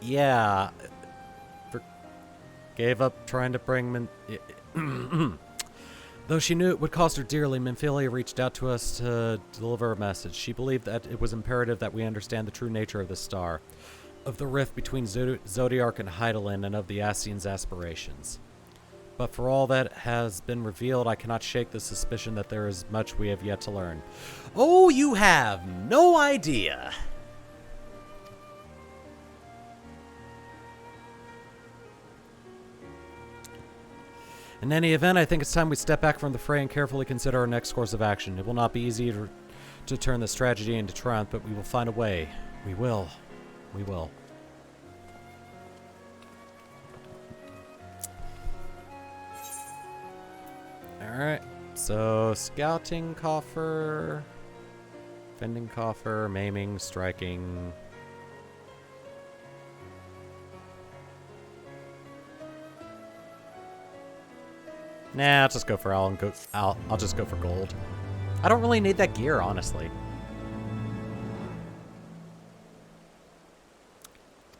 Yeah. Gave up trying to bring Though she knew it would cost her dearly, Minfilia reached out to us to deliver a message. She believed that it was imperative that we understand the true nature of this star, of the rift between Zodiark and Hydaelyn, and of the Ascians' aspirations. But for all that has been revealed, I cannot shake the suspicion that there is much we have yet to learn. Oh, you have no idea! In any event, I think it's time we step back from the fray and carefully consider our next course of action. It will not be easy to turn this tragedy into triumph, but we will find a way. We will. We will. Alright, so scouting coffer, fending coffer, maiming, striking. Nah, I'll just go for I'll just go for gold. I don't really need that gear, honestly.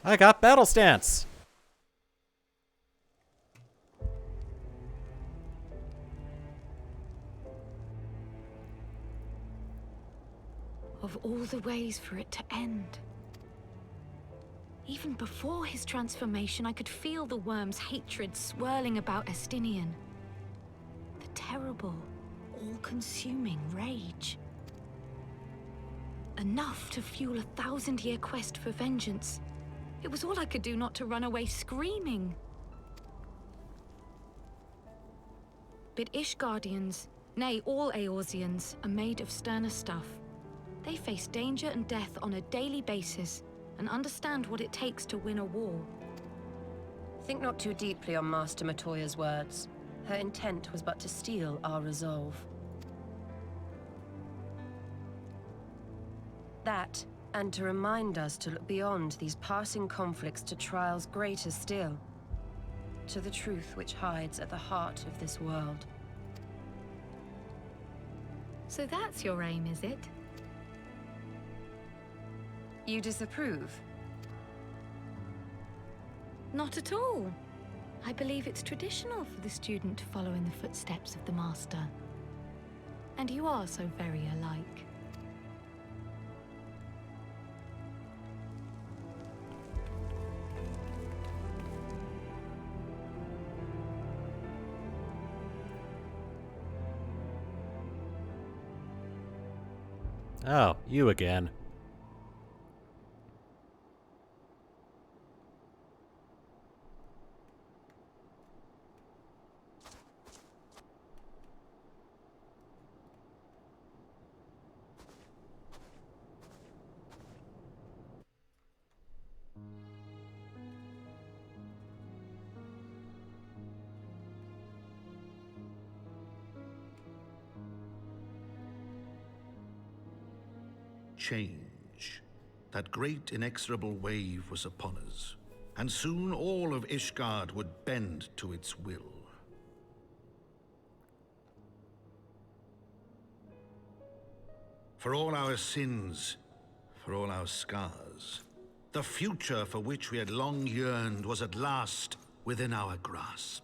I got battle stance. Of all the ways for it to end. Even before his transformation, I could feel the worm's hatred swirling about Estinian. The terrible, all-consuming rage. Enough to fuel a 1,000-year quest for vengeance. It was all I could do not to run away screaming. But Ishgardians, nay, all Eorzeans, are made of sterner stuff. They face danger and death on a daily basis, and understand what it takes to win a war. Think not too deeply on Master Matoya's words. Her intent was but to steal our resolve. That, and to remind us to look beyond these passing conflicts to trials greater still, to the truth which hides at the heart of this world. So that's your aim, is it? You disapprove? Not at all. I believe it's traditional for the student to follow in the footsteps of the master. And you are so very alike. Oh, you again. Change. That great inexorable wave was upon us, and soon all of Ishgard would bend to its will. For all our sins, for all our scars, the future for which we had long yearned was at last within our grasp.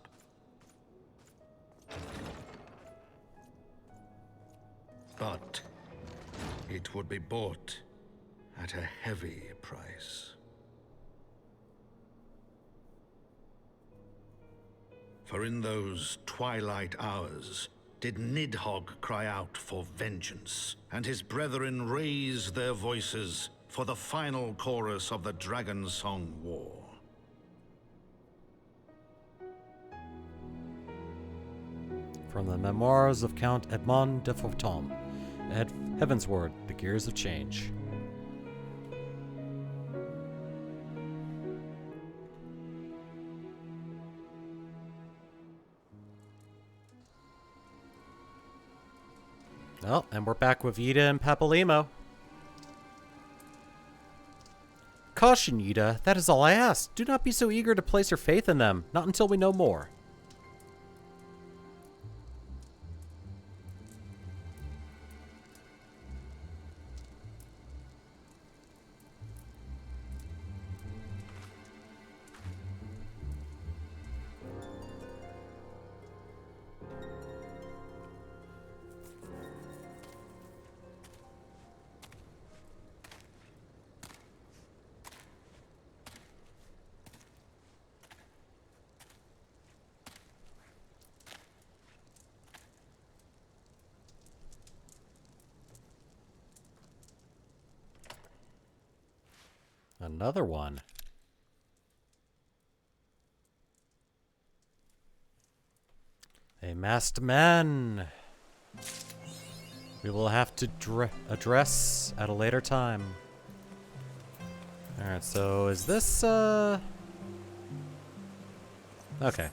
But it would be bought at a heavy price. For in those twilight hours did Nidhogg cry out for vengeance, and his brethren raise their voices for the final chorus of the Dragon Song War. From the memoirs of Count Edmond de Forton. Heaven's Word, The Gears of Change. Well, and we're back with Yda and Papalymo. Caution, Yda. That is all I ask. Do not be so eager to place your faith in them. Not until we know more. Another one. A masked man. We will have to address at a later time. Alright, so is this, Okay.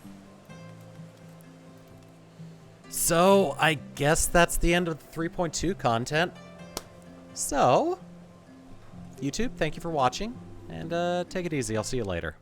So, I guess that's the end of the 3.2 content. So, YouTube, thank you for watching, and take it easy. I'll see you later.